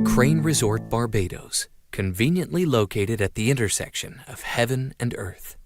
Crane Resort Barbados, conveniently located at the intersection of heaven and earth.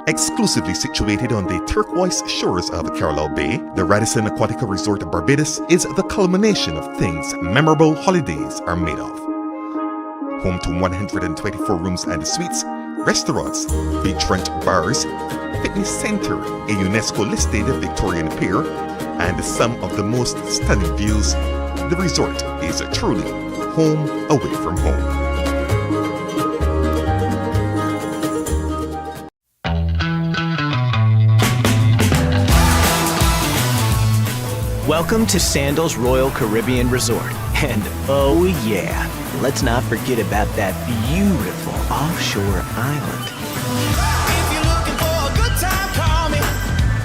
Exclusively situated on the turquoise shores of Carlisle Bay, the Radisson Aquatica Resort Barbados is the culmination of things memorable holidays are made of. Home to 124 rooms and suites, restaurants, beachfront bars, fitness center, a UNESCO-listed Victorian pier, and some of the most stunning views, the resort is truly home away from home. Welcome to Sandals Royal Caribbean Resort. And oh yeah, let's not forget about that beautiful offshore island. If you're looking for a good time, call me.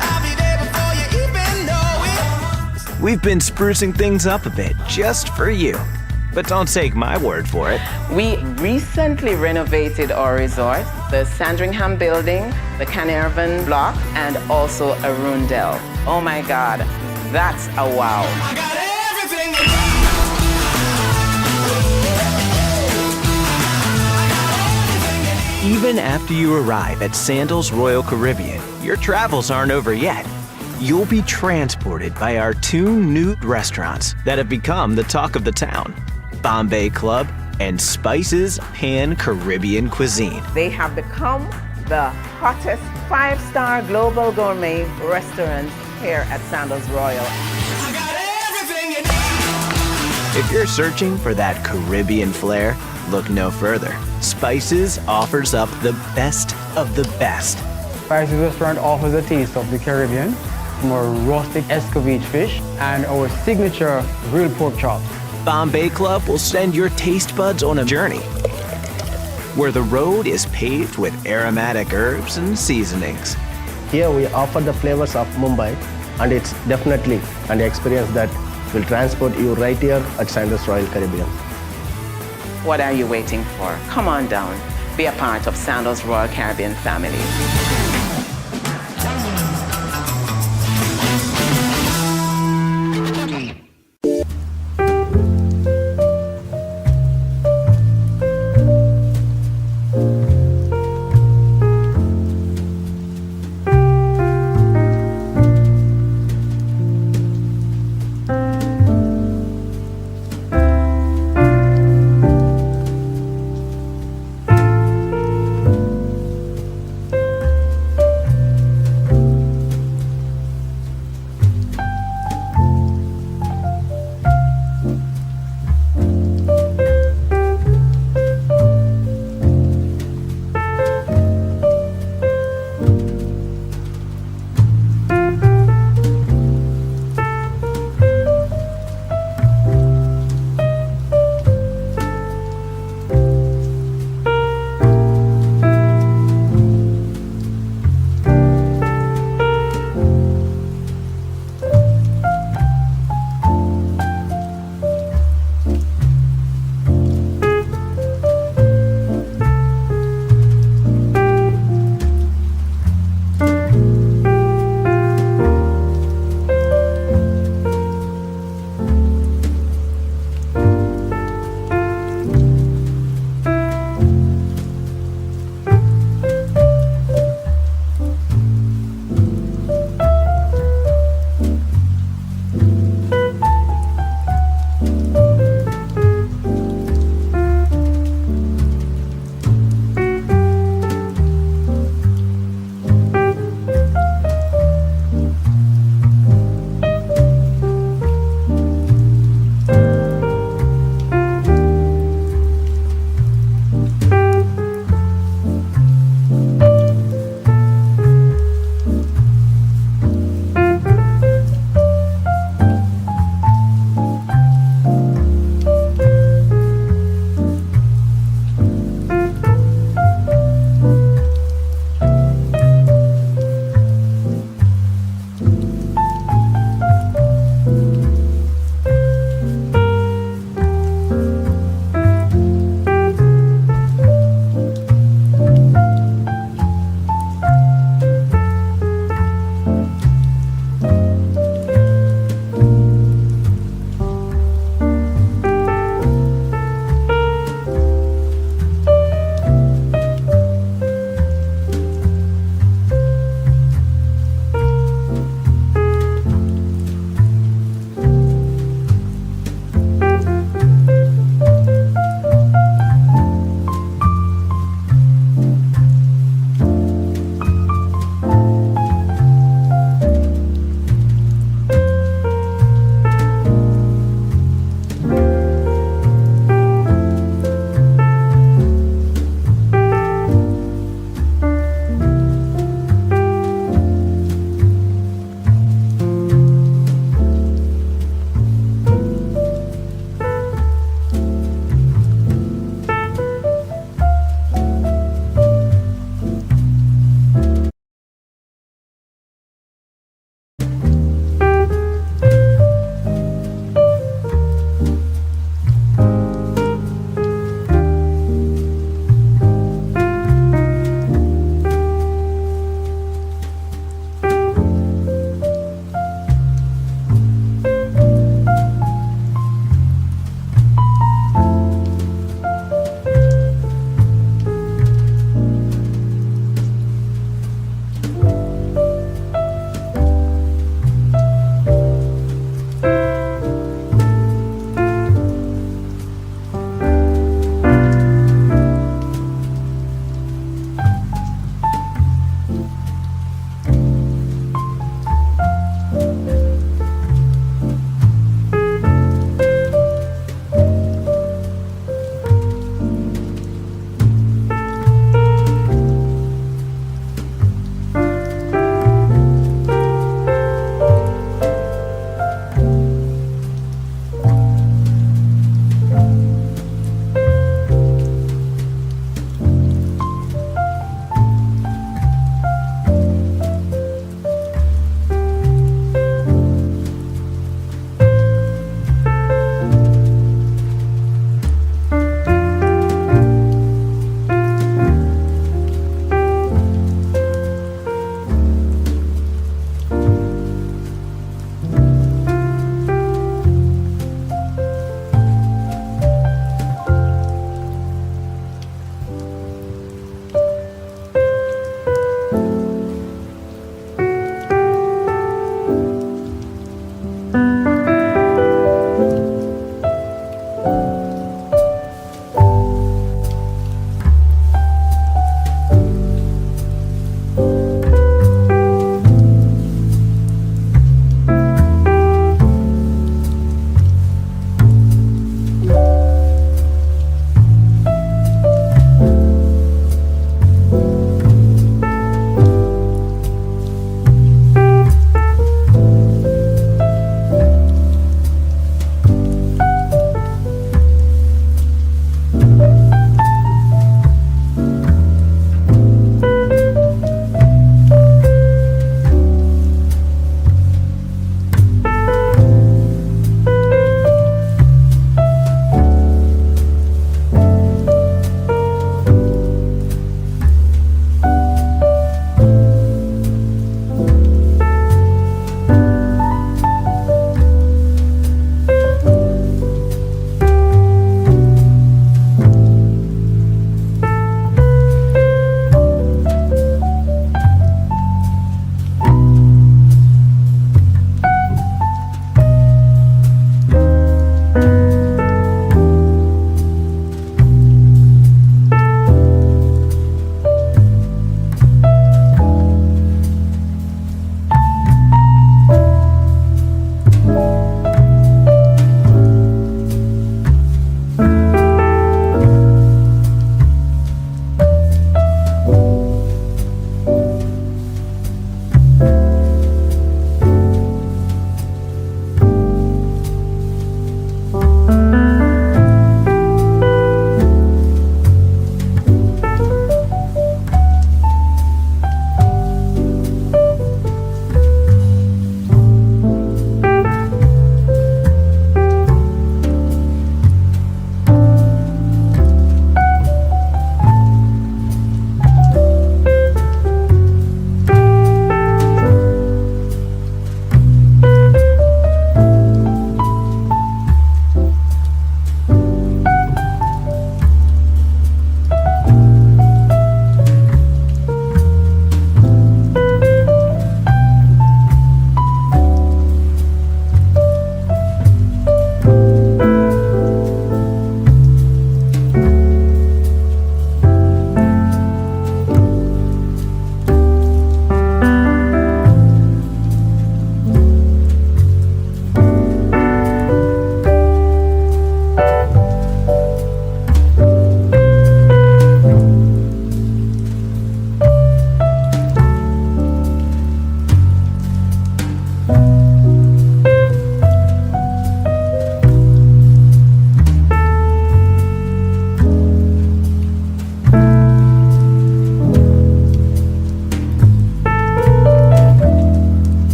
I'll be there before you even know it. We've been sprucing things up a bit just for you. But don't take my word for it. We recently renovated our resort, the Sandringham building, the Carnarvon block, and also a Rundell. Oh my God, that's a wow. I got everything you need. Even after you arrive at Sandals Royal Caribbean, your travels aren't over yet. You'll be transported by our 2 new restaurants that have become the talk of the town, Bombay Club and Spices Pan Caribbean Cuisine. They have become the hottest 5-star global gourmet restaurants here at Sandals Royal. I got everything you need. If you're searching for that Caribbean flair, look no further. Spices offers up the best of the best. Spices Restaurant offers a taste of the Caribbean, more rustic escovitch fish, and our signature grilled pork chops. Bombay Club will send your taste buds on a journey where the road is paved with aromatic herbs and seasonings. Here we offer the flavors of Mumbai, and it's definitely an experience that will transport you right here at Sandals Royal Caribbean. What are you waiting for? Come on down. Be a part of Sandals Royal Caribbean family.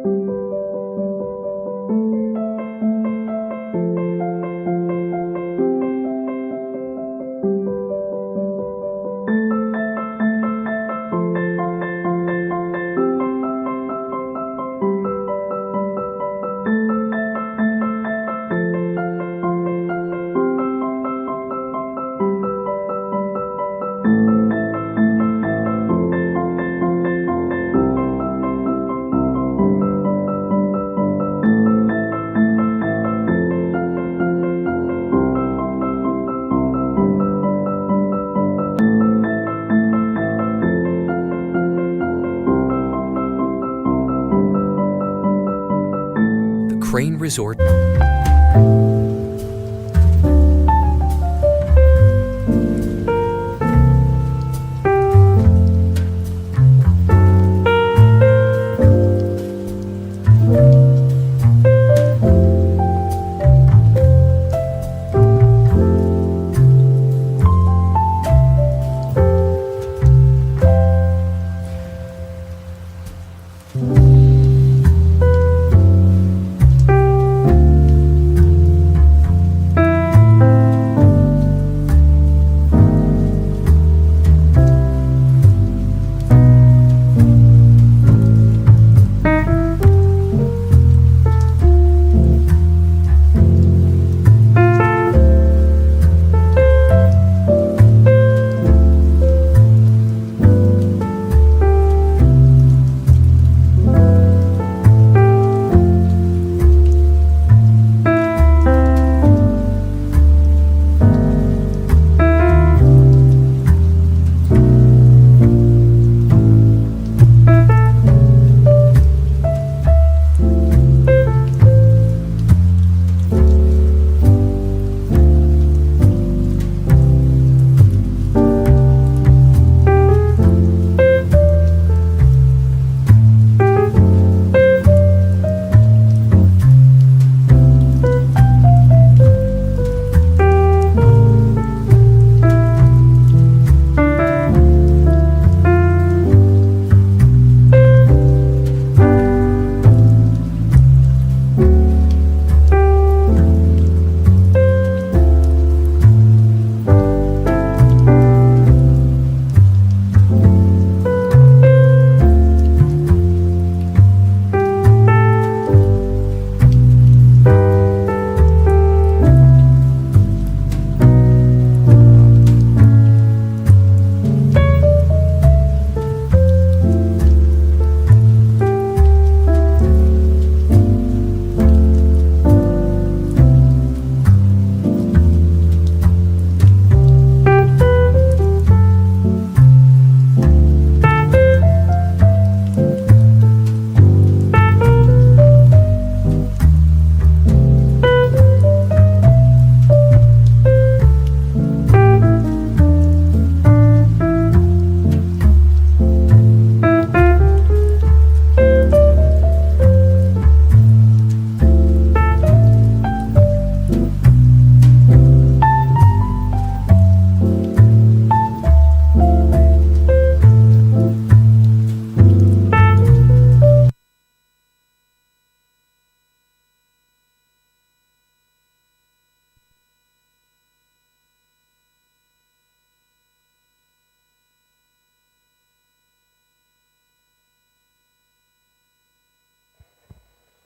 The Crane Resort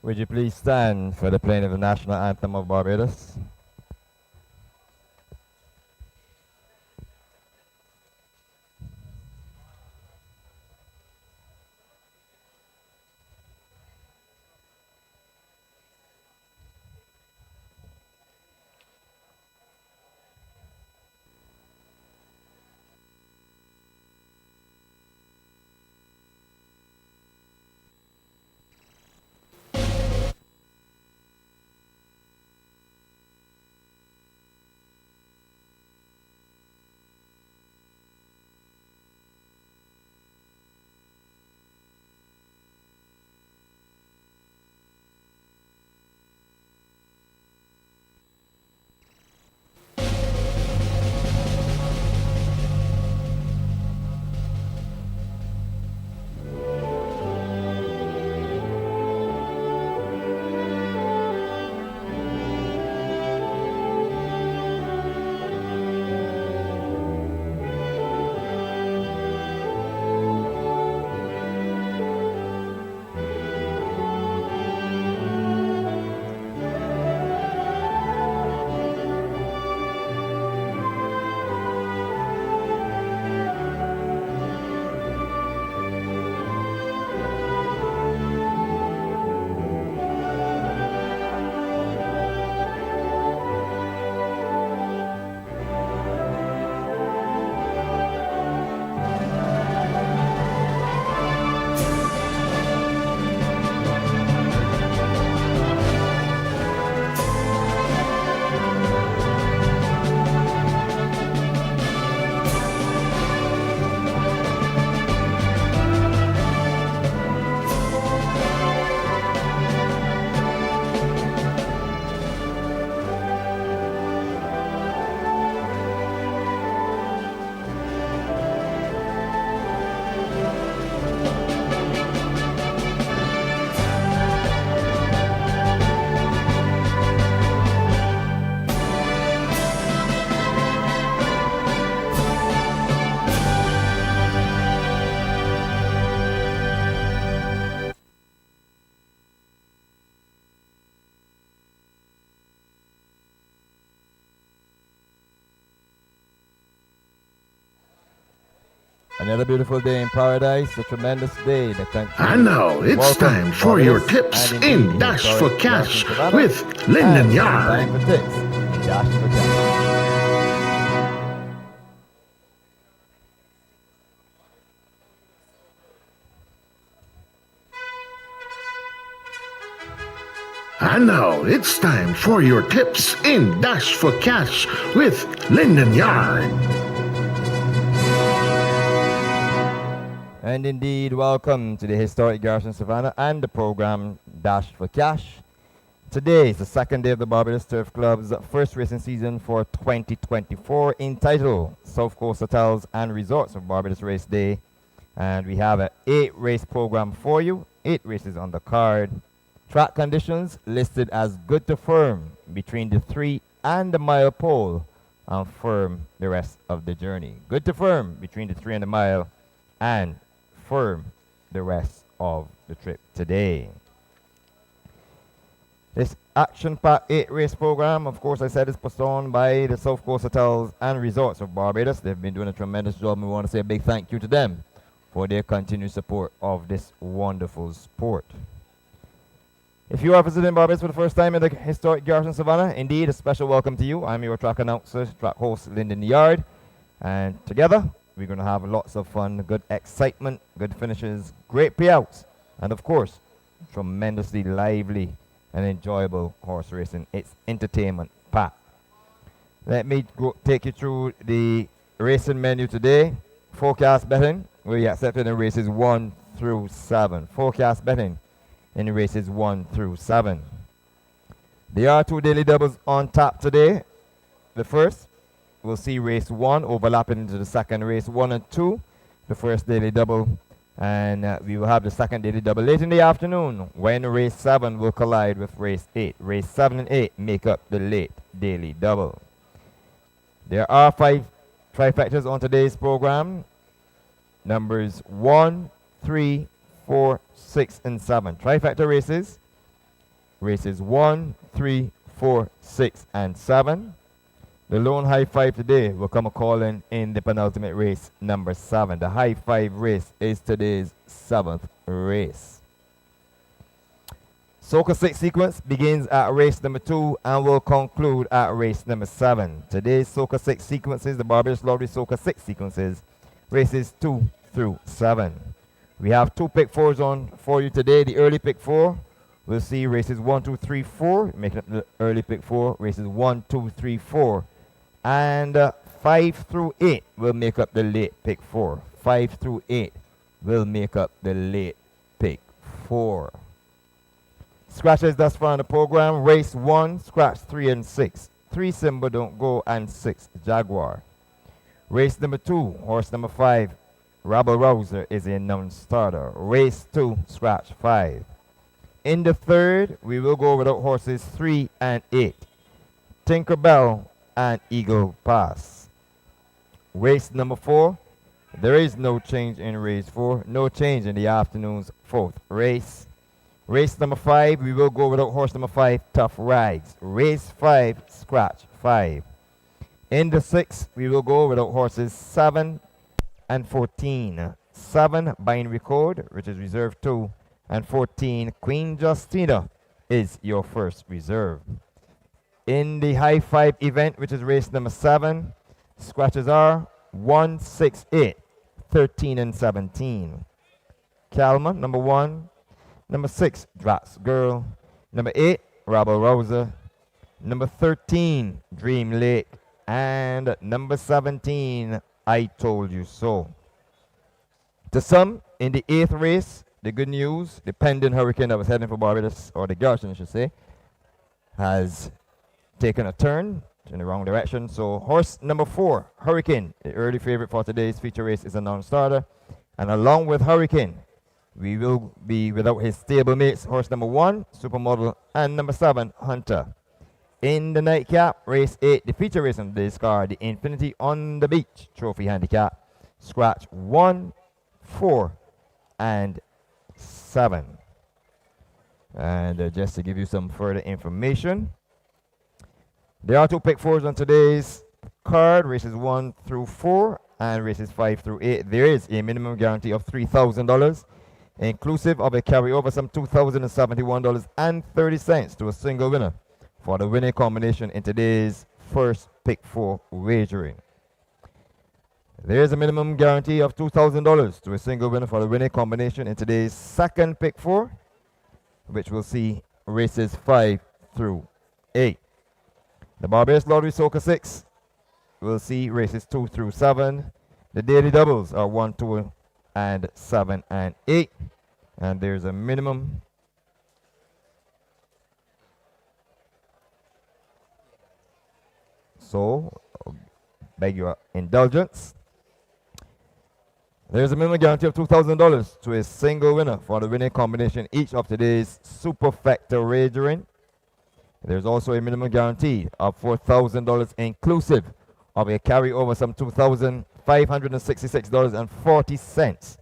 Would you please stand for the playing of the national anthem of Barbados? Another beautiful day in paradise, a tremendous day. The country. And now it's welcomes time for your Barbados tips and in indeed Dash historic for Cash Garrison Savannah. with Lyndon And Yard. time for tips in Dash for Cash. And now it's time for your tips in Dash for Cash with Lyndon Yard. And indeed, welcome to the historic Garrison Savannah and the program Dash for Cash. Today is the second day of the Barbados Turf Club's first racing season for 2024, entitled South Coast Hotels and Resorts of Barbados Race Day. And we have an 8-race program for you, 8 races on the card. Track conditions listed as good to firm between the 3 and the mile pole, and firm the rest of the journey. Good to firm between the 3 and the mile, and firm the rest of the trip today. This action-packed 8-race program, of course, I said, is put on by the South Coast Hotels and Resorts of Barbados. They've been doing a tremendous job, and we want to say a big thank you to them for their continued support of this wonderful sport. If you are visiting Barbados for the first time in the historic Garrison Savannah, indeed, a special welcome to you. I'm your track announcer, track host, Lyndon Yard. And together, we're going to have lots of fun, good excitement, good finishes, great payouts, and of course, tremendously lively and enjoyable horse racing. It's entertainment packed. Let me take you through the racing menu today. Forecast betting, we accepted in races 1 through 7. Forecast betting in races 1 through 7. There are 2 daily doubles on tap today. The first, we'll see race 1 overlapping into the second, race 1 and 2, the first daily double. And we will have the second daily double late in the afternoon when race 7 will collide with race 8. Race 7 and 8 make up the late daily double. There are 5 trifectas on today's program. Numbers 1, 3, 4, 6, and 7. Trifecta races. Races 1, 3, 4, 6, and 7. The lone high 5 today will come a calling in the penultimate race, number 7. The high 5 race is today's 7th race. Soca 6 sequence begins at race number 2 and will conclude at race number 7. Today's Soca 6 sequences, the Barbados Lottery Soca 6 sequences, races 2 through 7. We have 2 pick 4s on for you today. The early pick 4, we'll see races 1, 2, 3, 4, making up the early pick 4, races 1, 2, 3, 4. And 5 through 8 will make up the late pick 4. 5 through 8 will make up the late pick 4. Scratches thus far in the program. Race 1, scratch 3 and 6. 3 Simba Don't Go and 6 Jaguar. Race number 2, horse number 5, Rabble Rouser is a non-starter. Race 2, scratch 5. In the third, we will go without horses 3 and 8. Tinkerbell and Eagle Pass. Race number 4, there is no change in race 4. No change in the afternoon's 4th race. Race number 5, we will go without horse number 5, Tough Rides. Race 5, scratch 5. In the 6th, we will go without horses 7 and 14. 7, Binary Code, which is reserve 2, and 14, Queen Justina is your first reserve. In the high 5 event, which is race number 7, scratches are 1, 6, 8, 13, and 17. Calma, number 1. Number 6, Drax Girl. Number 8, Rabble Rouser. Number 13, Dream Lake. And number 17, I Told You So. To some, in the 8th race, the good news, the pending hurricane that was heading for Barbados, or the Garrison I should say, has taken a turn in the wrong direction. So horse number 4, Hurricane, the early favorite for today's feature race, is a non-starter. And along with Hurricane, we will be without his stablemates, horse number 1, Supermodel, and number 7, Hunter. In the nightcap, race 8, the feature race on today's card, the Infinity on the Beach Trophy Handicap, scratch 1, 4, and 7. And just to give you some further information, there are 2 pick 4s on today's card, races 1 through 4, and races 5 through 8, there is a minimum guarantee of $3,000, inclusive of a carryover sum $2,071.30 to a single winner for the winning combination in today's first pick 4 wagering. There is a minimum guarantee of $2,000 to a single winner for the winning combination in today's second pick 4, which will see races 5 through 8. The Barbados Lottery Soca 6 will see races 2 through 7. The daily doubles are 1, 2, and 7 and 8. And there's a minimum beg your indulgence. There's a minimum guarantee of $2,000 to a single winner for the winning combination each of today's superfecta wagering. There's also a minimum guarantee of $4,000 inclusive of a carryover sum $2,566.40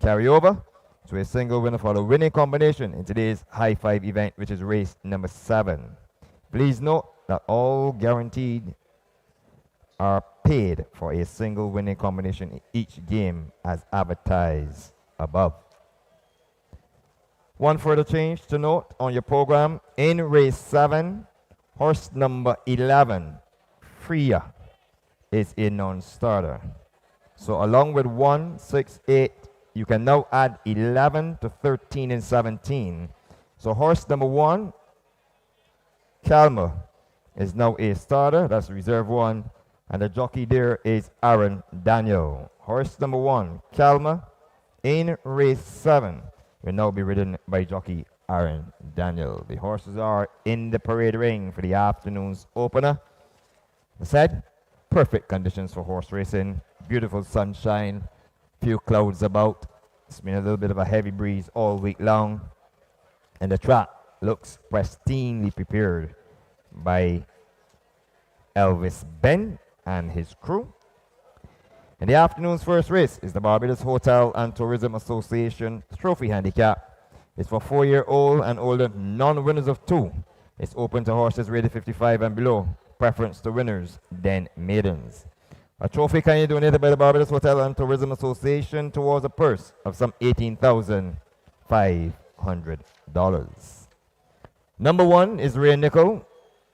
carryover to a single winner for the winning combination in today's high five event, which is race number 7. Please note that all guaranteed are paid for a single winning combination in each game as advertised above. One further change to note on your program: in race 7, horse number 11, Freya, is a non-starter. So along with 1, 6, 8, you can now add 11 to 13 and 17. So horse number 1, Calma, is now a starter. That's reserve 1. And the jockey there is Aaron Daniel. Horse number 1, Calma, in race 7, will now be ridden by jockey Aaron Daniel. The horses are in the parade ring for the afternoon's opener. As said, perfect conditions for horse racing. Beautiful sunshine, few clouds about. It's been a little bit of a heavy breeze all week long. And the track looks pristinely prepared by Elvis Ben and his crew. And the afternoon's first race is the Barbados Hotel and Tourism Association Trophy Handicap. It's for 4-year-old and older non-winners of 2. It's open to horses rated 55 and below. Preference to winners, then maidens. A trophy can be donated by the Barbados Hotel and Tourism Association towards a purse of some $18,500. Number 1 is Ray Nickel,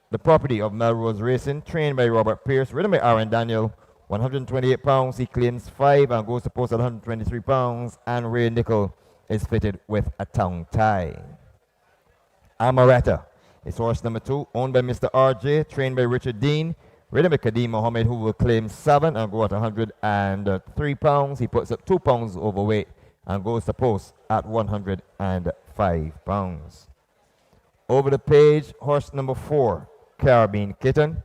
the property of Melrose Racing, trained by Robert Pierce, ridden by Aaron Daniel. 128 pounds, he claims 5 and goes to post at 123 pounds, and Ray Nickel is fitted with a tongue tie. Amaretta is horse number 2, owned by Mr. RJ, trained by Richard Dean, ridden by Kadeem Mohammed, who will claim 7 and go at 103 pounds. He puts up 2 pounds overweight and goes to post at 105 pounds. Over the page, horse number 4, Carabine Kitten,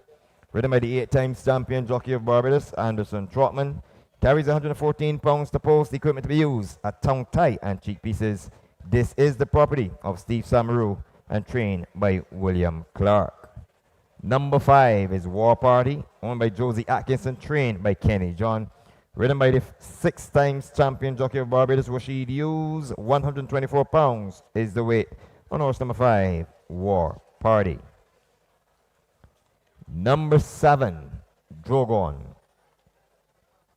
ridden by the 8-time champion jockey of Barbados, Anderson Trotman, carries 114 pounds to post. Equipment to be used at tongue tie and cheek pieces. This is the property of Steve Samaru and trained by William Clark. Number 5 is War Party, owned by Josie Atkinson, trained by Kenny John, ridden by the 6-time champion jockey of Barbados, Rashid Hughes. 124 pounds is the weight on horse number 5, War Party. Number 7, Drogon,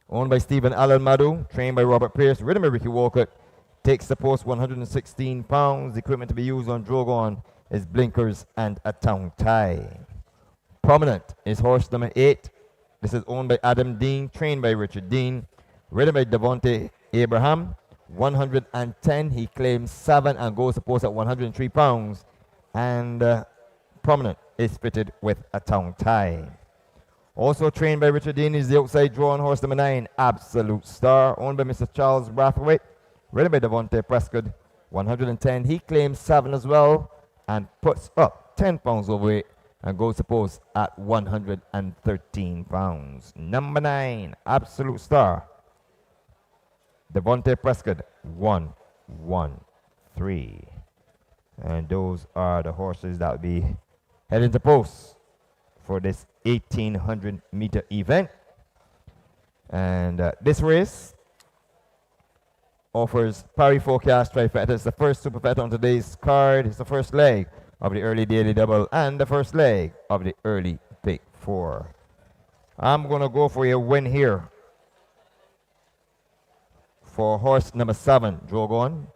owned by Stephen Allen Madu, trained by Robert Pierce, ridden by Ricky Walcott, takes the post 116 pounds. Equipment to be used on Drogon is blinkers and a tongue tie. Prominent is horse number 8. This is owned by Adam Dean, trained by Richard Dean, ridden by Devonte Abraham. 110, he claims 7 and goes to post at 103 pounds. And Prominent is fitted with a tongue tie. Also trained by Richard Dean is the outside draw on horse number 9, Absolute Star, owned by Mr. Charles Brathwaite, ridden by Devontae Prescott. 110, he claims 7 as well and puts up 10 pounds overweight and goes to post at 113 pounds. Number 9, Absolute Star, Devontae Prescott, 113. And those are the horses that will be heading to post for this 1800 meter event. And this race offers Parry Forecast Trifecta. It's the first superfecta on today's card. It's the first leg of the early daily double and the first leg of the early pick 4. I'm going to go for a win here For horse number 7, Drogon.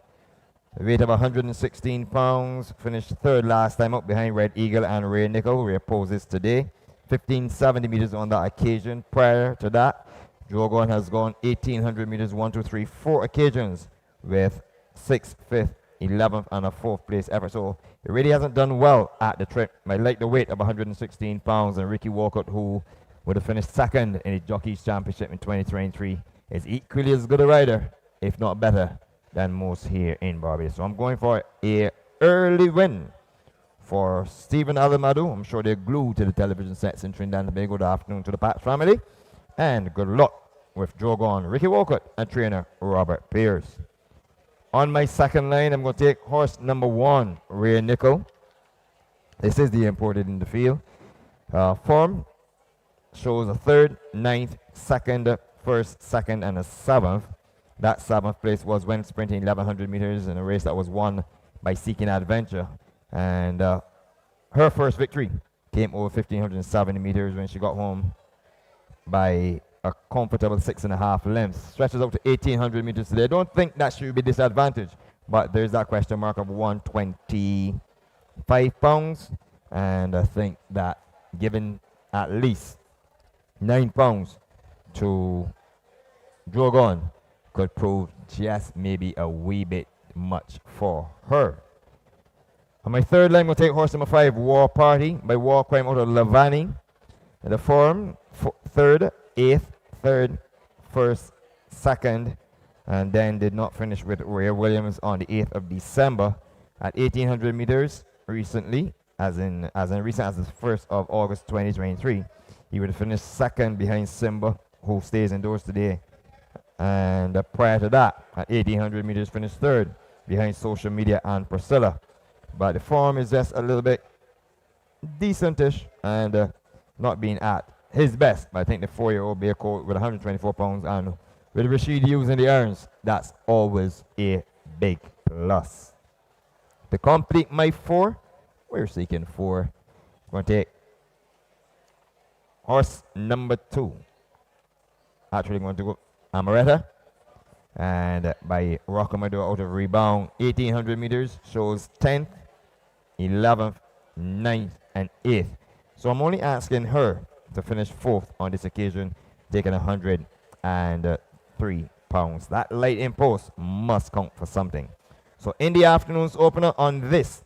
The weight of 116 pounds. Finished third last time up behind Red Eagle and Rare Nickel. Rare poses today. 1570 meters on that occasion. Prior to that, Drogon has gone 1800 meters, 1, 2, 3, 4 occasions with 6th, 5th, 11th, and a 4th place effort. So it really hasn't done well at the trip. I like the weight of 116 pounds, and Ricky Walcott, who would have finished second in the Jockeys Championship in 2023, is equally as good a rider, if not better, than most here in Barbados. So I'm going for a early win for Stephen Alamadu. I'm sure they're glued to the television sets in Trinidad and Tobago. Good afternoon to the Pat family, and good luck with Drogon, Ricky Walcott, and trainer Robert Pierce. On my second line, I'm going to take horse number 1, Rare Nickel. This is the imported in the field. Form shows a 3rd, 9th, 2nd, 1st, 2nd, and a 7th. That 7th place was when sprinting 1100 meters in a race that was won by Seeking Adventure. And her first victory came over 1570 meters when she got home by a comfortable 6.5 lengths. Stretches out to 1800 meters today. I don't think that she will be disadvantaged, but there's that question mark of 125 pounds. And I think that given at least 9 pounds to Drogon could prove just maybe a wee bit much for her. On my third line, we'll take horse number 5, War Party, by War Crime out of Lavani. The form, 3rd, 8th, 3rd, 1st, 2nd, and then did not finish with Rare Williams on the 8th of December at 1800 meters recently, as the 1st of August 2023. He would have finished 2nd behind Simba, who stays indoors today. And prior to that, at 1800 meters, finished 3rd behind Social Media and Priscilla. But the form is just a little bit decentish and not being at his best. But I think the 4-year-old Bear Coat with 124 pounds and with Rashid Hughes in the irons, that's always a big plus. To complete my 4, we're seeking 4. I'm going to take horse number 2. Actually going to go Amaretta, and by Rockamador out of Rebound, 1800 meters, shows 10th, 11th, 9th, and 8th. So I'm only asking her to finish 4th on this occasion, taking 103 pounds. That light impulse must count for something. So in the afternoon's opener on this,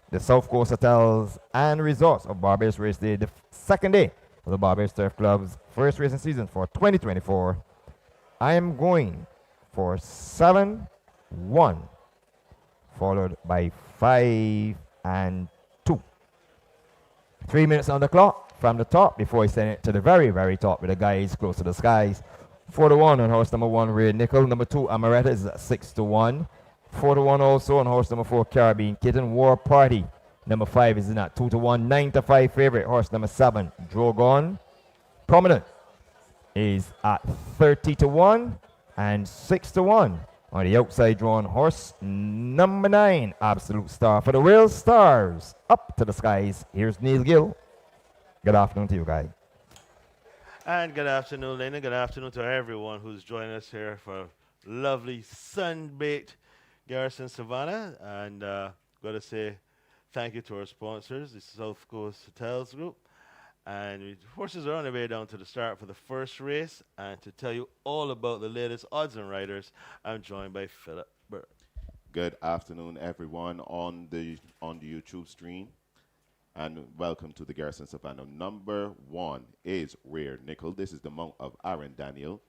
the South Coast Hotels and Resorts of Barbados Race Day, the second day of the Barbados Turf Club's first racing season for 2024, I am going for 7-1, followed by 5 and 2. 3 minutes on the clock from the top before I send it to the very, very top with the guys close to the skies. 4-1 on horse number 1, Rare Nickel. Number 2, Amaretta, is 6-1. 4-1 also on horse number 4, Caribbean Kitten. War Party, number 5, is in at 2-1. 9-5 favorite, horse number 7, Drogon. Prominent is at 30-1 and 6-1 on the outside drawn horse number 9, Absolute Star. For the real stars, up to the skies, here's Neil Gill. Good afternoon to you guys. And good afternoon, Lena. Good afternoon to everyone who's joining us here for lovely sun-baked Garrison Savannah. And got to say thank you to our sponsors, the South Coast Hotels Group. And horses are on their way down to the start for the first race. And to tell you all about the latest odds and riders, I'm joined by Philip Burke. Good afternoon, everyone on the YouTube stream, and welcome to the Garrison Savannah. Number 1 is Rare Nickel. This is the mount of Aaron Daniel.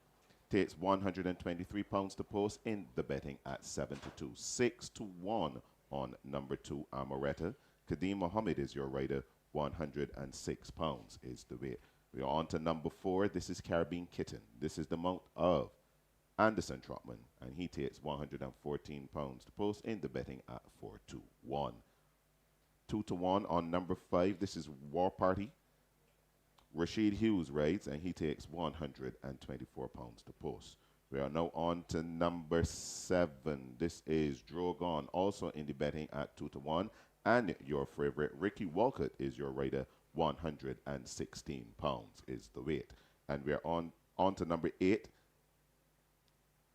Takes 123 pounds to post in the betting at 7-2. 6-1 on number 2, Amaretta. Kadeem Mohammed is your rider. 106 pounds is the weight. We are on to number 4. This is Caribbean Kitten. This is the mount of Anderson Trotman, and he takes 114 pounds to post in the betting at 4-1. 2-1 on number 5. This is War Party. Rashid Hughes rides, and he takes 124 pounds to post. We are now on to number 7. This is Drogon, also in the betting at 2-1. And your favorite, Ricky Walcott, is your rider. 116 pounds is the weight. And we're on to number 8.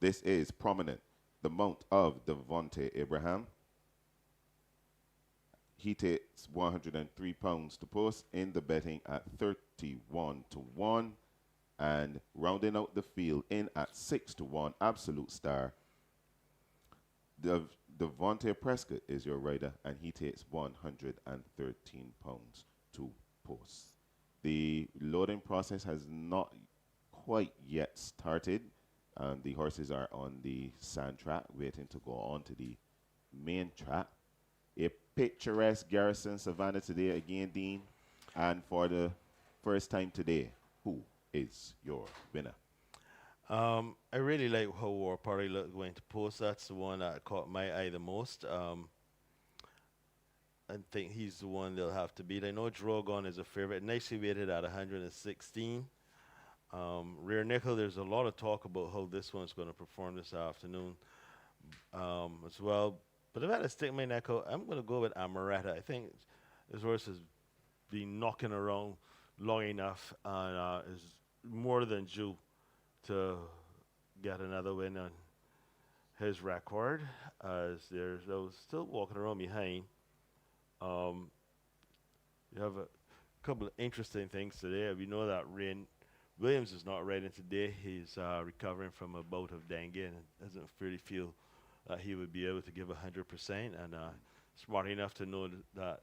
This is prominent. The mount of Devontae Abraham. He takes 103 pounds to post in the betting at 31 to 1. And rounding out the field in at 6 to 1, Absolute Star. Devontae Prescott is your rider, and he takes 113 pounds to post. The loading process has not quite yet started. The horses are on the sand track, waiting to go on to the main track. A picturesque Garrison Savannah today again, Dean. And for the first time today, who is your winner? I really like how War Party looked going to post. That's the one that caught my eye the most. I think he's the one they'll have to beat. I know Drogon is a favorite, nicely weighted at 116. Rear Nickel, there's a lot of talk about how this one's going to perform this afternoon as well. But if I had to stick my neck out, I'm going to go with Amaretta. I think this horse has been knocking around long enough and is more than due to get another win on his record, as there's those still walking around behind. You have a couple of interesting things today. We know that Rain Williams is not riding today. He's recovering from a bout of dengue and doesn't really feel that he would be able to give 100%, and smart enough to know that,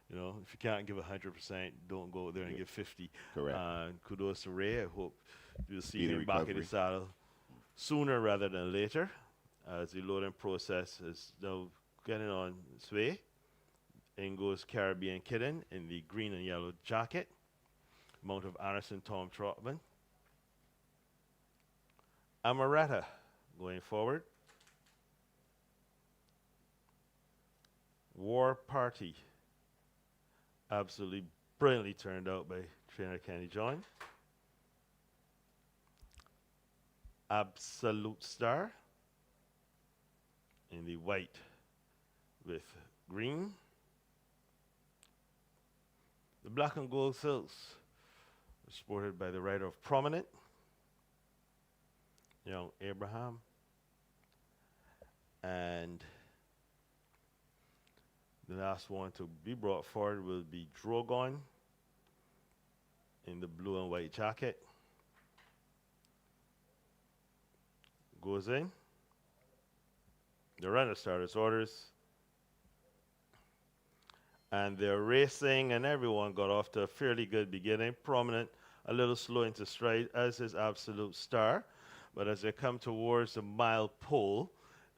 you know, if you can't give 100%, don't go there and give 50. Correct. Kudos to Ray. I hope you'll see Speedy him back in recovery. the saddle sooner rather than later, as the loading process is now getting on its way. In goes Caribbean Kitten in the green and yellow jacket, mount of Anderson Tom Trotman. Amaretta going forward. War Party, absolutely brilliantly turned out by trainer Kenny John. Absolute Star in the white with green. The black and gold silks are sported by the rider of Prominent, Young Abraham. And the last one to be brought forward will be Drogon in the blue and white jacket. Goes in. The runner starters orders. And they're racing, and everyone got off to a fairly good beginning. Prominent, a little slow into stride, as is Absolute Star. But as they come towards the mile pole,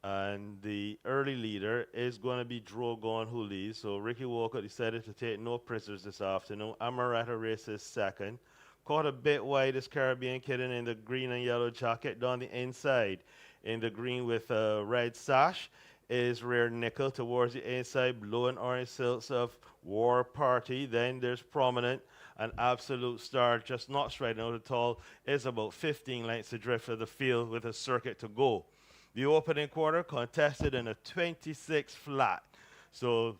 and the early leader is going to be Drogon, who leads. So Ricky Walker decided to take no prisoners this afternoon. Amaretta races second. Caught a bit wide is Caribbean Kitten in the green and yellow jacket down the inside. In the green with a red sash is Rare Nickel towards the inside, blue and orange silks of War Party. Then there's Prominent, an Absolute Star, just not striding out at all, is about 15 lengths adrift of the field with a circuit to go. The opening quarter contested in a 26 flat. So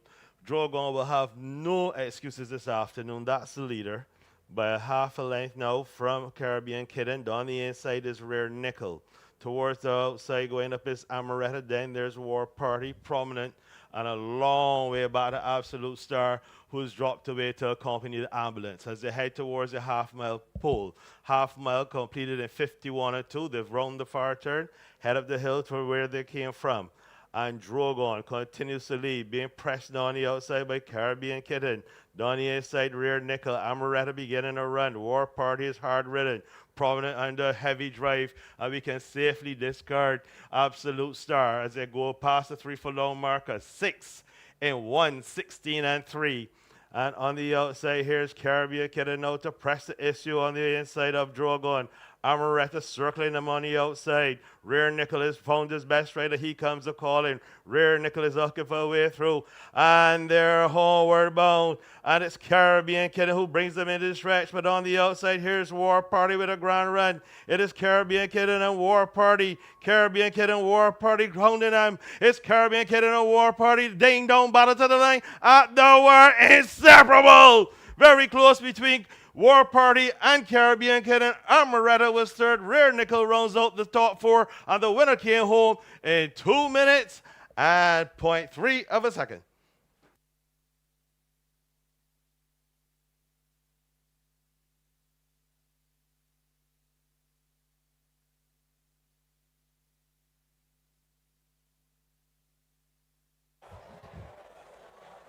Drogon will have no excuses this afternoon. That's the leader by a half a length now from Caribbean Kitten. Down the inside is Rare Nickel. Towards the outside going up is Amaretta. Then there's War Party, Prominent, and a long way back to Absolute Star, who's dropped away to accompany the ambulance as they head towards the half-mile pole. Half-mile completed in 51 and 2. They've rounded the far turn, head up the hill to where they came from. And Drogon continues to lead, being pressed on the outside by Caribbean Kitten. Down the inside, Rare Nickel. Amaretta beginning a run. War Party is hard-ridden. Prominent under heavy drive, and we can safely discard Absolute Star as they go past the 3 furlong marker. 6 in 1, 16 and 3. And on the outside, here's Caribbean Kitten now to press the issue on the inside of Drogon. Amaretta circling him on the outside. Rare Nickel has found his best rider. He comes a calling. Rare Nickel is looking for a way through. And they're homeward bound. And it's Caribbean Kitten who brings them into the stretch. But on the outside, here's War Party with a grand run. It is Caribbean Kitten and War Party. Caribbean Kitten, War Party grounding them. It's Caribbean Kitten and War Party. Ding dong battle to the line. At the wire, inseparable. Very close between War Party and Caribbean Kitten. Amaretta was third. Rare Nickel rounds out the top four, and the winner came home in 2 minutes and 0.3 of a second.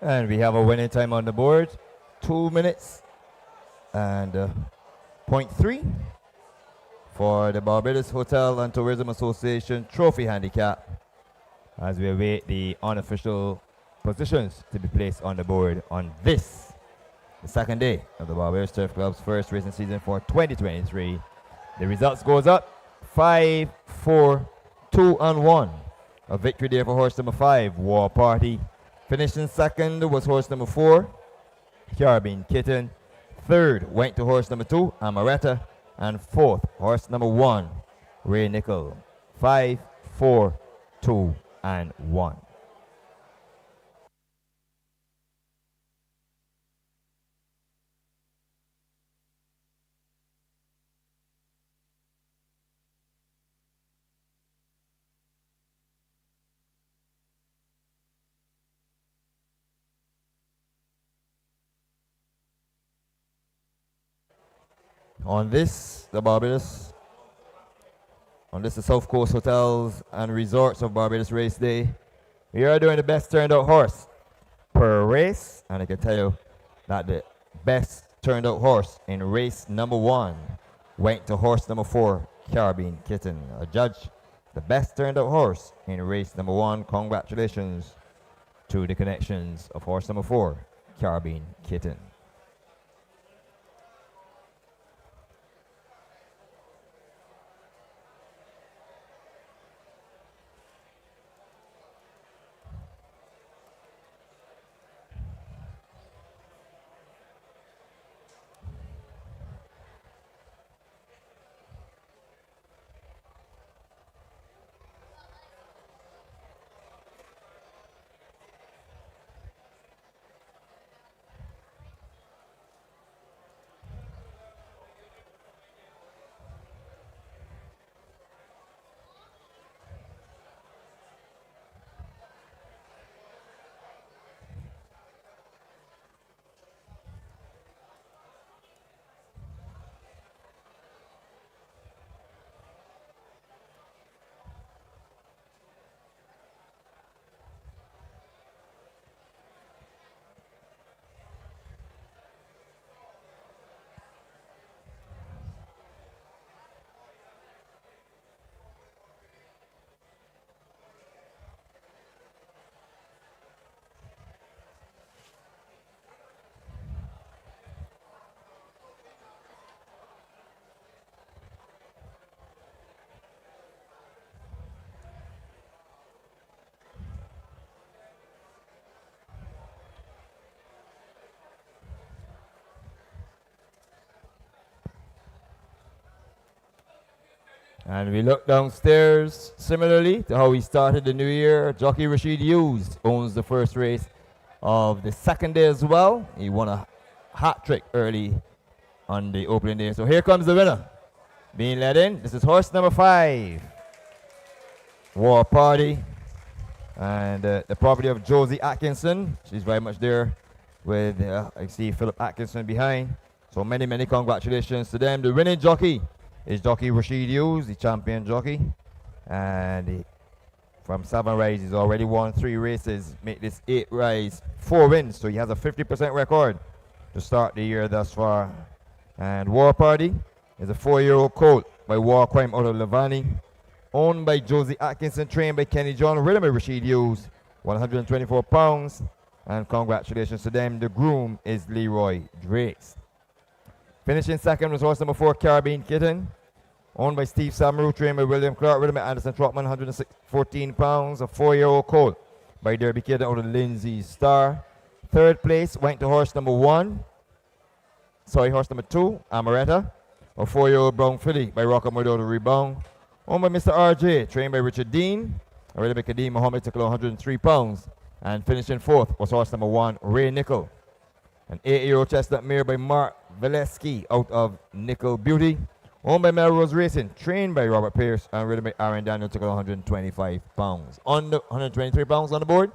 And we have a winning time on the board, 2 minutes and 0.3 for the Barbados Hotel and Tourism Association Trophy Handicap as we await the unofficial positions to be placed on the board on this, the second day of the Barbados Turf Club's first racing season for 2023. The results goes up 5, 4, 2 and 1. A victory there for horse number 5, War Party. Finishing second was horse number 4, Caribbean Kitten. Third went to horse number 2, Amaretta. And fourth, horse number 1, Ray Nickel. 5, 4, 2 and 1. On this, the South Coast Hotels and Resorts of Barbados Race Day, we are doing the best turned out horse per race, and I can tell you that the best turned out horse in race number 1 went to horse number 4, Caribbean Kitten. A judge, the best turned out horse in race number 1. Congratulations to the connections of horse number 4, Caribbean Kitten. And we look downstairs, similarly to how we started the new year. Jockey Rashid Hughes owns the first race of the second day as well. He won a hat trick early on the opening day. So here comes the winner being led in. This is horse number 5, War Party. And the property of Josie Atkinson. She's very much there with, I see Philip Atkinson behind. So many, many congratulations to them. The winning jockey is Jockey Rashid Hughes, the champion jockey. And from 7 rides, he's already won 3 races, make this 8 rides, 4 wins. So he has a 50% record to start the year thus far. And War Party is a 4-year-old colt by War Crime out of Lavani, owned by Josie Atkinson, trained by Kenny John, ridden by Rashid Hughes, 124 pounds. And congratulations to them. The groom is Leroy Drakes. Finishing second was horse number 4, Caribbean Kitten, owned by Steve Samaru, trained by William Clark, ridden by Anderson Trotman, 114 pounds, a 4-year-old colt by Derby Kitten out of Lindsay Star. Third place went to horse number 2, Amaretta, a 4-year-old brown filly by Rocco Mordodo Rebound, owned by Mr. RJ, trained by Richard Dean, ridden by Kadeem Mohammed, took 103 pounds. And finishing fourth was horse number 1, Ray Nickel, An 8-year-old chestnut mare by Mark Valeski out of Nickel Beauty. Owned by Melrose Racing, trained by Robert Pierce, and ridden by Aaron Daniel, took 125 pounds. On the 123 pounds on the board,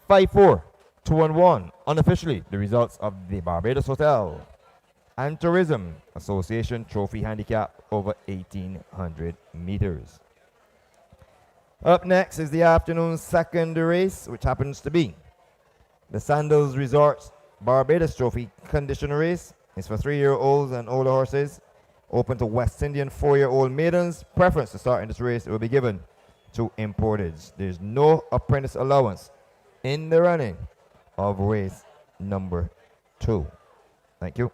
5-4, 2-1. Unofficially, the results of the Barbados Hotel and Tourism Association Trophy Handicap over 1,800 meters. Up next is the afternoon's second race, which happens to be the Sandals Resorts Barbados Trophy Conditioner Race. It's for 3-year-olds and older horses, open to West Indian 4-year-old maidens. Preference to start in this race will be given to importeds. There's no apprentice allowance in the running of race number 2. Thank you.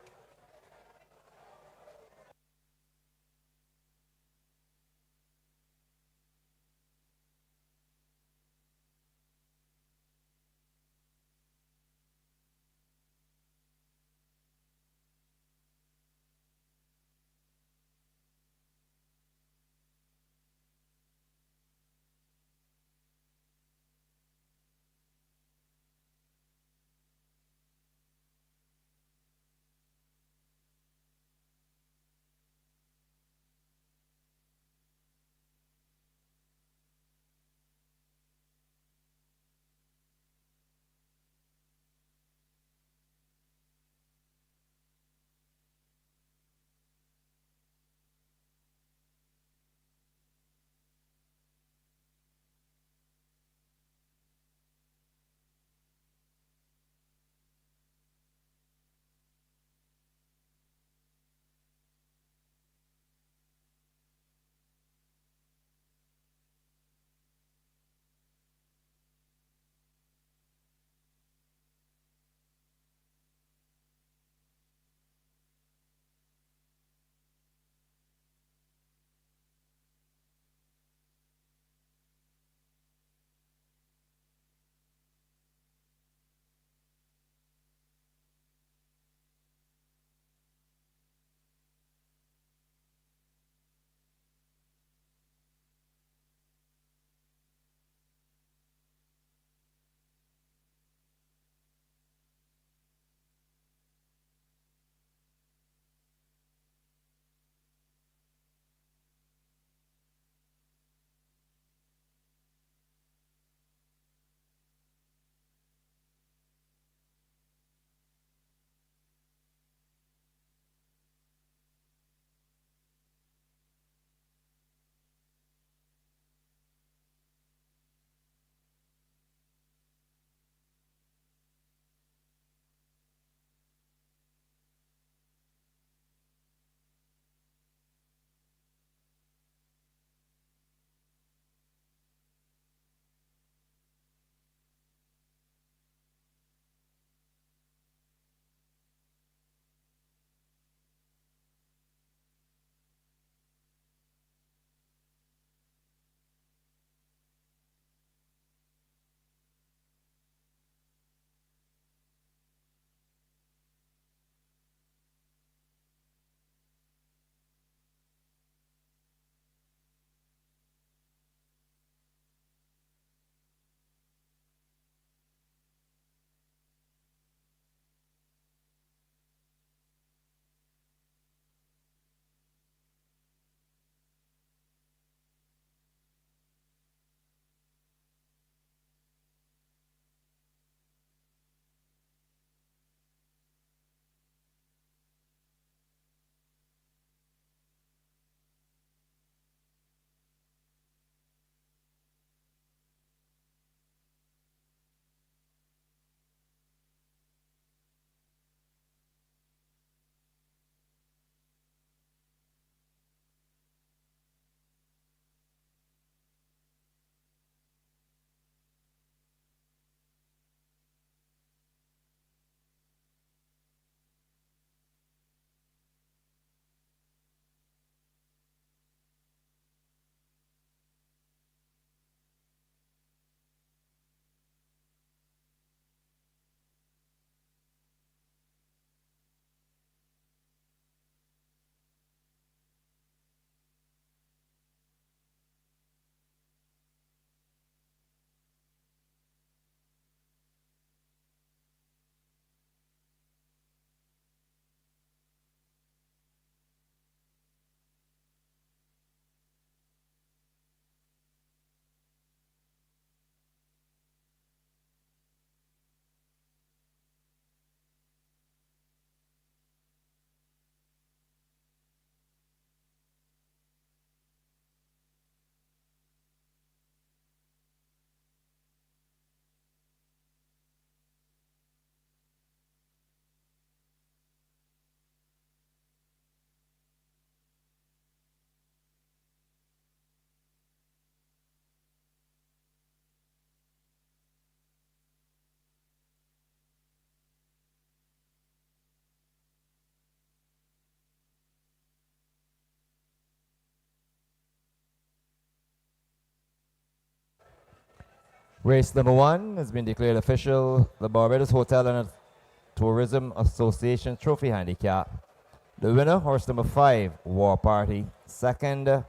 Race number 1 has been declared official. The Barbados Hotel and Tourism Association Trophy Handicap. The winner, horse number 5, War Party. Second,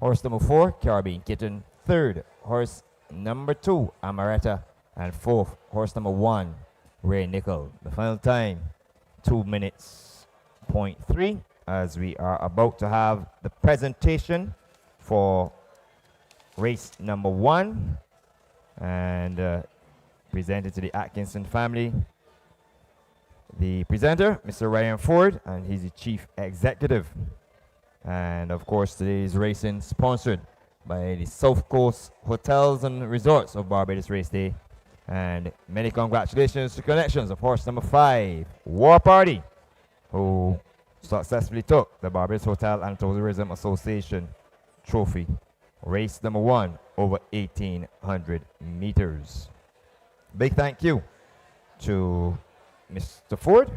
horse number 4, Caribbean Kitten. Third, horse number 2, Amaretta. And fourth, horse number 1, Ray Nickel. The final time, 2 minutes, 0.3, as we are about to have the presentation for race number 1 and presented to the Atkinson family. The presenter, Mr. Ryan Ford, and he's the chief executive. And of course, today's racing sponsored by the South Coast Hotels and Resorts of Barbados Race Day. And many congratulations to connections of horse number 5, War Party, who successfully took the Barbados Hotel and Tourism Association trophy. Race number 1 over 1,800 meters. Big thank you to Mr. Ford.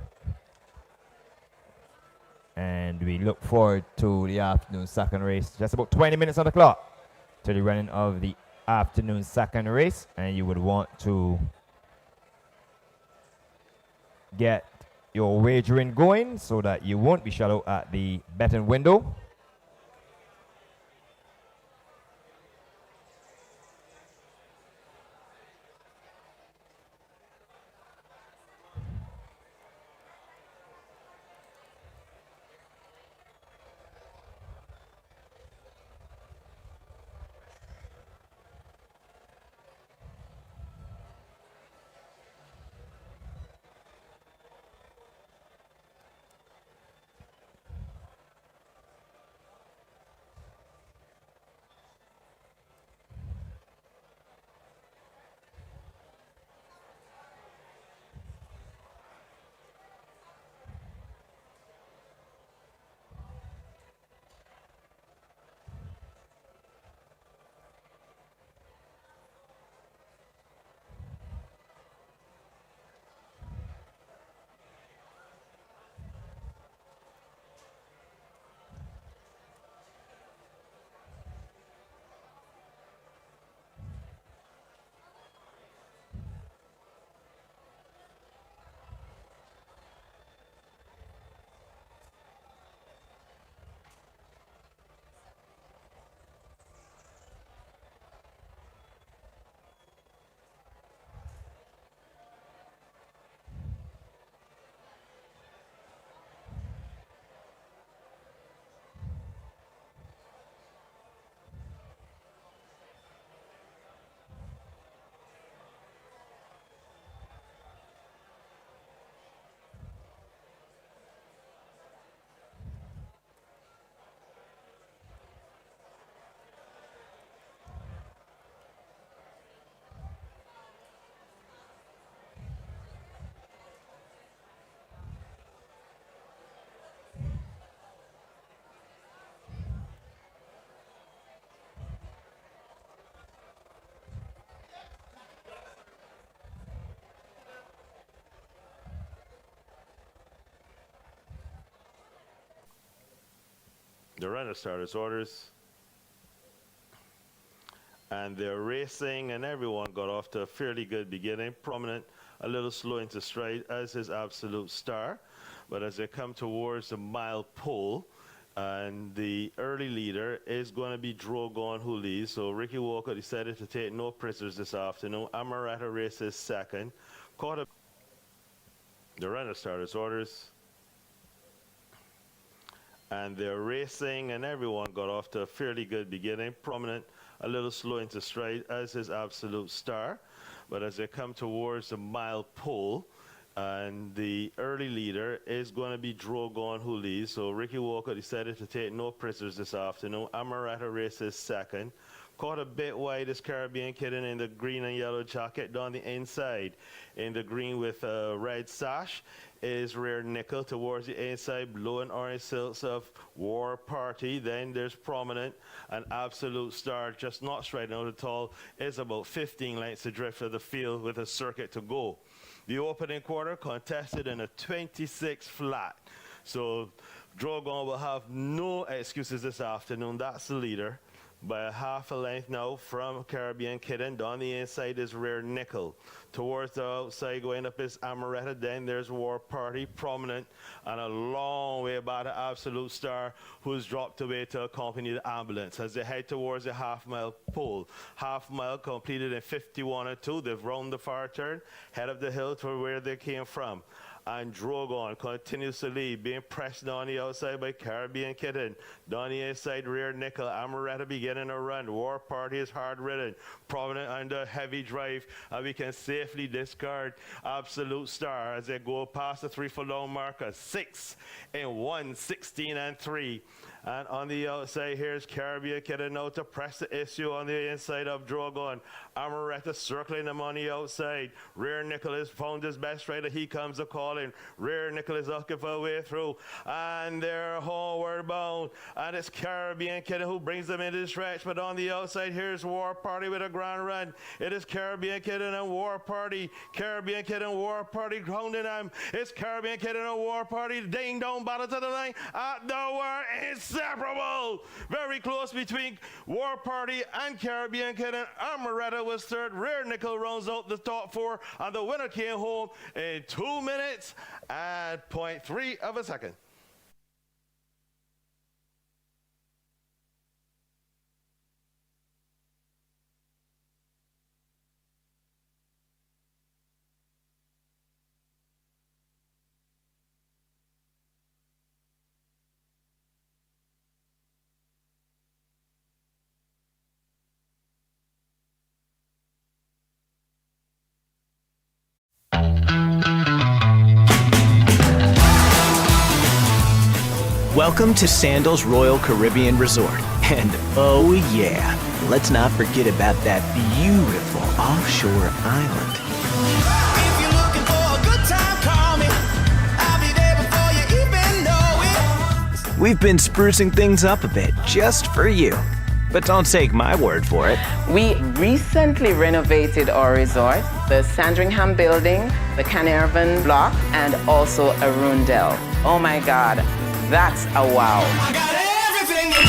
And we look forward to the afternoon second race. Just about 20 minutes on the clock to the running of the afternoon second race. And you would want to get your wagering going so that you won't be shut out at the betting window. The runner starters orders. And they're racing, and everyone got off to a fairly good beginning. Prominent, a little slow into stride, as is Absolute Star. But as they come towards the mile pole, and the early leader is going to be Drogon, who leads. So Ricky Walker decided to take no prisoners this afternoon. Amaretta races second. Caught up. The runner starters orders. And they're racing, and everyone got off to a fairly good beginning. Prominent, a little slow into stride, as is Absolute Star. But as they come towards the mile pole, and the early leader is going to be Drogon, who leads. So Ricky Walker decided to take no prisoners this afternoon. Amaretta races second. Caught a bit wide is Caribbean Kitten in the green and yellow jacket. Down the inside in the green with a red sash is Rare Nickel. Towards the inside, blue and orange silks of War Party. Then there's Prominent and Absolute Star, just not striding out at all, is about 15 lengths adrift of the field with a circuit to go. The opening quarter contested in a 26 flat. So Drogon will have no excuses this afternoon. That's the leader. by a half a length now from Caribbean Kitten. Down the inside is Rare Nickel. Towards the outside going up is Amaretta. Then there's War Party, prominent, and a long way by the Absolute Star, who's dropped away to accompany the ambulance as they head towards the half-mile pole. Half-mile completed in 51 and 2. They've rounded the far turn, head of the hill to where they came from. And Drogon continues to lead, being pressed on the outside by Caribbean Kitten. Down the inside, Rare Nickel. Amaretta beginning a run. War Party is hard-ridden, prominent under heavy drive, and we can safely discard Absolute Star as they go past the 3 furlong marker. 6 in 1, 16 and 3. And on the outside, here's Caribbean Kitten now to press the issue on the inside of Drogon. Amaretta circling him on the outside. Rare Nickel has found his best rider. He comes a calling. Rare Nickel is looking for a way through. And they're homeward bound. And it's Caribbean Kitten who brings them into the stretch. But on the outside, here's War Party with a grand run. It is Caribbean Kitten and War Party. Caribbean Kitten, War Party grounding them. It's Caribbean Kitten and War Party. Ding dong, battle to the line. At the word, inseparable. Very close between War Party and Caribbean Kitten. Amaretta was third. Rare Nickel rounds out the top 4. And the winner came home in 2 minutes and 0.3 of a second. Welcome to Sandals Royal Caribbean Resort. And oh yeah, let's not forget about that beautiful offshore island. If you're looking for a good time, call me. I'll be there before you even know it. We've been sprucing things up a bit just for you. But don't take my word for it. We recently renovated our resort, the Sandringham building, the Carnarvon block, and also Arundel. Oh my God, that's a wow. I got everything you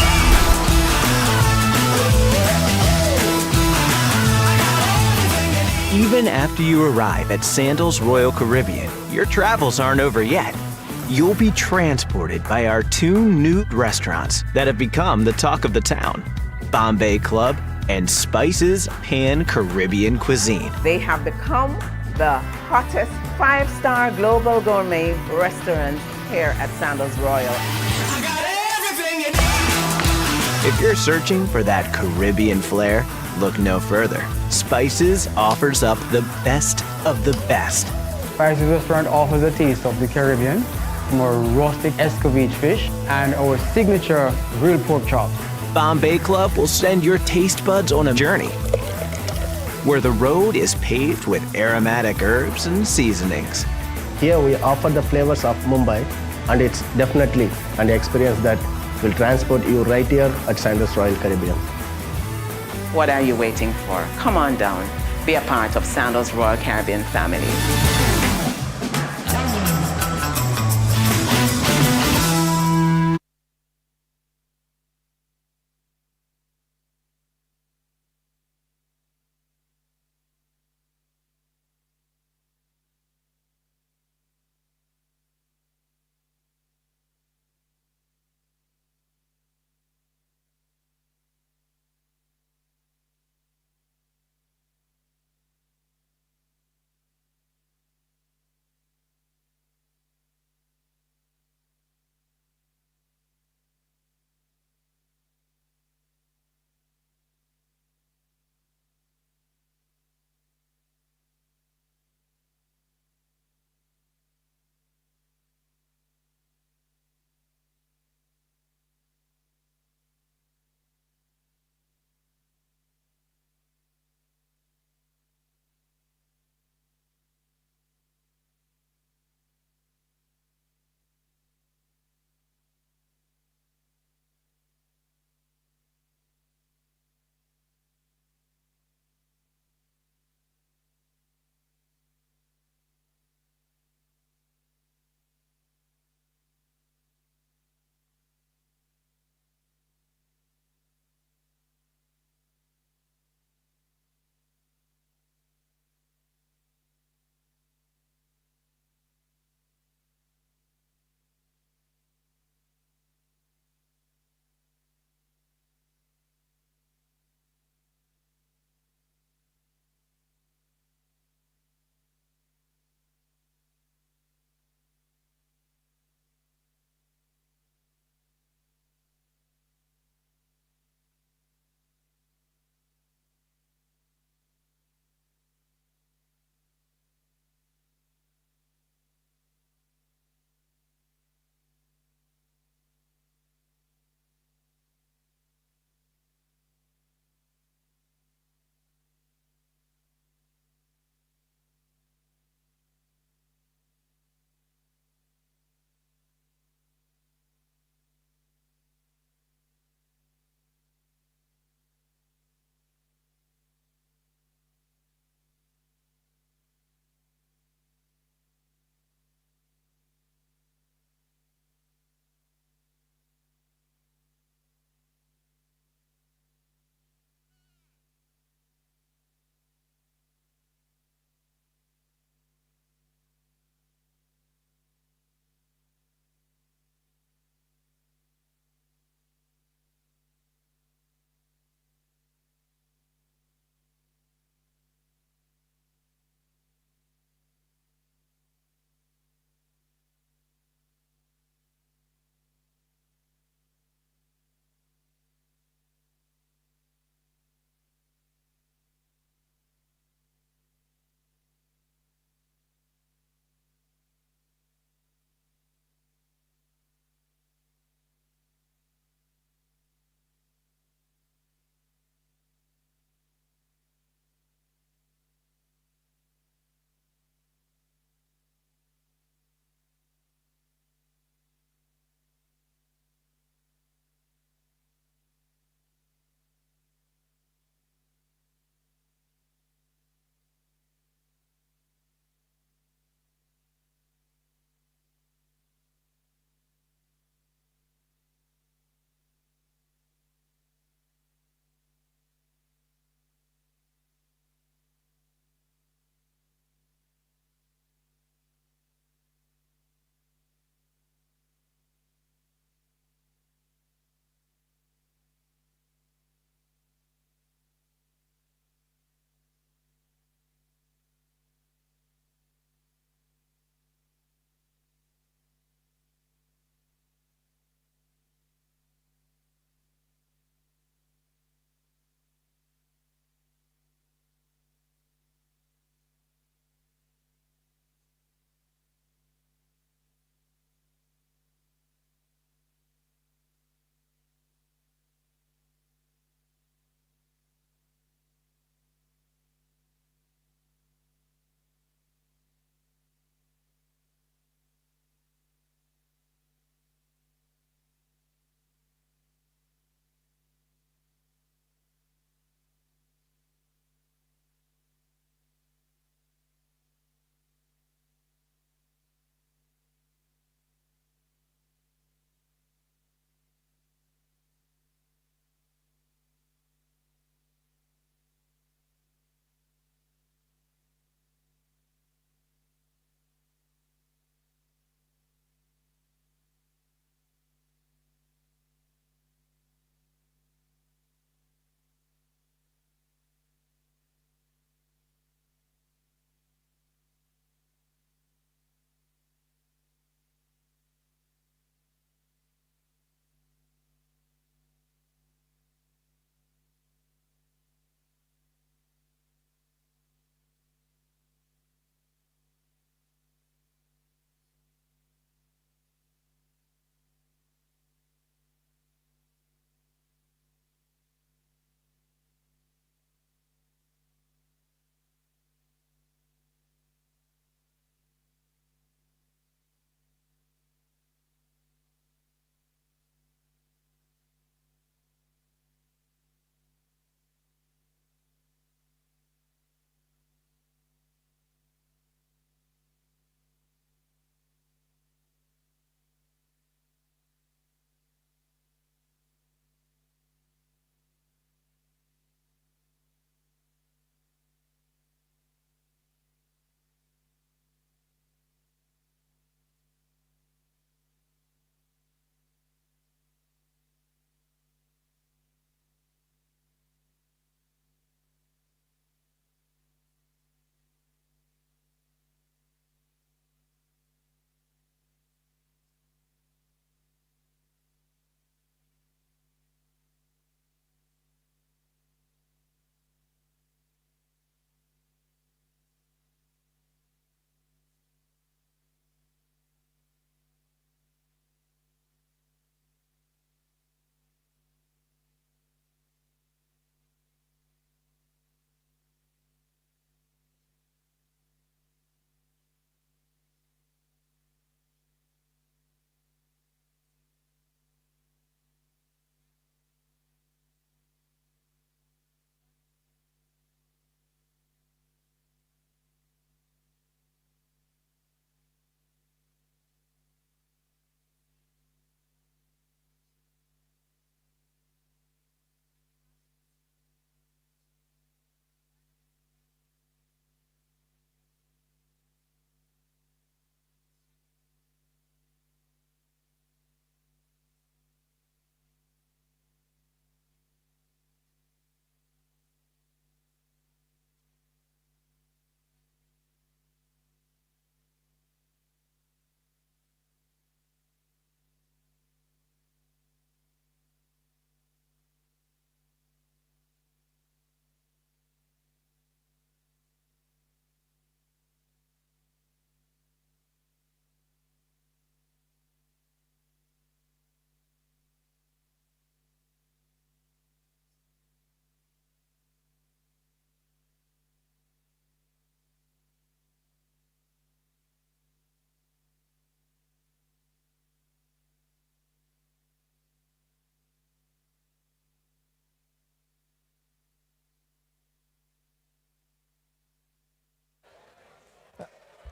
need. Even after you arrive at Sandals Royal Caribbean, your travels aren't over yet. You'll be transported by our 2 new restaurants that have become the talk of the town, Bombay Club and Spices Pan Caribbean Cuisine. They have become the hottest 5-star global gourmet restaurant here at Sandals Royal. I got everything you need. If you're searching for that Caribbean flair, look no further. Spices offers up the best of the best. Spices Restaurant offers a taste of the Caribbean, more rustic escovitch fish, and our signature grilled pork chops. Bombay Club will send your taste buds on a journey where the road is paved with aromatic herbs and seasonings. Here we offer the flavors of Mumbai, and it's definitely an experience that will transport you right here at Sandals Royal Caribbean. What are you waiting for? Come on down. Be a part of Sandals Royal Caribbean family.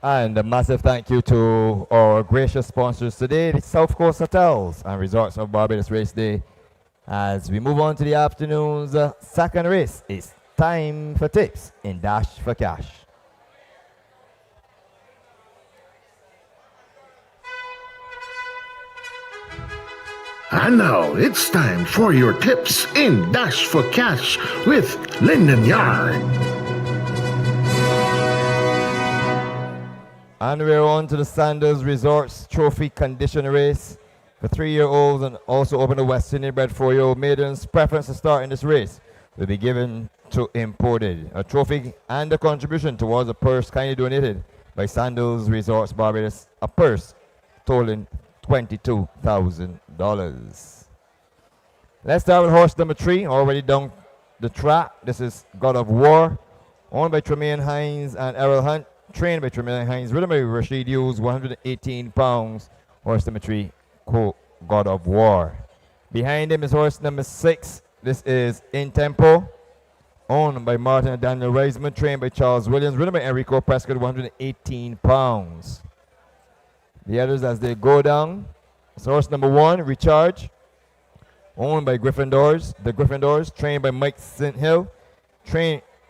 And a massive thank you to our gracious sponsors today, the South Coast Hotels and Resorts of Barbados Race Day. As we move on to the afternoon's second race, it's time for tips in Dash for Cash. And now it's time for your tips in Dash for Cash with Lyndon Yard. And we're on to the Sanders Resorts Trophy Condition Race for 3-year-olds and also open to West Indian bred 4-year-old maidens. Preference to start in this race will be given to imported. A trophy and a contribution towards a purse kindly donated by Sandals Resorts Barbados, a purse totaling $22,000. Let's start with horse number 3, already down the track. This is God of War, owned by Tremaine Hines and Errol Hunt, trained by Tremaine Hines, ridden by Rashid Hughes, 118 pounds. Horse number 3, God of War. Behind him is horse number 6. This is In Tempo, owned by Martin and Daniel Reisman, trained by Charles Williams, ridden by Enrico Prescott, 118 pounds. The others as they go down. So horse number 1, Recharge, owned by Gryffindors. The Gryffindors, trained by Mike St. Hill,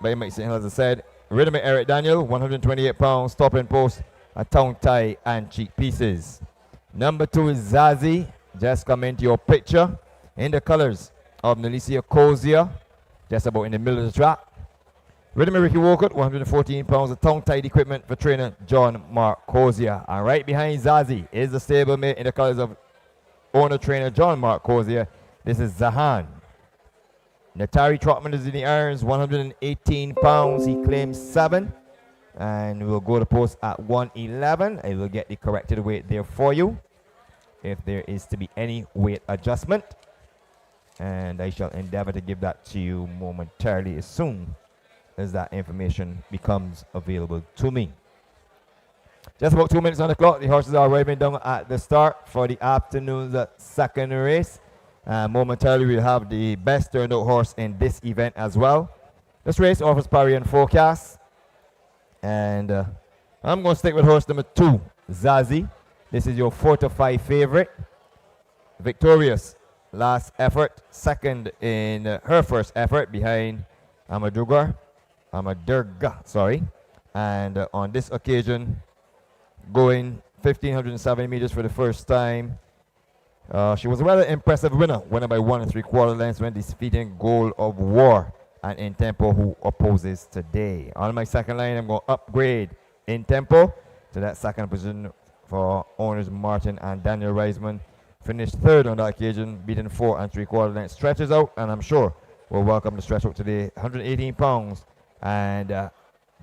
as I said, ridden by Eric Daniel, 128 pounds, top and post, a tongue tie and cheek pieces. Number 2 is Zazie, just come into your picture, in the colors of Nelicia Kozia, just about in the middle of the track. Ridden by Ricky Walcott, 114 pounds of tongue-tied equipment for trainer John Mark Kozia. And right behind Zazie is the stablemate in the colors of owner-trainer John Mark Kozia. This is Zahan. Natari Trotman is in the irons, 118 pounds. He claims 7. And we'll go to post at 111. I will get the corrected weight there for you if there is to be any weight adjustment. And I shall endeavor to give that to you momentarily as soon as that information becomes available to me. Just about 2 minutes on the clock. The horses are arriving down at the start for the afternoon's second race. Momentarily we'll have the best turned out horse in this event as well. This race offers parry and forecast. And I'm going to stick with horse number 2, Zazie. This is your 4-5 favorite. Victorious last effort, second in her first effort behind Amadurga, sorry. And on this occasion, going 1,570 meters for the first time. She was a rather impressive winner by 1 3/4 lengths when defeating Goal of War and In Tempo, who opposes today. On my second line, I'm going to upgrade In Tempo to that second position for owners Martin and Daniel Reisman. Finished third on that occasion, beating 4 3/4 lengths. Stretches out, and I'm sure we'll welcome the stretch out today. 118 pounds, and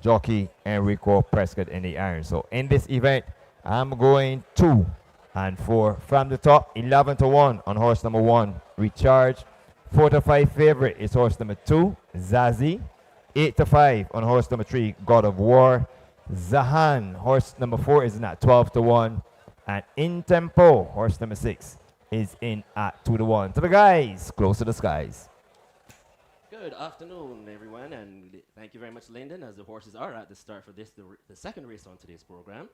jockey Enrico Prescott in the iron. So in this event, I'm going 2 and 4 from the top. 11-1 on horse number 1, Recharge. 4-5 favorite is horse number 2, Zazie. 8-5 on horse number 3, God of War. Zahan, horse number 4, is in at 12-1. And In Tempo, horse number 6, is in at 2-1. To the guys, close to the skies. Good afternoon, everyone, and thank you very much, Lyndon, as the horses are at the start for this, the second race on today's program.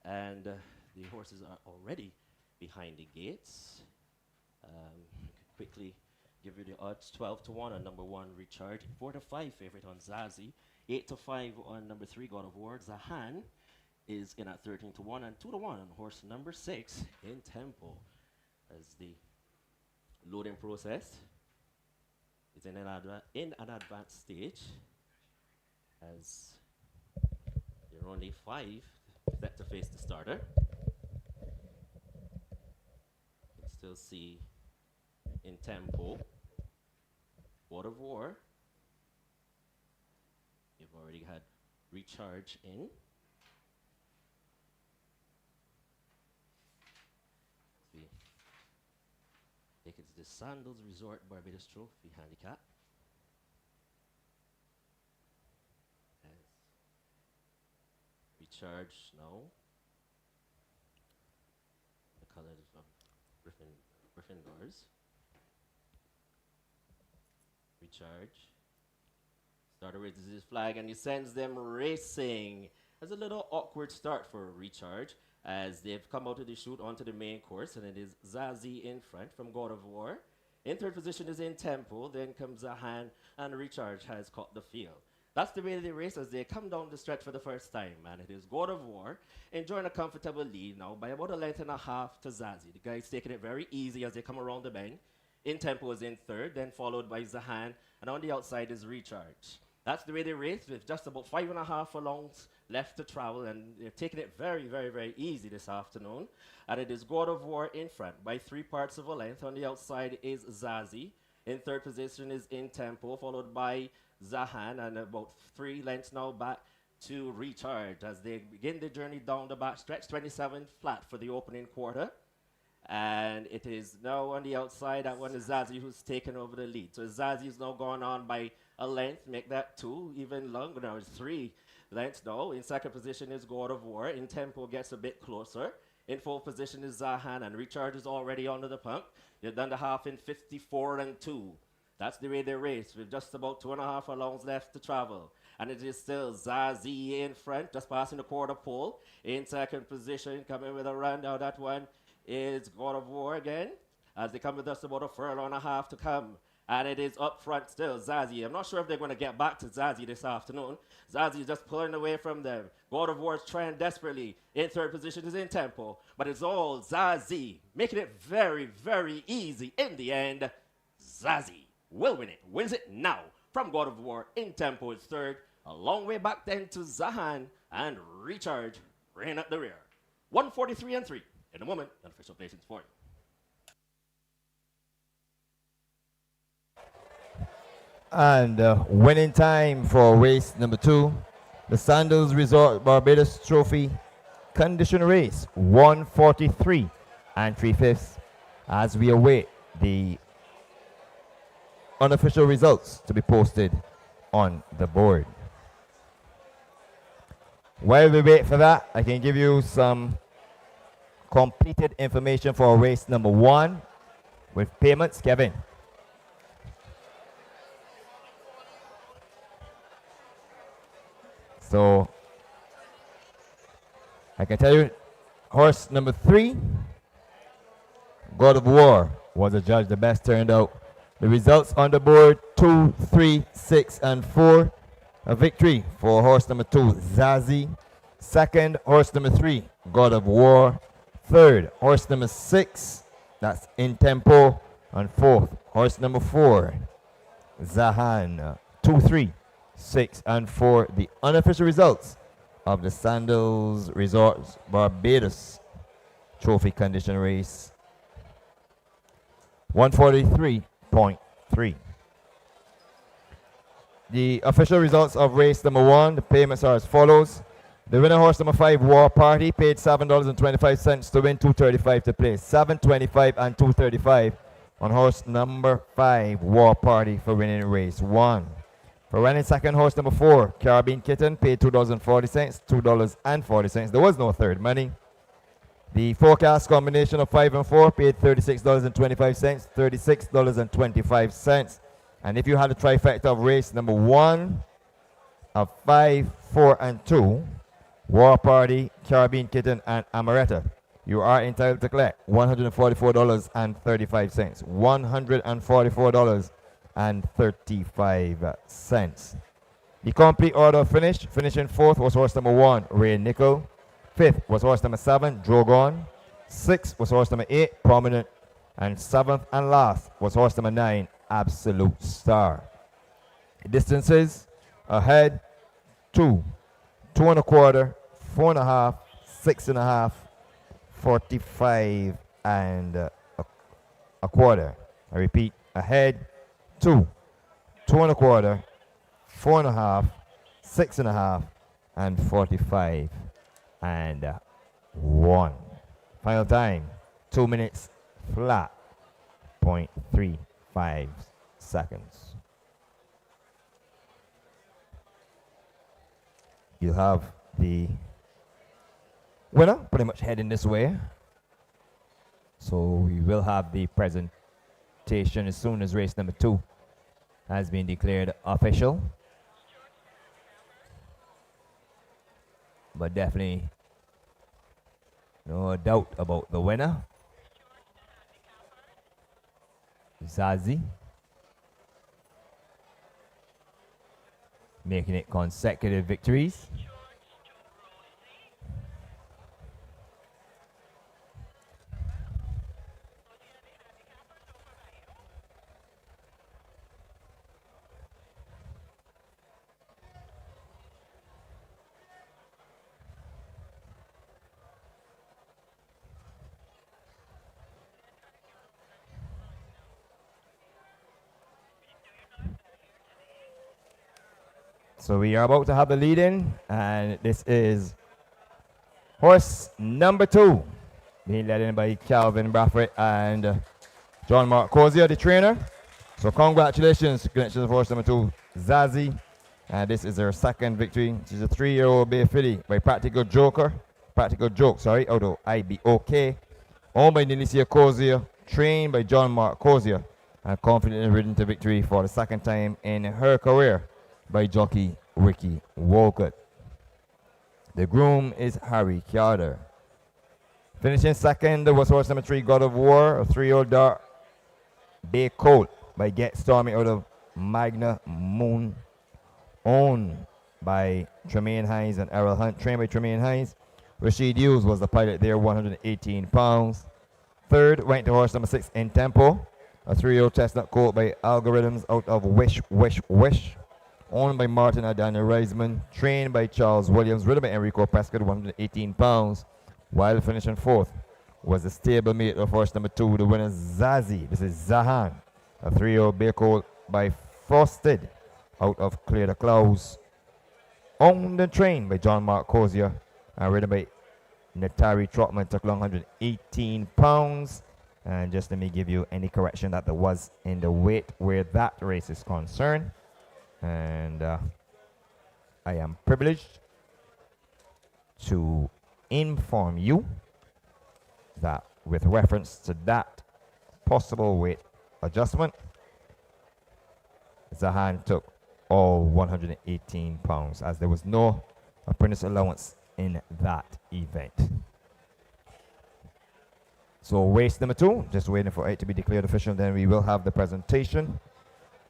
And the horses are already behind the gates. Quickly give you the odds. 12-1 on number 1, Recharge. 4-5 favorite on Zazie. 8-5 on number 3, God of War. Zahan is in at 13-1 and 2-1 on horse number 6, In Tempo, as the loading process is in an advanced stage, as there are only 5 set to face the starter. You can still see In Tempo, God of War. You've already had Recharge in. Take it to the Sandals Resort Barbados Trophy Handicap. As Recharge now. The colors of Gryffindors. Recharge. Starter raises his flag and he sends them racing has a little awkward start for Recharge as they've come out of the chute onto the main course, and it is Zazie in front from God of War. In third position is In Tempo, then comes Zahan, and Recharge has caught the field. That's the way of the race as they come down the stretch for the first time, and it is God of War enjoying a comfortable lead now by about a length and a half to Zazie. The guy's taking it very easy as they come around the bend. In Tempo is in third, then followed by Zahan, and on the outside is Recharge. That's the way they race with just about 5.5 furlongs left to travel, and they're taking it very, very, very easy this afternoon. And it is God of War in front by 3 parts of a length. On the outside is Zazie. In third position is In Tempo, followed by Zahan, and about 3 lengths now back to Recharge as they begin the journey down the back stretch. 27 flat for the opening quarter. And it is now on the outside. That one is Zazie who's taken over the lead. So Zazie is now gone on by a length, make that 2, even longer now. It's 3 lengths now. In second position is God of War. In Tempo gets a bit closer. In fourth position is Zahan, and Recharge is already under the pump. They've done the half in 54 and 2. That's the way they race, with just about 2.5 furlongs left to travel. And it is still Zazie in front, just passing the quarter pole. In second position, coming with a run. Now that one is God of War again, as they come with just about a furlong and a half to come. And it is up front still, Zazie. I'm not sure if they're going to get back to Zazie this afternoon. Zazie is just pulling away from them. God of War is trying desperately. In third position is In Tempo, but it's all Zazie, making it very, very easy. In the end, Zazie will win it. Wins it now from God of War. In Tempo is third. A long way back then to Zahan, and Recharge ran up the rear. 143 and 3. In a moment, unofficial placings for you. And winning time for race number 2, the Sandals Resort Barbados Trophy condition race, 143 and 3/5, as we await the unofficial results to be posted on the board. While we wait for that, I can give you some completed information for race number 1 with payments. Kevin. So I can tell you, horse number 3, God of War, was a judge, the best turned out. The results on the board: 2, 3, 6, and 4. A victory for horse number 2, Zazie. Second, horse number 3, God of War. Third, horse number 6, that's In Tempo. And fourth, horse number 4, Zahan. 2, 3, 6, and 4. The unofficial results of the Sandals Resorts Barbados Trophy Condition Race. 143.3. The official results of race number 1, the payments are as follows. The winner, horse number 5, War Party, paid $7.25 to win, $2.35 to play. $7.25 and $2.35 on horse number 5, War Party, for winning race 1. For running second, horse number 4, Caribbean Kitten, paid $2.40, $2.40. There was no third money. The forecast combination of 5 and 4 paid $36.25, $36.25. And if you had a trifecta of race number 1 of 5, 4, and 2, War Party, Caribbean Kitten, and Amaretta, you are entitled to collect $144.35. $144.35. The complete order finished. Finishing fourth was horse number 1, Ray Nickel. Fifth was horse number 7, Drogon. Sixth was horse number 8, Prominent. And seventh and last was horse number 9, Absolute Star. Distances ahead: 2, 2 1/4, 4 1/2, 6 1/2, 45 and a quarter. I repeat, ahead: 2, 2 1/4, 4 1/2, 6 1/2, and 45 and 1. Final time: 2 minutes flat, 0.35 seconds. You have the winner pretty much heading this way. So we will have the presentation as soon as race number 2 has been declared official. but definitely no doubt about the winner, Zazie, making it consecutive victories. So we are about to have the lead in, and this is horse number 2, being led in by Calvin Braffett and John Mark Cozier, the trainer. So congratulations to connections of horse number 2, Zazie. And this is her second victory. She's a 3-year-old bay filly by Practical Joke, out of IBOK. Owned by Nilicia Cozier, trained by John Mark Cozier, and confidently ridden to victory for the second time in her career by jockey Ricky Walcott. The groom is Harry Carter. Finishing second was horse number 3, God of War, a 3-year-old dark bay colt by Get Stormy out of Magna Moon, owned by Tremaine Hines and Errol Hunt, trained by Tremaine Hines. Rashid Hughes was the pilot there, 118 pounds. Third went to horse number 6, In Tempo, a 3-year-old chestnut colt by Algorithms out of Wish, owned by Martin and Daniel Reisman, trained by Charles Williams, ridden by Enrico Prescott, 118 pounds. While finishing fourth was the stablemate of horse number 2, the winner Zazie. This is Zahan, a 3-year-old bay colt by Frosted out of Clear the Clouds, owned and trained by John Mark Cozier, and ridden by Natari Trotman, took long 118 pounds. And just let me give you any correction that there was in the weight where that race is concerned. And I am privileged to inform you that with reference to that possible weight adjustment, Zahan took all 118 pounds, as there was no apprentice allowance in that event. So race number 2, just waiting for it to be declared official, then we will have the presentation.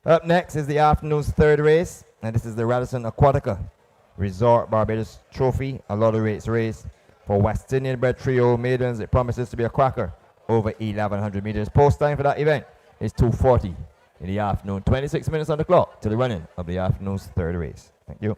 Up next is the afternoon's third race, and this is the Radisson Aquatica Resort Barbados Trophy, a lottery race for West Indian bred trio maidens. It promises to be a cracker over 1,100 meters. Post time for that event is 2:40 in the afternoon. 26 minutes on the clock to the running of the afternoon's third race. Thank you.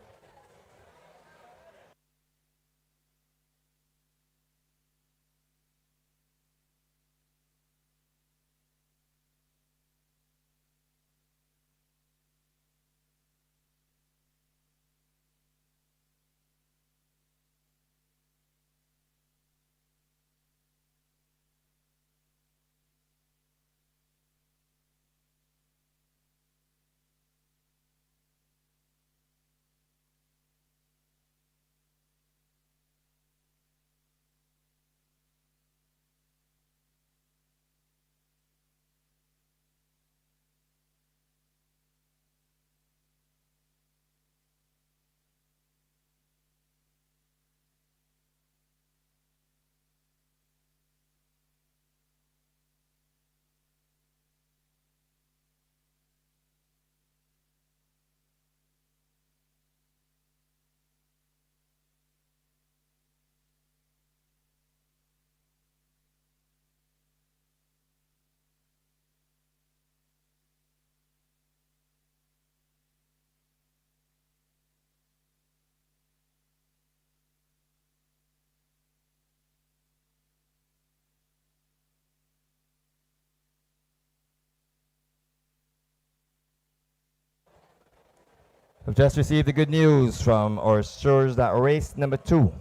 We've just received the good news from our stewards that race number 2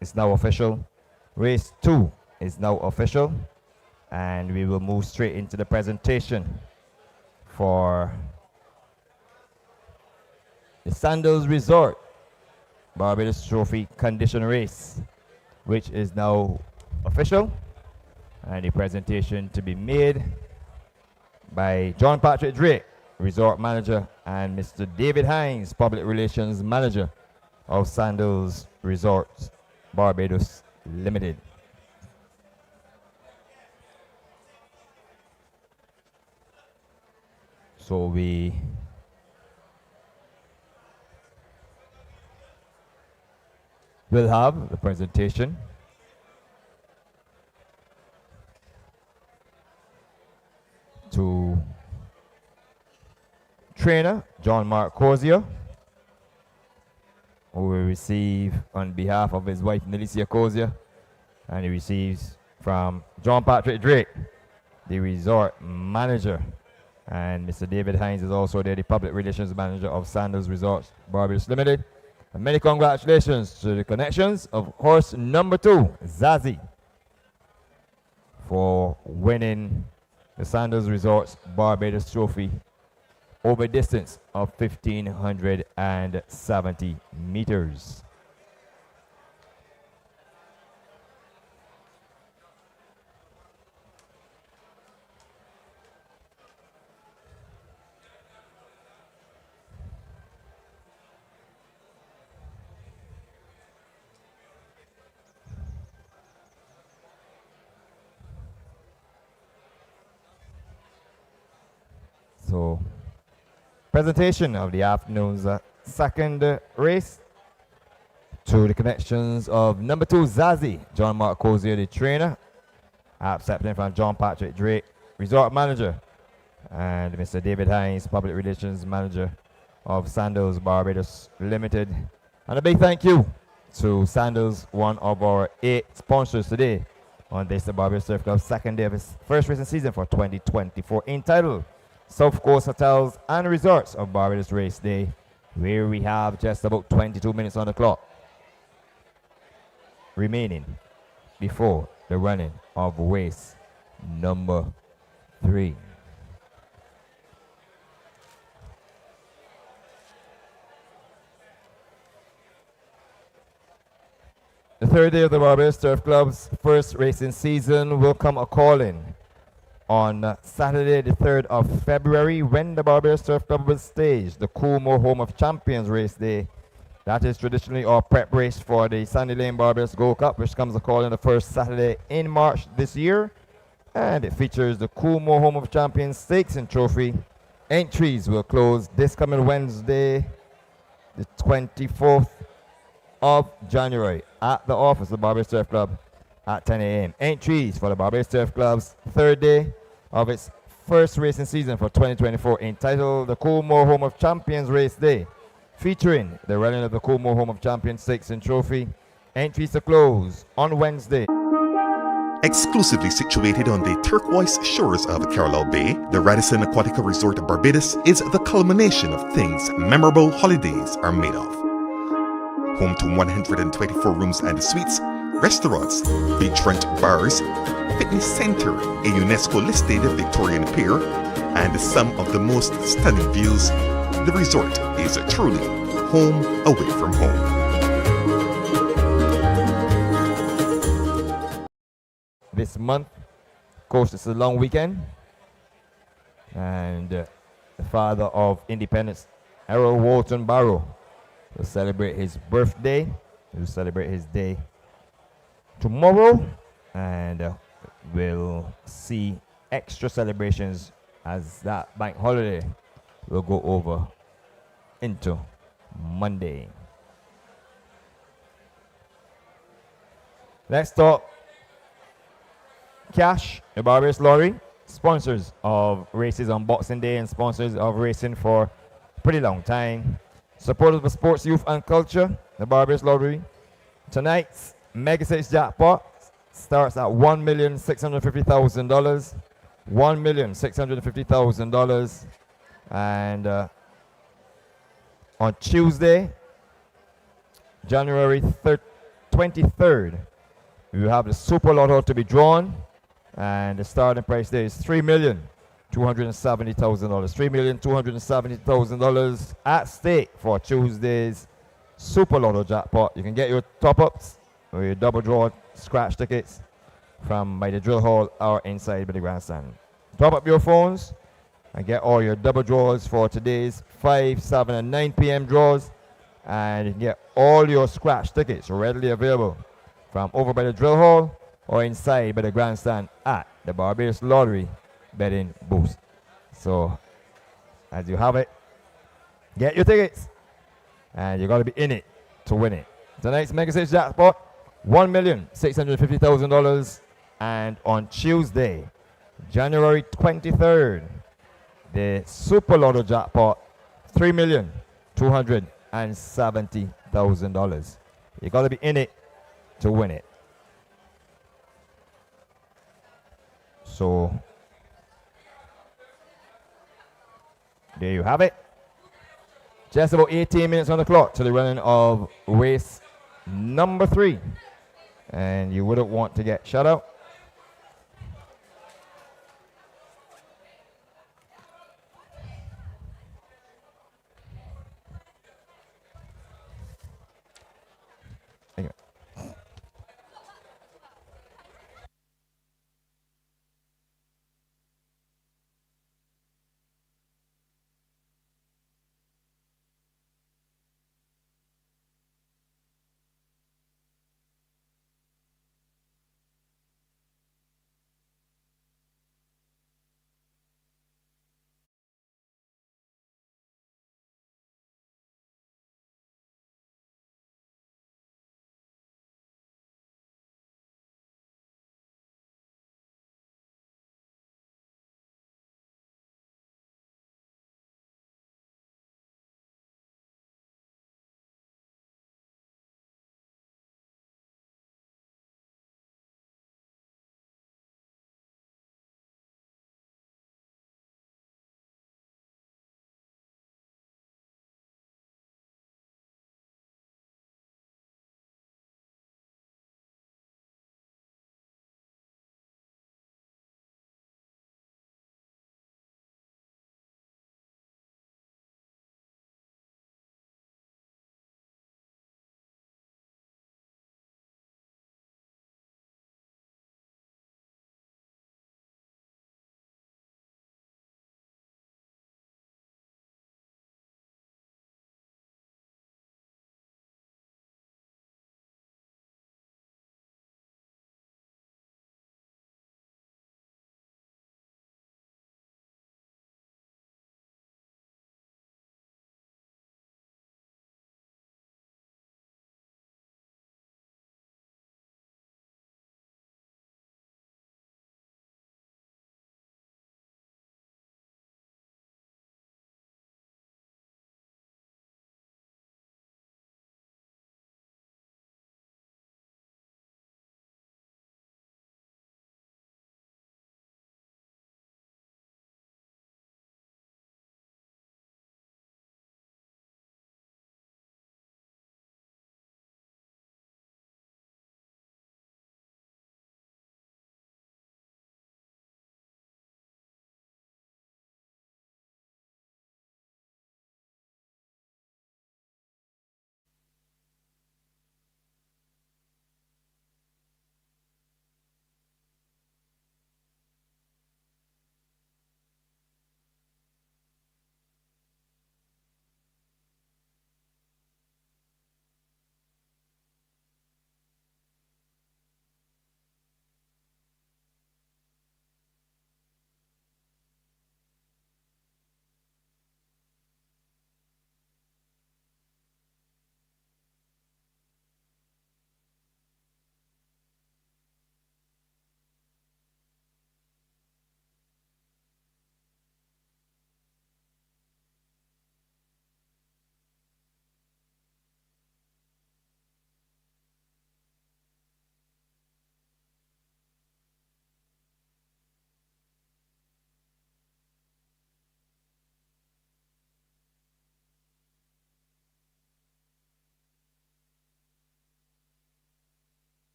is now official. Race 2 is now official, and we will move straight into the presentation for the Sandals Resort Barbados Trophy Condition Race, which is now official, and the presentation to be made by John Patrick Drake, Resort Manager, and Mr. David Hines, Public Relations Manager, of Sandals Resorts Barbados Limited. So we will have the presentation to trainer John Mark Cozier, who will receive on behalf of his wife Nelicia Cozier, and he receives from John Patrick Drake, the resort manager, and Mr. David Hines is also there, the public relations manager of Sandals Resorts Barbados Limited. And many congratulations to the connections of horse number 2, Zazie, for winning the Sandals Resorts Barbados Trophy over a distance of 1,570 meters. So, presentation of the afternoon's second race to the connections of number 2, Zazie, John Mark Cozier, the trainer, accepting from John Patrick Drake, resort manager, and Mr. David Hines, public relations manager of Sandals Barbados Limited. And a big thank you to Sandals, one of our 8 sponsors today on this the Barbados Surf Club's second day of its first racing season for 2024, entitled South Coast Hotels and Resorts of Barbados Race Day, where we have just about 22 minutes on the clock remaining before the running of race number 3. The third day of the Barbados Surf Club's first racing season will come a-calling on Saturday the 3rd of February, when the Barbados Surf Club will stage the Coolmore Home of Champions Race Day. That is traditionally our prep race for the Sandy Lane Barbados Gold Cup, which comes a-calling the first Saturday in March this year. And it features the Coolmore Home of Champions Stakes and Trophy. Entries will close this coming Wednesday, the 24th of January, at the office of the Barbados Surf Club at 10 a.m. Entries for the Barbados Surf Club's third day of its first racing season for 2024, entitled the Coolmore Home of Champions Race Day, featuring the running of the Coolmore Home of Champions Stakes and Trophy. Entries to close on Wednesday. Exclusively situated on the turquoise shores of Carlisle Bay, the Radisson Aquatica Resort Barbados is the culmination of things memorable holidays are made of. Home to 124 rooms and suites, restaurants, beachfront bars, fitness center, a UNESCO-listed Victorian pier, and some of the most stunning views, the resort is truly home away from home. This month, of course, it's a long weekend, and the father of independence, Errol Walton Barrow, will celebrate his birthday. He will celebrate his day tomorrow, and we'll see extra celebrations as that bank holiday will go over into Monday. Let's talk cash. The Barbados Lottery, sponsors of races on Boxing Day and sponsors of racing for a pretty long time. Supporters of sports, youth, and culture, the Barbados Lottery. Tonight's Mega 6 jackpot starts at $1,650,000. $1,650,000. And on Tuesday, January 23rd, we will have the Super Lotto to be drawn. And the starting price there is $3,270,000. $3,270,000 at stake for Tuesday's Super Lotto jackpot. You can get your top-ups or your double draw scratch tickets from by the drill hall or inside by the grandstand. Top up your phones and get all your double draws for today's 5, 7, and 9 p.m. draws. And you can get all your scratch tickets readily available from over by the drill hall or inside by the grandstand at the Barbados Lottery betting booth. So, as you have it, get your tickets. And you got to be in it to win it. Tonight's Mega Six jackpot, $1,650,000. And on Tuesday, January 23rd, the Super Lotto jackpot, $3,270,000. You got to be in it to win it. So, there you have it. Just about 18 minutes on the clock to the running of race number 3. And you wouldn't want to get shut out. Anyway.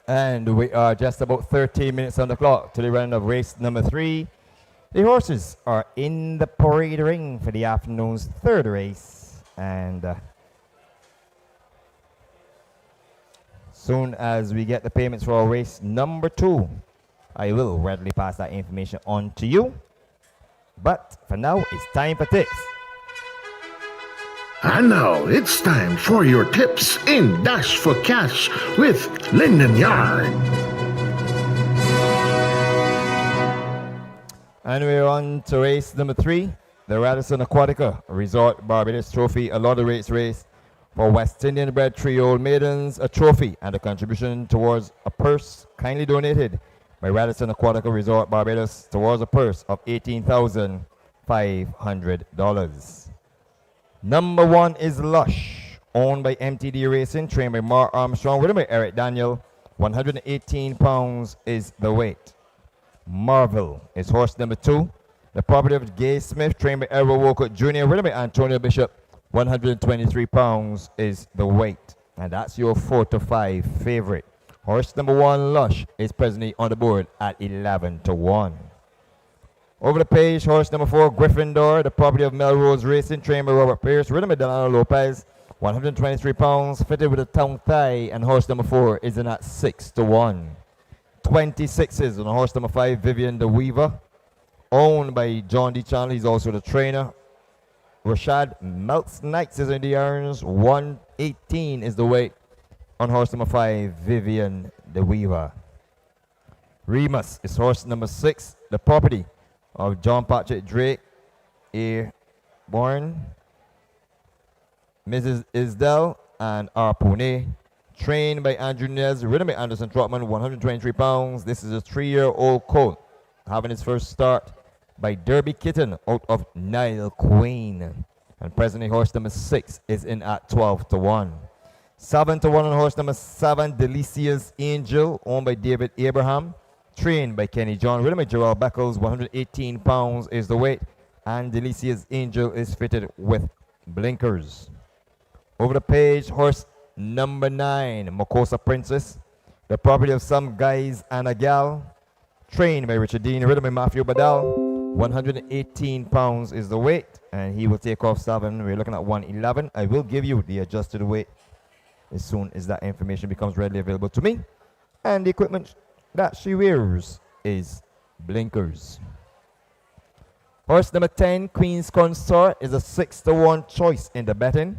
And we are just about 13 minutes on the clock to the run of race number 3. The horses are in the parade ring for the afternoon's third race. And soon as we get the payments for our race number 2, I will readily pass that information on to you. But for now, it's time for tips. And now it's time for your tips in Dash for Cash with Lyndon Yard. And we're on to race number 3, the Radisson Aquatica Resort Barbados Trophy, a lot of race for West Indian bred 3-year-old maidens, a trophy and a contribution towards a purse kindly donated by Radisson Aquatica Resort Barbados towards a purse of $18,500. Number 1 is Lush, owned by MTD Racing, trained by Mark Armstrong, ridden by Eric Daniel. 118 pounds is the weight. Marvel is horse number 2, the property of Gay Smith, trained by Errol Walcott Jr., ridden by Antonio Bishop. 123 pounds is the weight. And that's your 4 to 5 favorite. Horse number 1, Lush, is presently on the board at 11 to 1. Over the page, horse number 4, Gryffindor, the property of Melrose Racing, trained by Robert Pierce, ridden by Delano Lopez. 123 pounds, fitted with a tongue tie, and horse number 4 is in at 6 to 1. 26s on horse number 5, Vivian the Weaver, owned by John D. Chandler. He's also the trainer. Rashad Melts Knights is in the irons. 118 is the weight on horse number 5, Vivian the Weaver. Remus is horse number 6, the property of John Patrick Drake, born Mrs. Isdell and R. Pune, trained by Andrew Nez, ridden by Anderson Trotman. 123 pounds. This is a 3-year-old colt, having his first start by Derby Kitten out of Nile Queen. And presently horse number 6 is in at 12 to 1. 7 to 1 on horse number 7, Delicia's Angel, owned by David Abraham, trained by Kenny John, ridden by Gerald Beckles. 118 pounds is the weight, and Delicia's Angel is fitted with blinkers. Over the page, horse number 9, Makosa Princess, the property of Some Guys and a Gal, trained by Richard Dean, ridden by Matthew Badal. 118 pounds is the weight, and he will take off 7. We're looking at 111. I will give you the adjusted weight as soon as that information becomes readily available to me. And the equipment that she wears is blinkers. Horse number 10, Queen's Consort, is a 6 to 1 choice in the betting.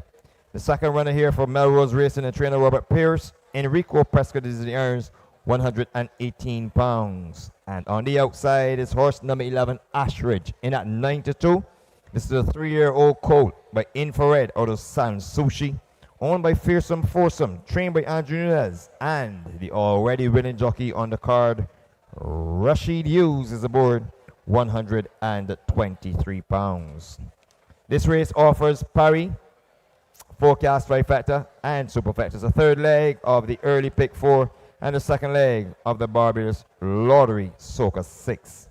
The second runner here for Melrose Racing and trainer Robert Pierce, Enrico Prescott, is in the irons. 118 pounds. And on the outside is horse number 11, Ashridge, in at 92. This is a 3-year-old colt by Infrared out of San Sushi, owned by Fearsome Foursome, trained by Andrew Nunez, and the already winning jockey on the card, Rashid Hughes, is aboard. 123 pounds. This race offers Parry, Forecast Trifecta, and Superfecta. It's the third leg of the early pick 4 and the second leg of the Barbados Lottery Soca 6.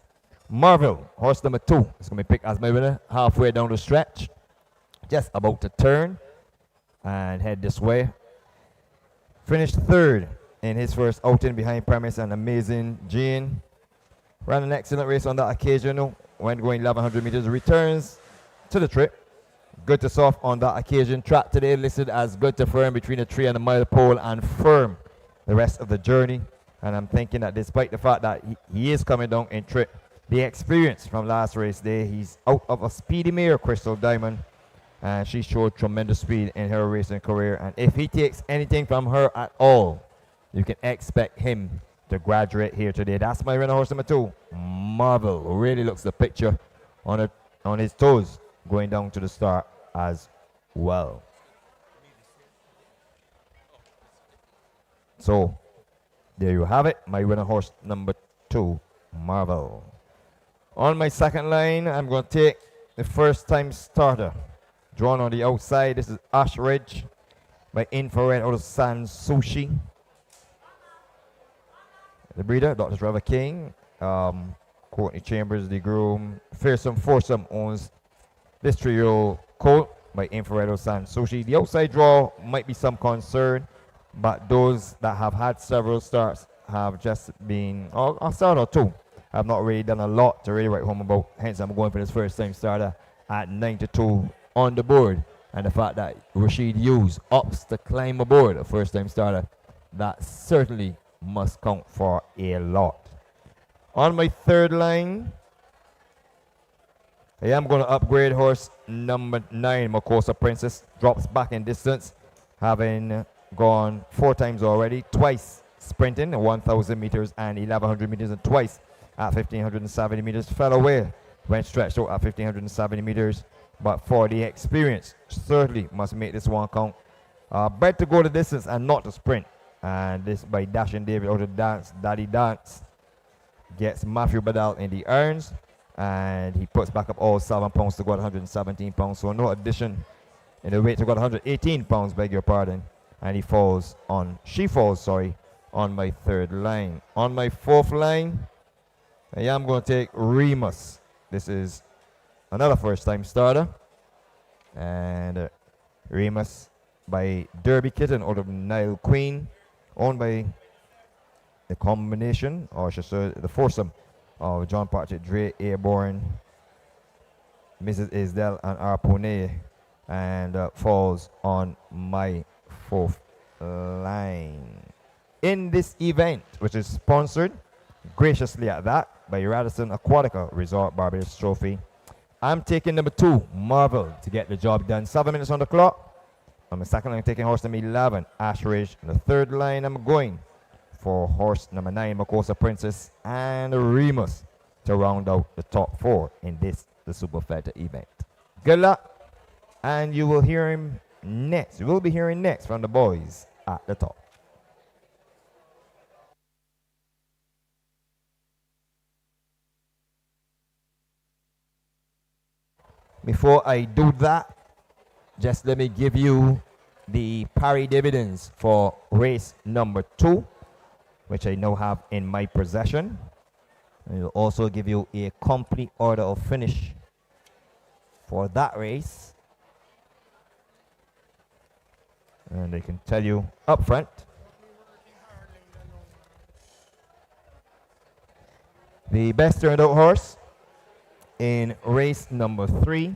Marvel, horse number 2, is going to be picked as my winner halfway down the stretch. Just about to turn and head this way. Finished third in his first outing behind Premise and Amazing Jane. Ran an excellent race on that occasion. Went going 1100 meters. Returns to the trip. Good to soft on that occasion. Track today listed as good to firm between the 3 and the mile pole, and firm the rest of the journey. And I'm thinking that despite the fact that he is coming down in trip, the experience from last race day, he's out of a speedy mare, Crystal Diamond, and she showed tremendous speed in her racing career. And if he takes anything from her at all, you can expect him to graduate here today. That's my winner, horse number 2, Marvel. Really looks the picture on his toes going down to the start as well. So there you have it, my winner, horse number 2, Marvel. On my second line, I'm going to take the first time starter, drawn on the outside. This is Ashridge by Infrared out of San Sushi. The breeder, Dr. Trevor King. Courtney Chambers, the groom. Fearsome Foursome owns this 3-year-old colt by Infrared out of San Sushi. The outside draw might be some concern. but those that have had several starts have just been, or a start or two, have not really done a lot to really write home about. Hence, I'm going for this first time starter at 9-2 on the board. And the fact that Rashid Hughes opts to climb aboard a first time starter, that certainly must count for a lot. On my third line, I am going to upgrade horse number 9, Makosa Princess. Drops back in distance, having gone 4 times already, twice sprinting at 1,000 meters and 1,100 meters, and twice at 1,570 meters. Fell away when stretched out at 1,570 meters, but for the experience, certainly must make this one count. Better to go the distance and not to sprint. And this by Dashing David out of Dance, Daddy Dance. Gets Matthew Badal in the irons, and he puts back up all 7 pounds to go at 117 pounds. So no addition in the weight to go at 118 pounds, beg your pardon. And she falls, on my third line. On my fourth line, I am going to take Remus. This is another first time starter. And Remus by Derby Kitten out of Nile Queen, owned by the combination, or I should say the foursome of John Patrick, Dre Airborne, Mrs. Isdell, and Arpone, and falls on my fourth line. In this event, which is sponsored graciously at that by Radisson Aquatica Resort Barbados Trophy, I'm taking number 2, Marvel, to get the job done. 7 minutes on the clock. On the second line, I'm taking horse number 11, Ashridge. On the third line, I'm going for horse number 9, Makosa Princess, and Remus to round out the top 4 in this, the Super Feta event. Good luck, and you will hear him next. You will be hearing next from the boys at the top. Before I do that, just let me give you the pari dividends for race number 2, which I now have in my possession. I will also give you a complete order of finish for that race. And I can tell you up front, the best turned out horse in race number 3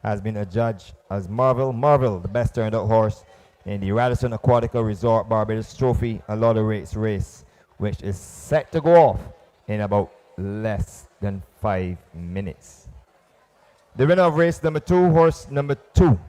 has been adjudged as Marvel. Marvel, the best turned out horse in the Radisson Aquatica Resort Barbados Trophy a lot of race, which is set to go off in about less than 5 minutes. The winner of race number 2, horse number 2,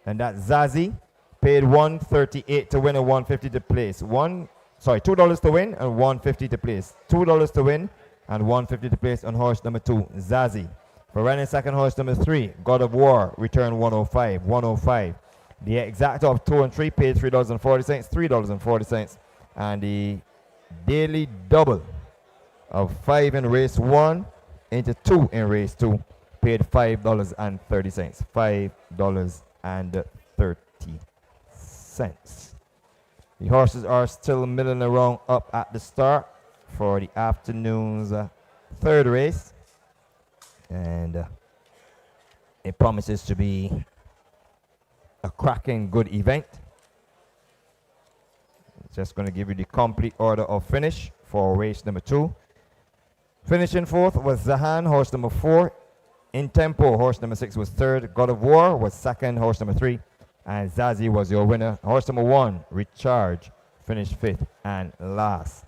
and that's Zazie, paid $138 to win and $150 to place. $2 to win and $150 to place. $2 to win and $150 to place on horse number 2, Zazie. For running second, horse number 3, God of War, return $105. The exacta of 2 and 3 paid $3.40, $3.40. And the daily double of 5 in race 1 into 2 in race 2 paid $5.30. $5.30. The horses are still milling around up at the start for the afternoon's third race. And it promises to be a cracking good event. Just going to give you the complete order of finish for race number 2. Finishing fourth was Zahan, horse number 4. In Tempo, horse number 6 was third. God of War was second, horse number 3. And Zazie was your winner. Horse number 1, Recharge, finished 5th and last.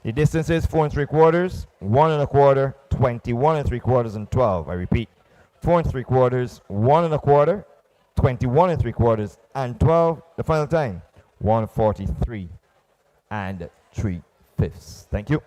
The distances 4 3/4, 1 1/4, 21 3/4, and 12. I repeat, 4 3/4, 1 1/4, 21 3/4, and 12. The final time, 1:43 3/5. Thank you.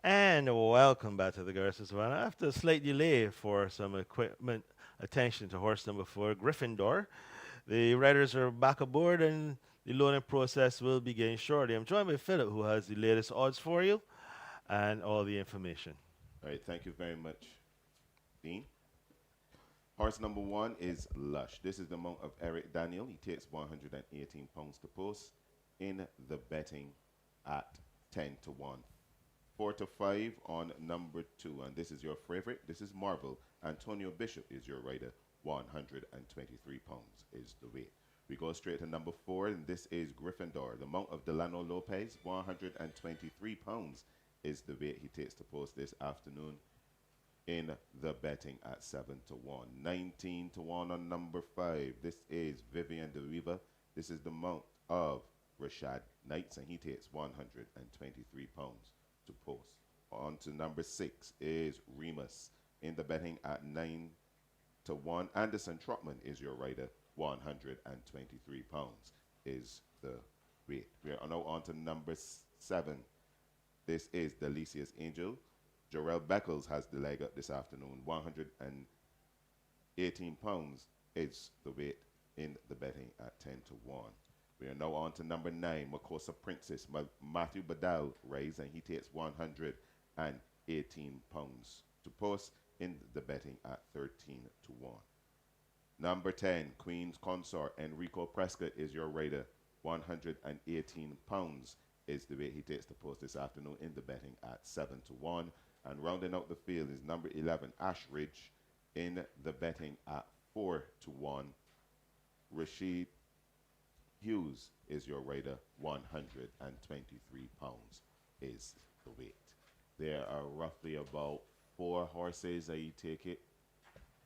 And welcome back to the Garrison Savannah. After a slight delay for some equipment attention to horse number 4, Gryffindor, the riders are back aboard and the loading process will begin shortly. I'm joined by Philip, who has the latest odds for you and all the information. All right, thank you very much, Dean. Horse number 1 is Lush. This is the mount of Eric Daniel. He takes 118 pounds to post in the betting at 10 to 1. 4 to 5 on number 2, and this is your favorite. This is Marvel. Antonio Bishop is your rider. 123 pounds is the weight. We go straight to number 4, and this is Gryffindor. The mount of Delano Lopez. 123 pounds is the weight he takes to post this afternoon in the betting at 7 to 1. 19 to 1 on number 5. This is Vivian De Riva. This is the mount of Rashad Knights, and he takes 123 pounds to post. On to number 6 is Remus in the betting at 9 to 1. Anderson Trotman is your rider. 123 pounds is the weight. We are now on to number 7. This is Delicious Angel. Jarrell Beckles has the leg up this afternoon. 118 pounds is the weight in the betting at 10 to 1. We are now on to number 9, Makosa Princess. Matthew Badal rides, and he takes 118 pounds to post in the betting at 13 to 1. Number 10, Queen's Consort. Enrico Prescott is your rider. 118 pounds is the weight he takes to post this afternoon in the betting at 7 to 1. And rounding out the field is number 11, Ashridge, in the betting at 4 to 1. Rashid Hughes is your rider. 123 pounds is the weight. There are roughly about 4 horses that you take it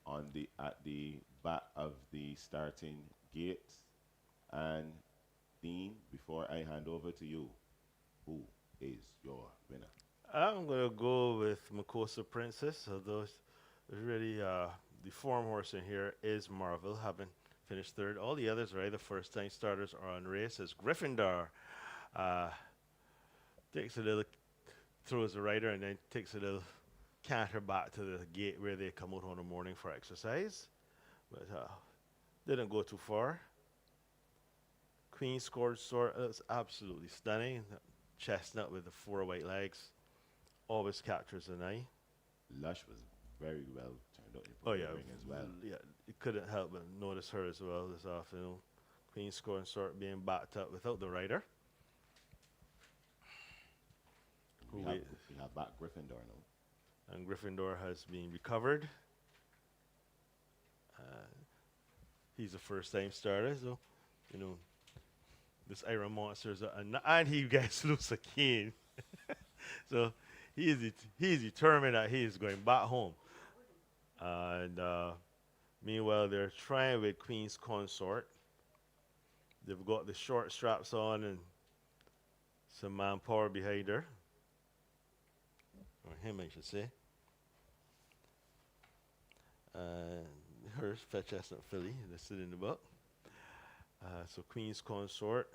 on at the back of the starting gate. And Dean, before I hand over to you, who is your winner? I'm going to go with Makosa Princess, although it's really the form horse in here is Marvel, having finished third. All the others are either first-time starters or on races. Gryffindor takes a little, throws the rider, and then takes a little canter back to the gate where they come out on the morning for exercise. But didn't go too far. Queen scored sort. It's absolutely stunning. Chestnut with the 4 white legs. Always captures an eye. Lush was very well turned out in the ring as well. Yeah, you couldn't help but notice her as well this afternoon. Queen scoring sort being backed up without the rider. We have back Gryffindor now. And Gryffindor has been recovered. He's a first-time starter, so you know this Iron Monster is and he gets loose again. So he is determined that he is going back home. And meanwhile, they're trying with Queen's Consort. They've got the short straps on and some manpower behind her. Or him, I should say. Her Fat Chestnut filly listed in the book. So Queen's Consort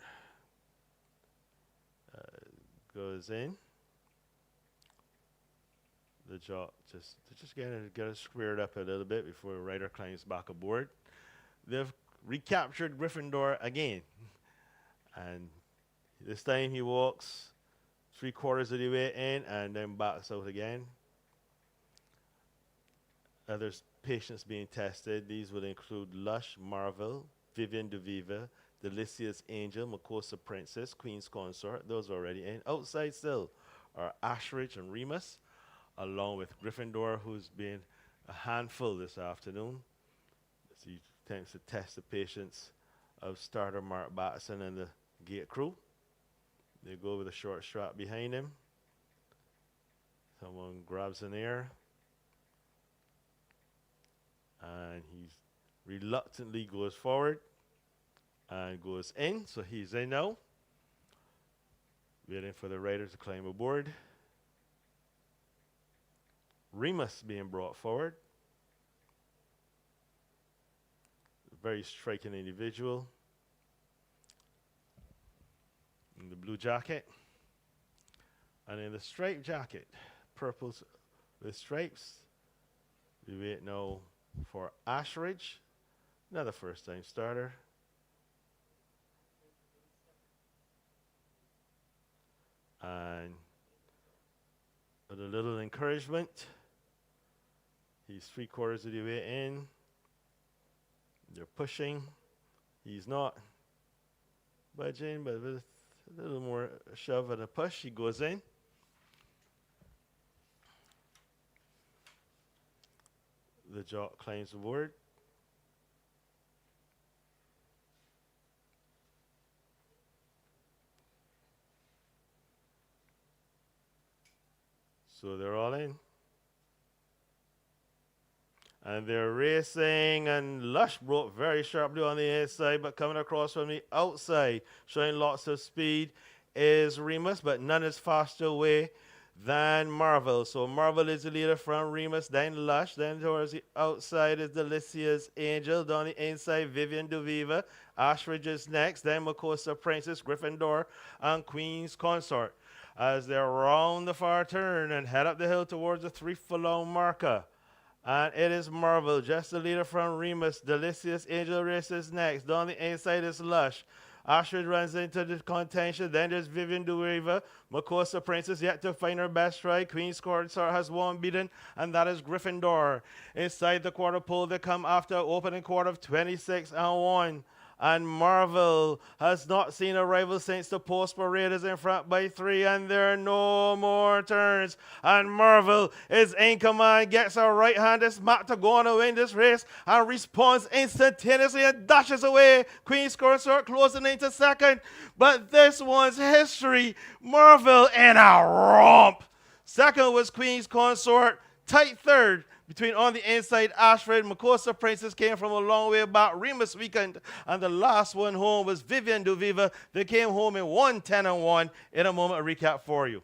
goes in. The job just get it squared up a little bit before the rider climbs back aboard. They've recaptured Gryffindor again, and this time he walks 3/4 of the way in and then backs out again. There's patients being tested. These will include Lush, Marvel, Vivian De Viva, Delicious Angel, Makosa Princess, Queen's Consort. Those are already in. Outside still are Ashridge and Remus, along with Gryffindor, who's been a handful this afternoon. As he attempts to test the patience of starter Mark Batson and the gate crew. They go with a short strap behind him. Someone grabs an ear. And he reluctantly goes forward and goes in. So he's in now. Waiting for the riders to climb aboard. Remus being brought forward. Very striking individual. In the blue jacket. And in the striped jacket, purples with stripes. We wait now for Ashridge, another first-time starter. And with a little encouragement, he's 3/4 of the way in. They're pushing. He's not budging, but with a little more shove and a push, he goes in. The jock claims the board. So they're all in. And they're racing, and Lush broke very sharply on the inside, but coming across from the outside, showing lots of speed, is Remus, but none is faster away than Marvel. So Marvel is the leader from Remus, then Lush, then towards the outside is Delicious Angel, down the inside Vivian Duviva, Ashridge is next, then Makosa Princess, Gryffindor, and Queen's Consort. As they're round the far turn and head up the hill towards the 3 furlong marker. And it is Marvel, just the leader from Remus. Delicious Angel races next. Down the inside is Lush. Ashridge runs into the contention. Then there's Vivian Dueva. Makosa Princess yet to find her best stride. Queen's Consort has one beaten, and that is Gryffindor. Inside the quarter pole, they come after opening quarter of 26-1. And Marvel has not seen a rival since the post parade is in front by 3, and there are no more turns. And Marvel is in command, gets a right-handed smack to go on and win this race, and responds instantaneously and dashes away. Queen's Consort closing into second, but this one's history. Marvel in a romp. Second was Queen's Consort, tight third. Between on the inside, Ashford, Makosa Princess came from a long way back, Remus weekend, and the last one home was Vivian Duviva. They came home in 1-10-1. In a moment, a recap for you.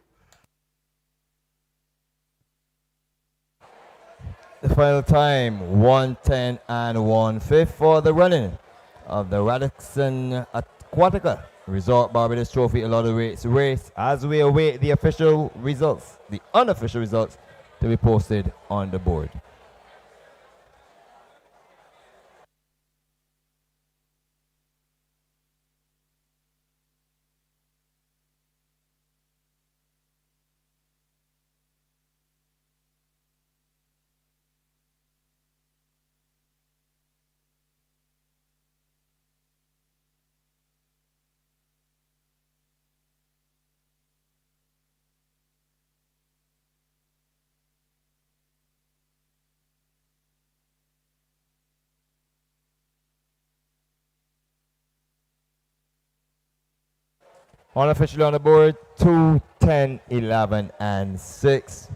The final time, 1:10 and 1/5 for the running of the Radisson Aquatica Resort Barbados Trophy a lot of race as we await the official results, the unofficial results, to be posted on the board. Unofficially on the board, 2, 10, 11, and 6.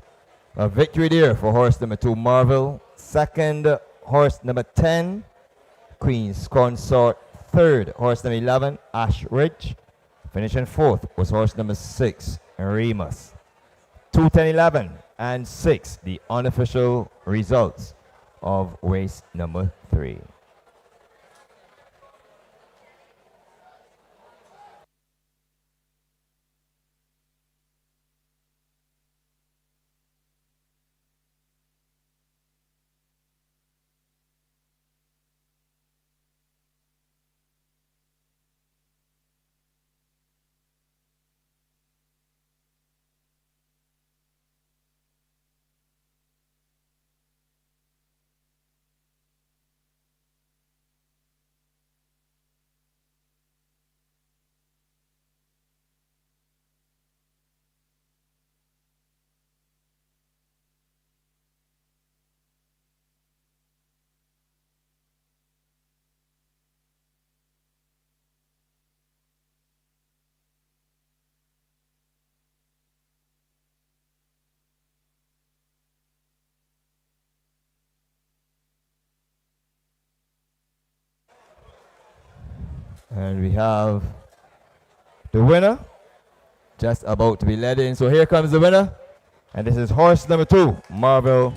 A victory there for horse number 2, Marvel. Second, horse number 10, Queen's Consort. Third, horse number 11, Ashridge. Finishing fourth was horse number 6, Remus. 2, 10, 11, and 6, the unofficial results of race number 3. And we have the winner just about to be led in. So here comes the winner. And this is horse number 2, Marvel.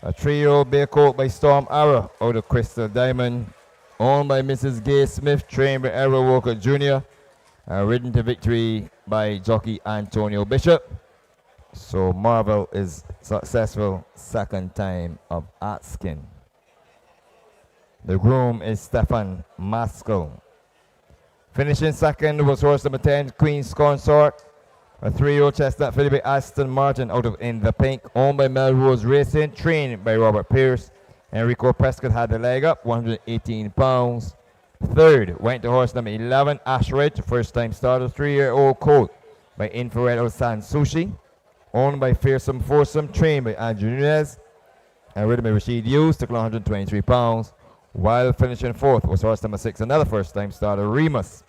A 3-year-old bay colt by Storm Arrow out of Crystal Diamond. Owned by Mrs. Gay Smith, trained by Arrow Walker Jr. Ridden to victory by jockey Antonio Bishop. So Marvel is successful second time of asking. The groom is Stefan Maskell. Finishing second was horse number 10, Queen's Consort. A 3-year-old chestnut filly by Aston Martin out of In the Pink, owned by Melrose Racing, trained by Robert Pierce. Enrico Prescott had the leg up, 118 pounds. Third went to horse number 11, Ashridge, first time starter, 3-year-old colt by Infrared San Sushi, owned by Fearsome Foursome, trained by Andrew Nunez, and ridden by Rashid Hughes, took 123 pounds. While finishing fourth was horse number 6, another first time starter, Remus,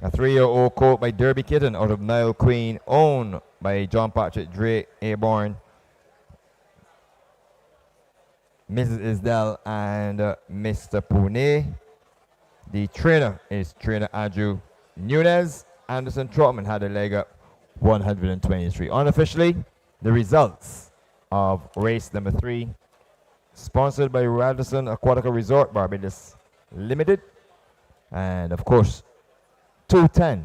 a 3-year-old colt by Derby Kitten out of Nile Queen, owned by John Patrick Drake Airborne, Mrs. Isdell, and Mr. Pune. The trainer is trainer Andrew Nunez. Anderson Trotman had a leg up, 123. Unofficially, the results of race number 3, sponsored by Radisson Aquatica Resort Barbados Limited, and of course 2:10,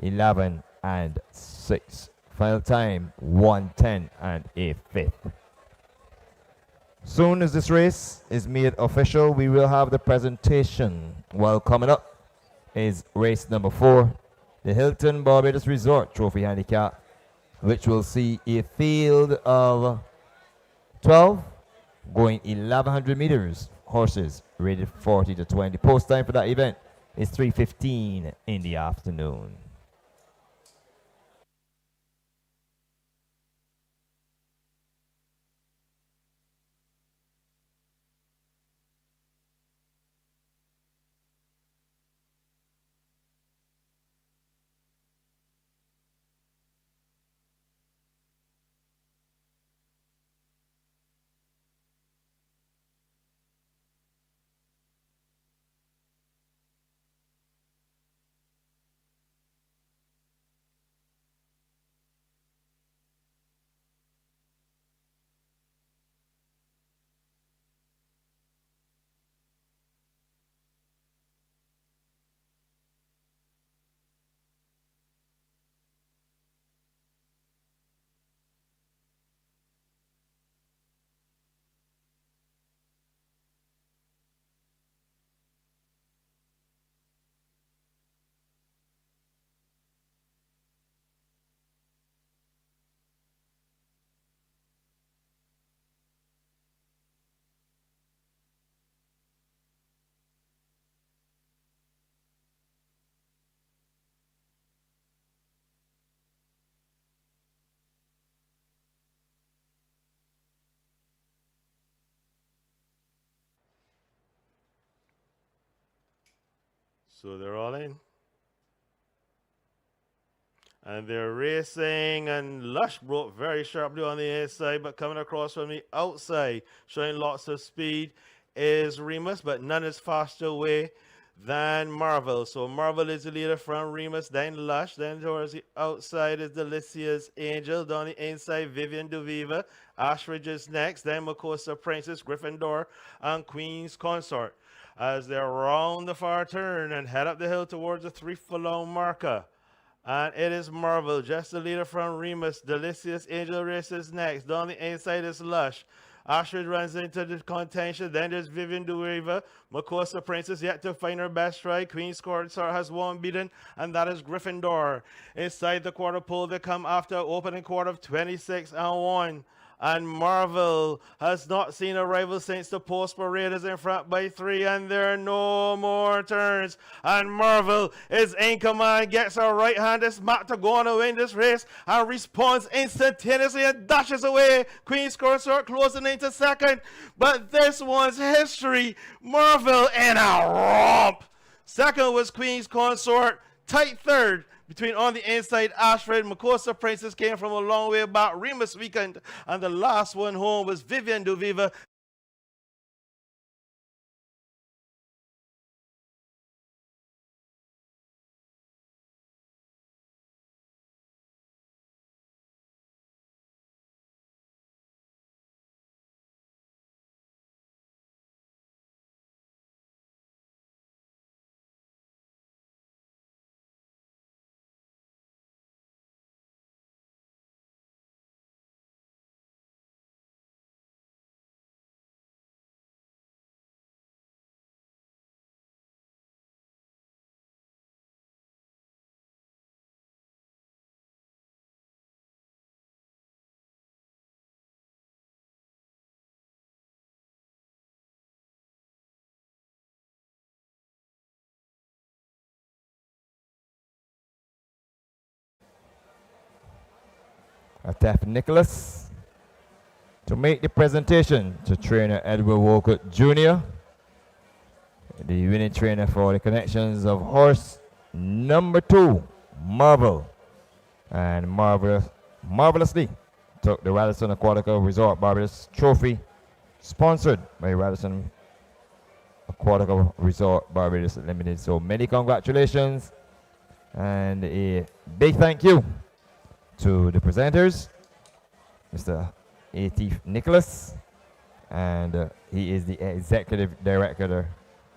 11 and 6. Final time 1:10 and a fifth. Soon as this race is made official, we will have the presentation. Well, coming up is race number 4, the Hilton Barbados Resort Trophy Handicap, which will see a field of 12 going 1,100 meters. Horses rated 40 to 20. Post time for that event is 3:15 in the afternoon. So they're all in. And they're racing, and Lush broke very sharply on the inside, but coming across from the outside, showing lots of speed, is Remus, but none is faster away than Marvel. So Marvel is the leader from Remus, then Lush, then towards the outside is Delicious Angel, down the inside Vivian Duviva, Ashridge is next, then Makosa Princess, Gryffindor, and Queen's Consort. As they're round the far turn and head up the hill towards the 3-furlong marker. And it is Marvel, just the leader from Remus. Delicious Angel races next. Down the inside is Lush. Ashridge runs into the contention. Then there's Vivian Dueva. Makosa Princess yet to find her best stride. Queen's Consort has one beaten, and that is Gryffindor. Inside the quarter pole, they come after opening quarter of 26 and 1. And Marvel has not seen a rival since the post parade is in front by 3, and there are no more turns. And Marvel is in command, gets a right-handed smack to go on and win this race, and responds instantaneously and dashes away. Queen's Consort closing into second, but this one's history. Marvel in a romp. Second was Queen's Consort, tight third. Between on the inside, Ashford, Makosa Princess came from a long way back, Remus Weekend, and the last one home was Vivian Duviva. Atef Nicholas to make the presentation to trainer Edward Walcott Jr., the winning trainer for the connections of horse number 2, Marvel. And marvelously took the Radisson Aquatica Resort Barbados Trophy, sponsored by Radisson Aquatica Resort Barbados Limited. So many congratulations and a big thank you to the presenters, Mr. Atif Nicholas, and he is the executive director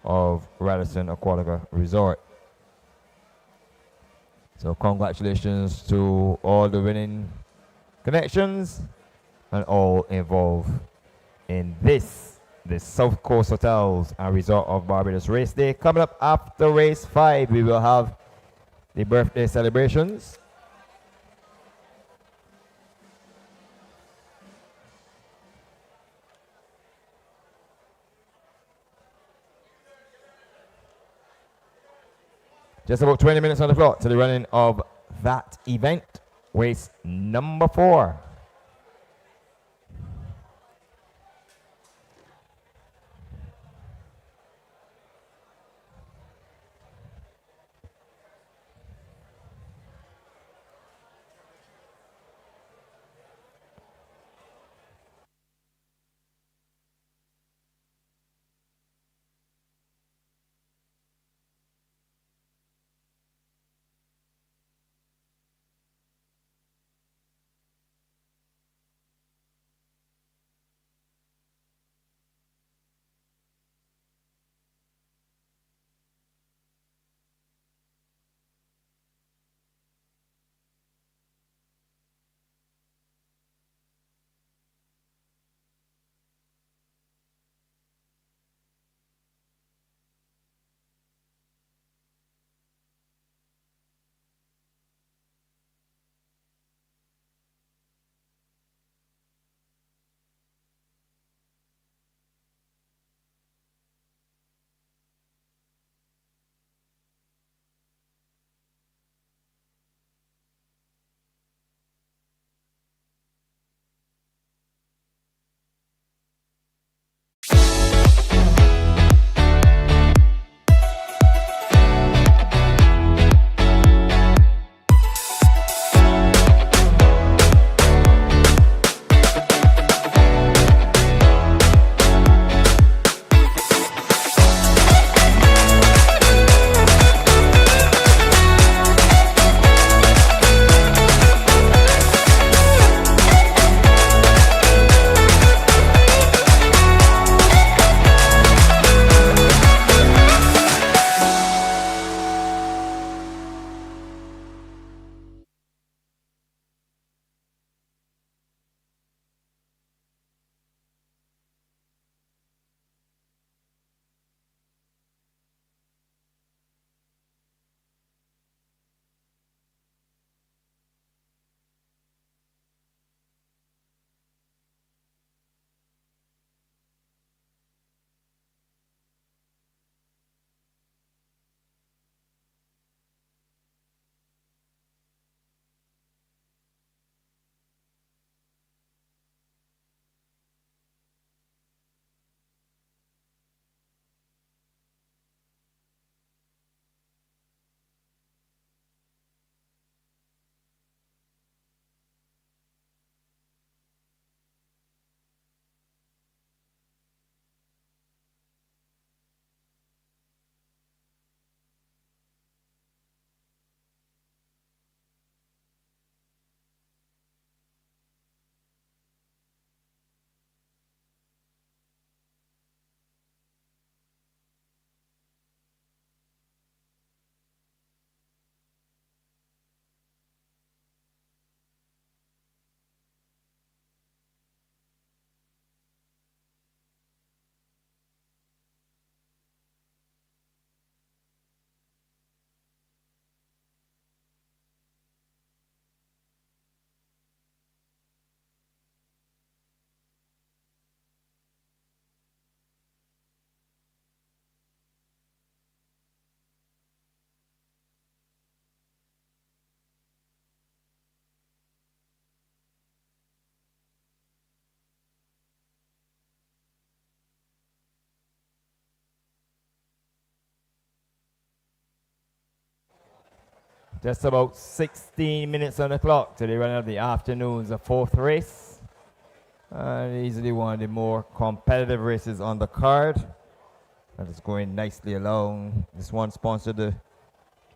of Radisson Aquatica Resort. So congratulations to all the winning connections and all involved in this, the South Coast Hotels and Resort of Barbados Race Day. Coming up after race 5, we will have the birthday celebrations. Just about 20 minutes on the clock to the running of that event, race number 4. Just about 16 minutes on the clock to the run of the afternoon's fourth race. Easily one of the more competitive races on the card. That is going nicely along. This one sponsored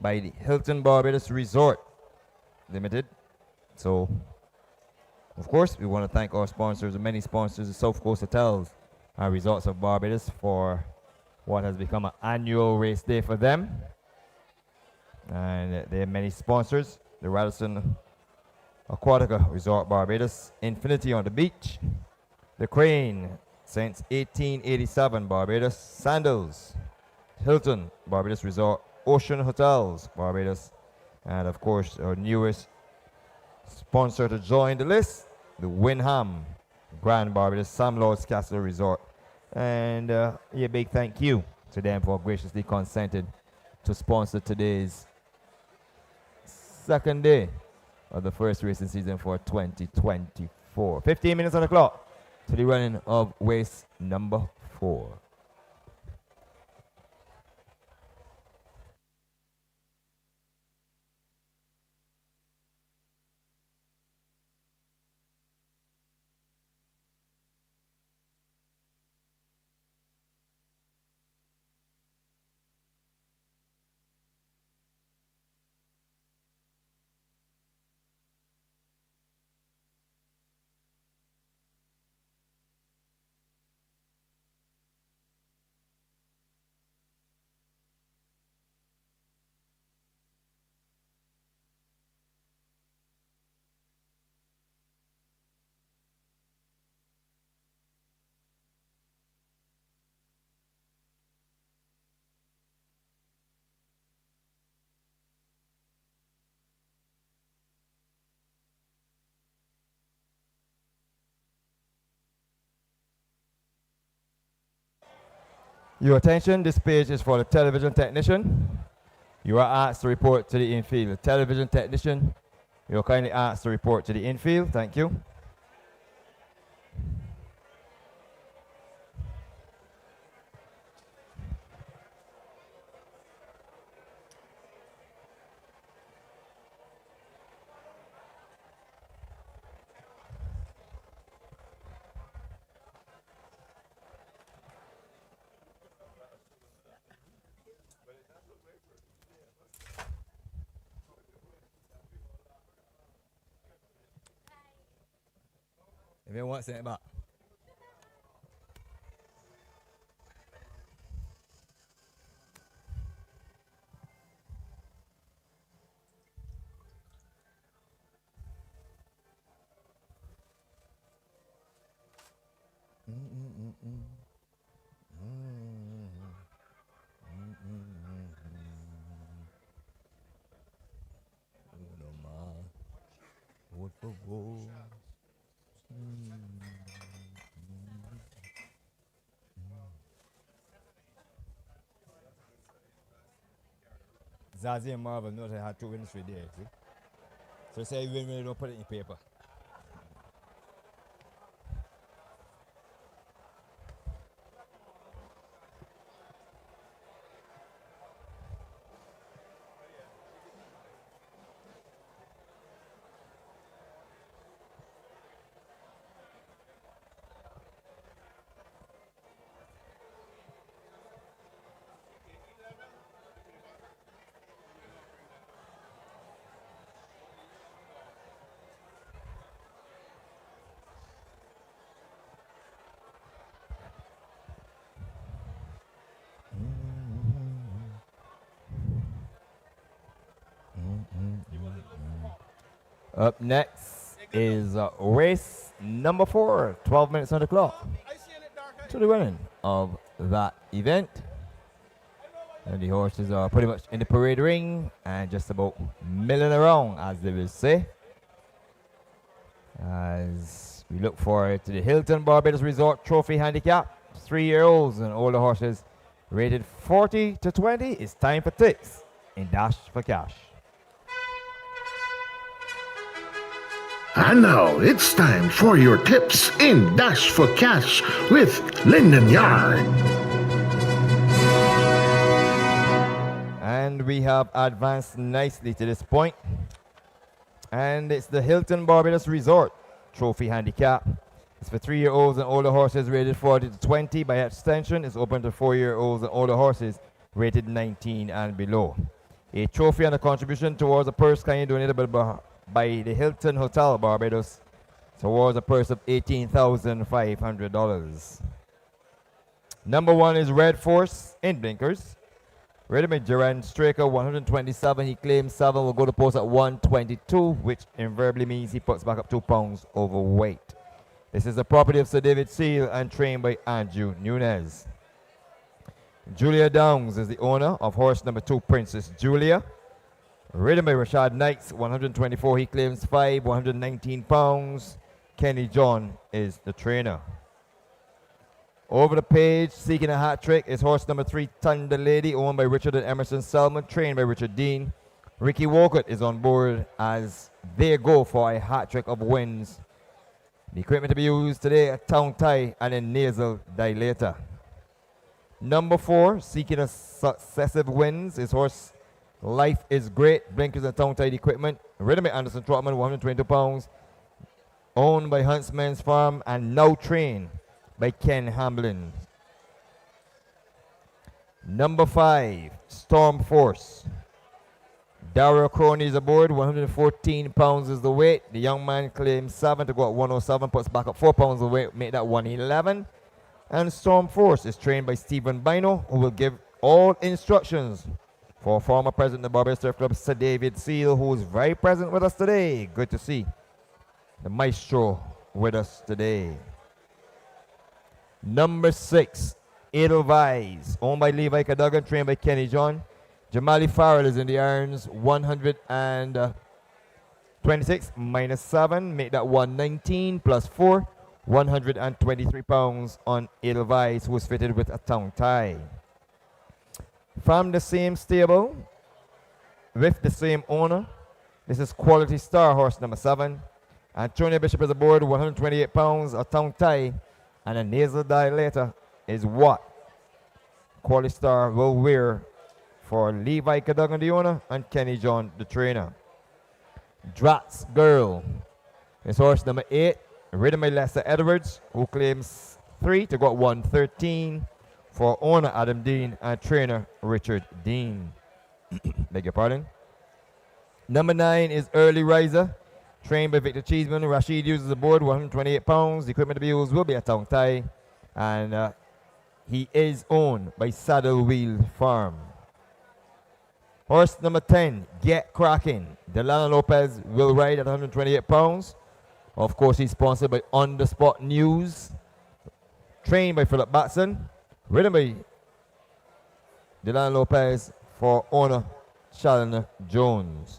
by the Hilton Barbados Resort Limited. So, of course, we want to thank our sponsors, the many sponsors, the South Coast Hotels and Resorts of Barbados, for what has become an annual race day for them. And there are many sponsors: the Radisson Aquatica Resort Barbados, Infinity on the Beach, the Crane since 1887 Barbados, Sandals, Hilton Barbados Resort, Ocean Hotels Barbados, and of course our newest sponsor to join the list, the Wyndham Grand Barbados Sam Lord's Castle Resort. And a big thank you to them for graciously consented to sponsor today's second day of the first racing season for 2024. 15 minutes on the clock to the running of race number 4. Your attention, this page is for the television technician. You are asked to report to the infield. The television technician, you are kindly asked to report to the infield. Thank you. If you want to say it back. Zazie and Marvel know they had 2 wins for there, see? So say you win when you don't put it in paper. Up next is race number 4, 12 minutes on the clock to the running of that event. And the horses are pretty much in the parade ring and just about milling around, as they will say, as we look forward to the Hilton Barbados Resort Trophy Handicap. 3-year-olds and older horses rated 40 to 20. It's time for ticks in Dash for Cash. And now it's time for your tips in Dash for Cash with Lyndon Yard. And And we have advanced nicely to this point. And it's the Hilton Barbados Resort Trophy Handicap. It's for 3-year-olds and older horses rated 40 to 20. By extension, it's open to 4-year-olds and older horses rated 19 and below. A trophy and a contribution towards a purse kindly donated by the Hilton Hotel Barbados towards a purse of $18,500. Number 1 is Red Force in blinkers. Ready by Duran Straker, 127. He claims 7 will go to post at 122, which invariably means he puts back up 2 pounds overweight. This is the property of Sir David Seal and trained by Andrew Nunez. Julia Downs is the owner of horse number 2, Princess Julia. Ridden by Rashad Knights, 124. He claims 5, 119 pounds. Kenny John is the trainer. Over the page, seeking a hat trick, is horse number 3, Thunder Lady, owned by Richard and Emerson Selman, trained by Richard Dean. Ricky Walcott is on board as they go for a hat trick of wins. The equipment to be used today, a tongue tie and a nasal dilator. Number 4, seeking a successive wins, is horse Life is Great, blinkers and tongue tied equipment. Ridden by Anderson Trotman, 122 pounds. Owned by Huntsman's Farm and now trained by Ken Hamlin. Number 5, Storm Force. Daryl Crony is aboard, 114 pounds is the weight. The young man claims 7 to go at 107, puts back up 4 pounds of weight, make that 111. And Storm Force is trained by Stephen Bino, who will give all instructions for former president of the Barbados Turf Club, Sir David Seal, who is very present with us today. Good to see the maestro with us today. Number 6, Edelweiss, owned by Levi Cadogan, trained by Kenny John. Jamali Farrell is in the irons, 126 minus 7, make that 119 plus 4, 123 pounds on Edelweiss, who was fitted with a tongue tie. From the same stable, with the same owner, this is Quality Star, horse number 7. Antonio Bishop is aboard, 128 pounds, a tongue tie, and a nasal dilator is what Quality Star will wear for Levi Cadogan, the owner, and Kenny John, the trainer. Drat's Girl is horse number 8, ridden by Lester Edwards, who claims 3 to go at 113 for owner Adam Dean and trainer Richard Dean. Beg your pardon. Number 9 is Early Riser, trained by Victor Cheeseman. Rashid uses the board, 128 pounds. The equipment to be used will be a tongue tie, and he is owned by Saddle Wheel Farm. Horse number 10, Get Cracking. Delano Lopez will ride at 128 pounds. Of course, he's sponsored by On The Spot News. Trained by Philip Batson. Ridden by Delano Lopez for owner Challoner Jones.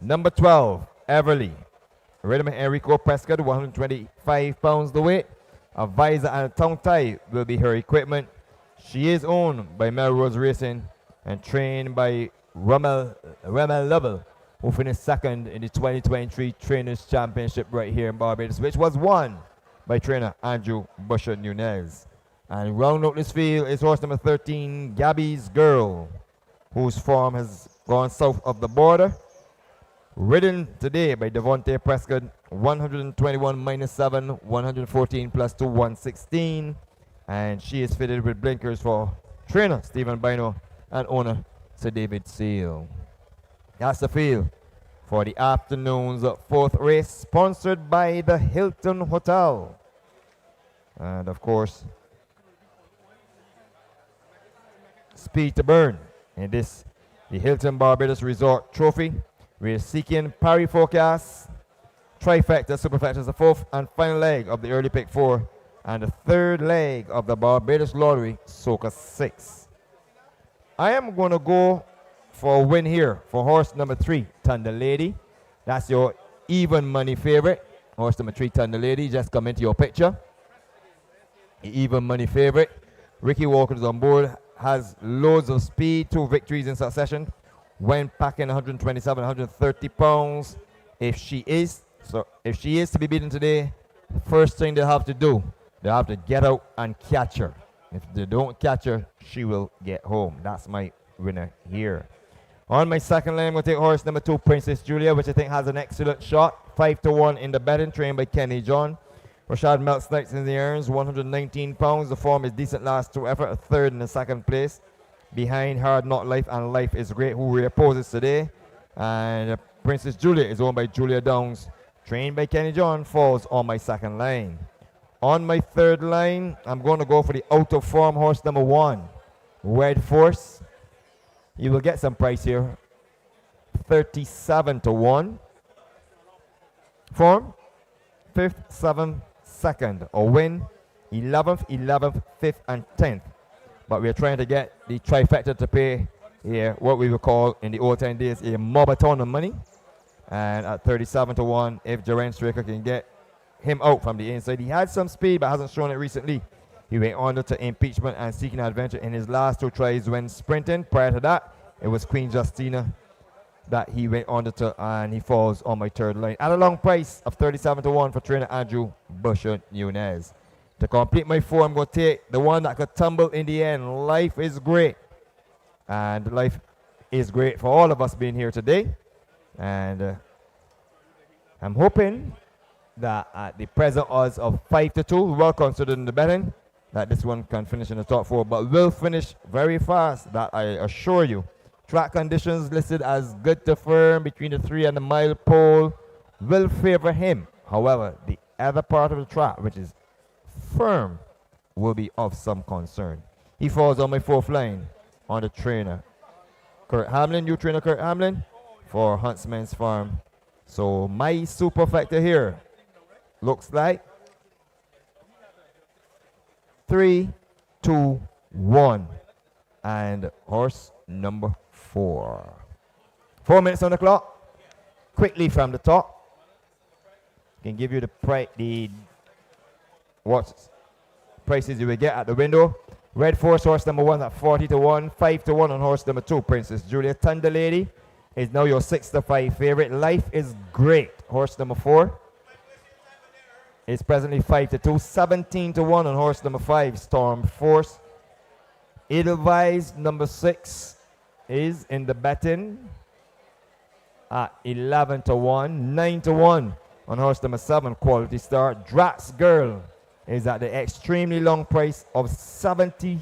Number 12, Everly. Ridden by Enrico Prescott, 125 pounds the weight. A visor and a tongue tie will be her equipment. She is owned by Melrose Racing and trained by Rommel Lovell, who finished second in the 2023 Trainers Championship right here in Barbados, which was won by trainer Andrew Busher Nunez. And round out this field is horse number 13, Gabby's Girl, whose form has gone south of the border. Ridden today by Devontae Prescott, 121 minus 7, 114 plus 2, 116. And she is fitted with blinkers for trainer Stephen Bino and owner Sir David Seal. That's the field for the afternoon's 4th race, sponsored by the Hilton Hotel. And of course, speed to burn in this, the Hilton Barbados Resort Trophy. We're seeking Parry Forecast, Trifecta, Superfectas, the 4th and final leg of the early pick 4, and the 3rd leg of the Barbados Lottery, Soca 6. I am going to go for a win here for horse number 3, Thunder Lady. That's your even money favorite. Horse number 3, Thunder Lady, just come into your picture. Even money favorite. Ricky Walker is on board, has loads of speed, 2 victories in succession. When packing 127, 130 pounds. If she is to be beaten today, the first thing they have to do, they have to get out and catch her. If they don't catch her, she will get home. That's my winner here. On my second line, I'm going to take horse number 2, Princess Julia, which I think has an excellent shot. 5-1 in the betting, trained by Kenny John. Rashad Meltz Knights in the earns, 119 pounds. The form is decent last 2 effort, a third and a second place. Behind Hard Not Life and Life is Great, who reopposes today. And Princess Julia is owned by Julia Downs, trained by Kenny John, falls on my second line. On my third line, I'm going to go for the out of form horse number 1, Red Force. You will get some price here. 37-1. Form, 5th, 7th, 2nd. A win, 11th, 11th, 5th, and 10th. But we're trying to get the trifecta to pay here what we would call in the old time days a mobaton of money. And at 37-1, if Jaren Straker can get him out from the inside. He had some speed but hasn't shown it recently. He went on to impeachment and seeking adventure in his last 2 tries when sprinting. Prior to that, it was Queen Justina that he went on to, and he falls on my third line at a long price of 37-1 for trainer Andrew Busher Nunez. To complete my 4, I'm going to take the one that could tumble in the end. Life is Great. And life is great for all of us being here today. And I'm hoping that at the present odds of 5-2, well considered in the betting, that this one can finish in the top 4, but will finish very fast, that I assure you. Track conditions listed as good to firm between the 3 and the mile pole will favor him. However, the other part of the track, which is firm, will be of some concern. He falls on my 4th line on the trainer Kurt Hamlin, new trainer Kurt Hamlin for Huntsman's Farm. So my superfecta here looks like 3, 2, 1, and horse number 4. 4 minutes on the clock. Quickly from the top, can give you the what prices you will get at the window. Red Force horse number 1 at 40-1, 5-1 on horse number 2, Princess Julia. Thunder Lady is now your 6-5 favorite. Life is Great, horse number 4. It's presently 5-2, 17-1 on horse number 5, Storm Force. Edelweiss number 6 is in the betting at 11-1, 9-1 on horse number 7, Quality Star. Drax Girl is at the extremely long price of 74-1,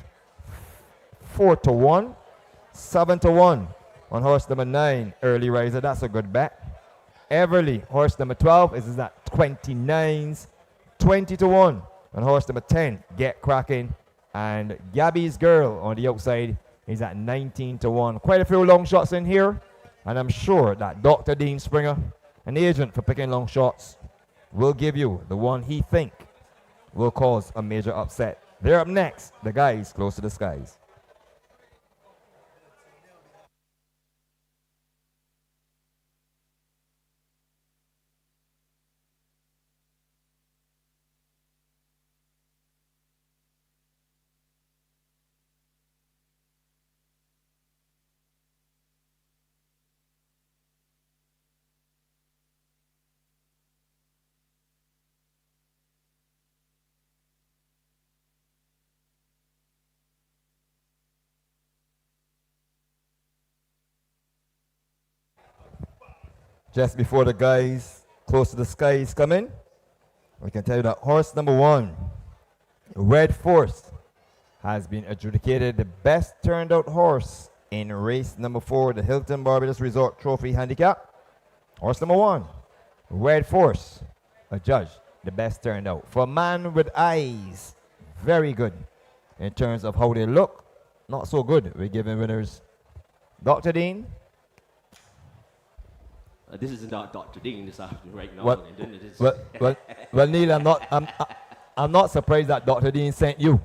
7-1 on horse number 9, Early Riser. That's a good bet. Everly, horse number 12, is at 29s, 20-1 on horse number 10, Get Cracking. And Gabby's Girl on the outside is at 19-1. Quite a few long shots in here, and I'm sure that Dr. Dean Springer, an agent for picking long shots, will give you the one he think will cause a major upset. They're up next, the guys close to the skies. Just before the guys close to the skies come in, we can tell you that horse number 1, Red Force, has been adjudicated the best turned out horse in race number 4, the Hilton Barbados Resort Trophy Handicap. Horse number 1, Red Force, adjudged the best turned out. For a man with eyes, very good in terms of how they look. Not so good. We're giving winners. Dr. Dean. This is not Dr. Dean this afternoon right now. Well, Neil, I'm not surprised that Dr. Dean sent you.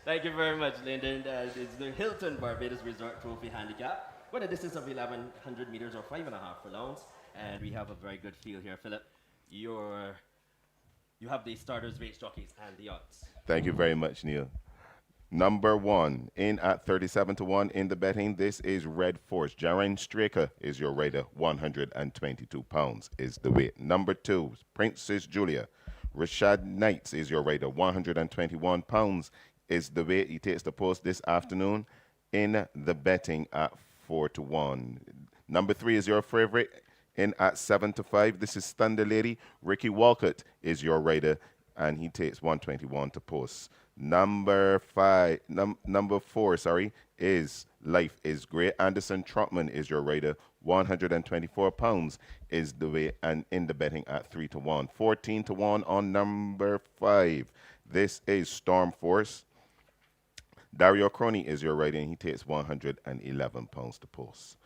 Thank you very much, Lyndon. It's the Hilton Barbados Resort Trophy Handicap with a distance of 1,100 meters or 5.5 furlongs. And we have a very good field here. Philip, you have the starters, race jockeys, and the odds. Thank you very much, Neil. Number 1, in at 37-1 in the betting, this is Red Force. Jaren Straker is your rider, 122 pounds is the weight. Number 2, Princess Julia. Rashad Knights is your rider, 121 pounds is the weight he takes the post this afternoon in the betting at 4-1. Number 3 is your favorite in at 7-5. This is Thunder Lady. Ricky Walcott is your rider, and he takes 121 to post. Number 4, is Life is Great. Anderson Trotman is your rider. 124 pounds is the weight, and in the betting at 3-1. 14-1 on number 5. This is Storm Force. Dario Crony is your rider, and he takes 111 pounds to post.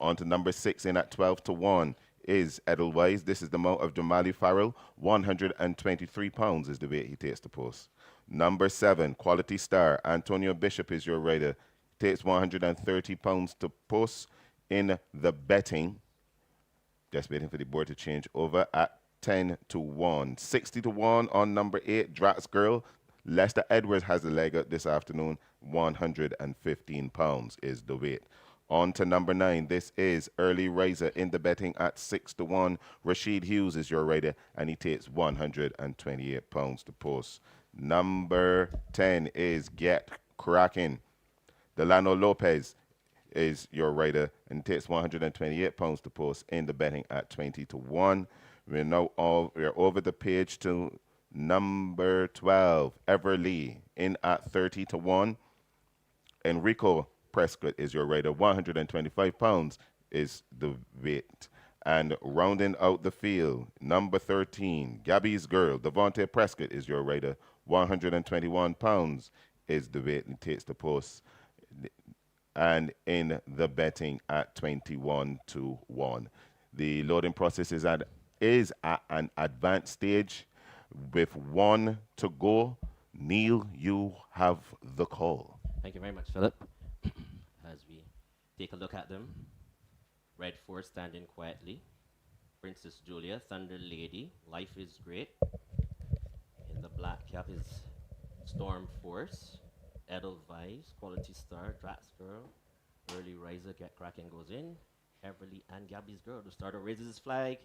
On to number 6 in at 12-1 is Edelweiss. This is the mount of Jamali Farrell. 123 pounds is the weight he takes to post. Number 7, Quality Star. Antonio Bishop is your rider. Takes 130 pounds to post in the betting. Just waiting for the board to change over at 10-1. 60-1 on number 8, Drax Girl. Lester Edwards has the leg up this afternoon. 115 pounds is the weight. On to number 9. This is Early Riser in the betting at 6-1. Rashid Hughes is your rider, and he takes 128 pounds to post. Number 10 is Get Cracking. Delano Lopez is your rider, and takes 128 pounds to post in the betting at 20-1. We're over the page to number 12, Everly in at 30-1. Enrico Prescott is your rider. 125 pounds is the weight. And rounding out the field, number 13, Gabby's Girl. Devontae Prescott is your rider. 121 pounds is the weight and takes the post. And in the betting at 21-1. The loading process is at an advanced stage with 1 to go. Neil, you have the call. Thank you very much, Philip. As we take a look at them, Red Force standing quietly. Princess Julia, Thunder Lady, Life is Great. In the black cap is Storm Force, Edelweiss, Quality Star, Drax Girl, Early Riser, Get Cracking goes in. Everly and Gabby's Girl. The starter raises his flag,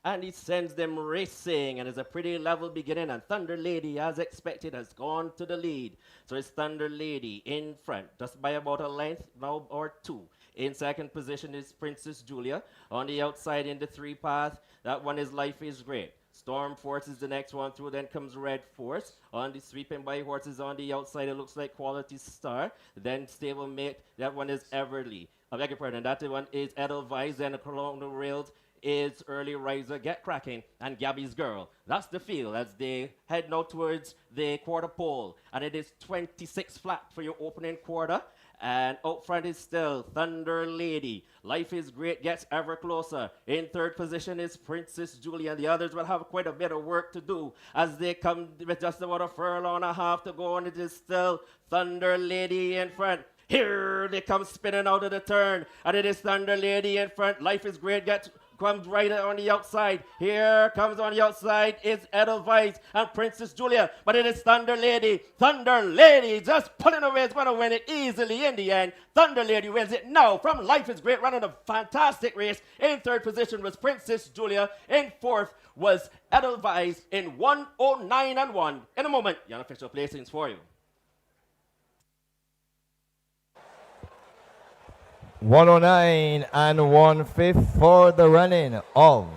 and he sends them racing, and it's a pretty level beginning, and Thunder Lady, as expected, has gone to the lead. So it's Thunder Lady in front, just by about a length now or 2. In second position is Princess Julia. On the outside in the 3 path, that one is Life is Great. Storm Force is the next one through, then comes Red Force. On the sweeping by horses on the outside, it looks like Quality Star. Then stablemate, that one is Everly. I beg your pardon, that one is Edelweiss, and along the rails is Early Riser, Get Cracking, and Gabby's Girl. That's the field as they head now towards the quarter pole. And it is 26 flat for your opening quarter. And out front is still Thunder Lady. Life is Great gets ever closer. In third position is Princess Julia. And the others will have quite a bit of work to do as they come with just about a furlong and a half to go. And it is still Thunder Lady in front. Here they come spinning out of the turn. And it is Thunder Lady in front. Life is Great comes right on the outside. Here comes on the outside is Edelweiss and Princess Julia. But it is Thunder Lady. Thunder Lady just pulling away. It's going to win it easily in the end. Thunder Lady wins it now from Life is Great, running a fantastic race. In third position was Princess Julia. In fourth was Edelweiss in 109-1. In a moment, the unofficial placings for you. 109 and 1/5 for the running of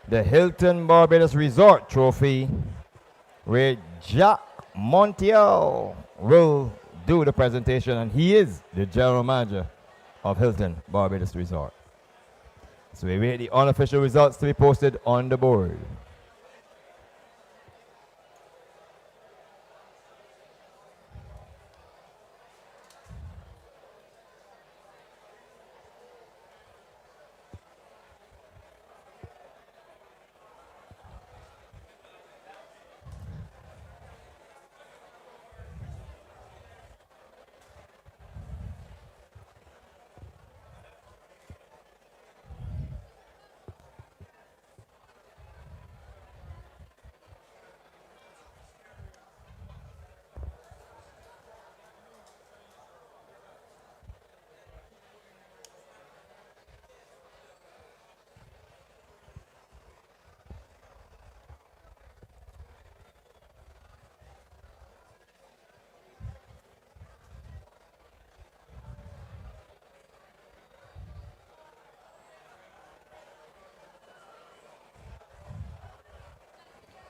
the Hilton Barbados Resort Trophy, where Jack Montiel will do the presentation, and he is the general manager of Hilton Barbados Resort. So we wait the unofficial results to be posted on the board.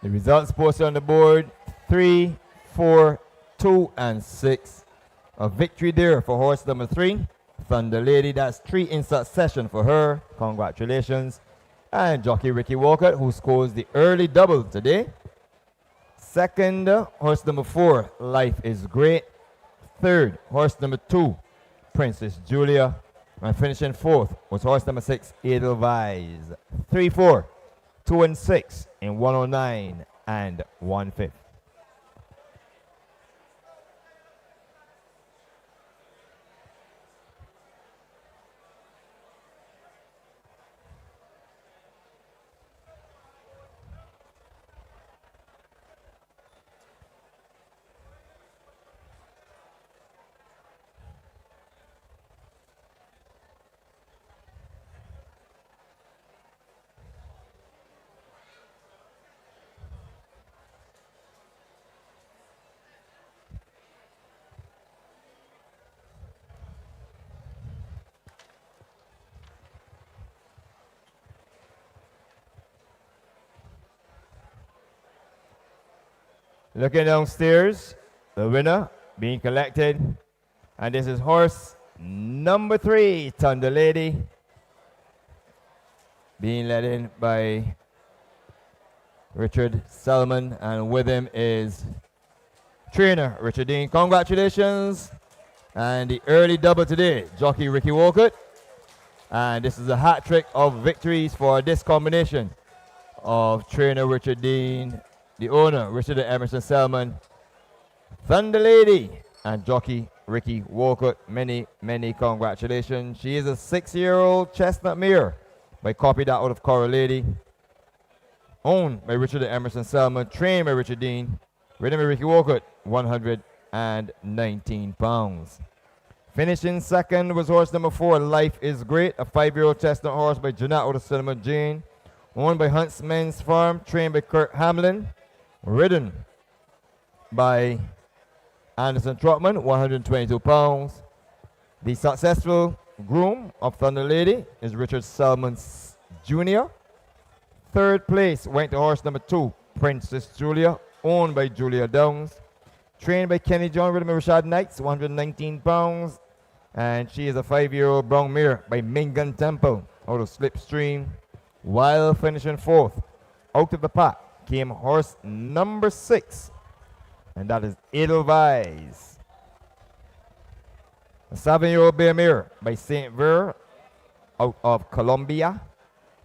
The results posted on the board 3, 4, 2, and 6. A victory there for horse number 3, Thunder Lady. That's 3 in succession for her. Congratulations. And jockey Ricky Walker, who scores the early double today. Second, horse number 4, Life is Great. Third, horse number 2, Princess Julia. And finishing 4th was horse number 6, Edelweiss. 3, 4, 2, and 6 in 109 and 1/5. Looking downstairs, the winner being collected. And this is horse number 3, Thunder Lady, being led in by Richard Selman. And with him is trainer Richard Dean. Congratulations. And the early double today, jockey Ricky Walcott. And this is a hat trick of victories for this combination of trainer Richard Dean, the owner, Richard Emerson Selman, Thunder Lady, and jockey Ricky Walcott. Many, many congratulations. She is a 6-year-old chestnut mare by copy that out of Coral Lady, owned by Richard Emerson Selman, trained by Richard Dean, ridden by Ricky Walcott, 119 pounds. Finishing second was horse number 4, Life is Great, a 5-year-old chestnut horse by Jeanette out of Cinema Jane, owned by Huntsman's Farm, trained by Kurt Hamlin, ridden by Anderson Trotman, 122 pounds. The successful groom of Thunder Lady is Richard Selman Jr. Third place went to horse number 2, Princess Julia, owned by Julia Downs, trained by Kenny John, ridden by Rashad Knights, 119 pounds. And she is a 5-year-old brown mare by Mingan Temple out of Slipstream. While finishing 4th, out of the pack came horse number 6, and that is Edelweiss, a 7-year-old bay mare by St. Ver out of Colombia,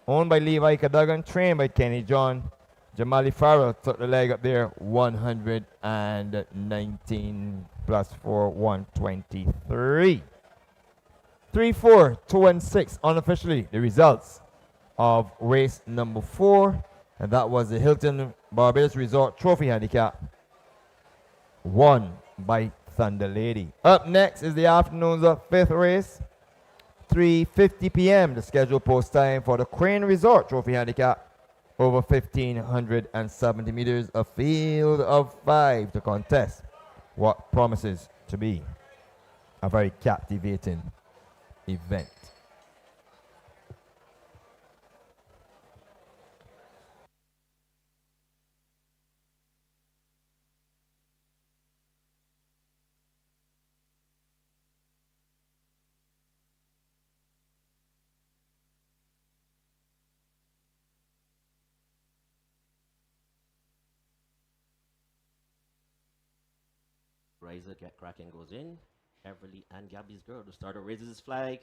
owned by Levi Cadogan, trained by Kenny John. Jamali Farrell took the leg up there, 119 plus 4, 123. 3, 4, 2, and 6 unofficially the results of race number 4, and that was the Hilton Barbados Resort Trophy Handicap, won by Thunder Lady. Up next is the afternoon's 5th race, 3:50 p.m. the scheduled post time for the Crane Resort Trophy Handicap, over 1,570 meters, a field of 5 to contest what promises to be a very captivating event. Riser Get Cracking goes in. Everly and Gabby's Girl, the starter raises his flag.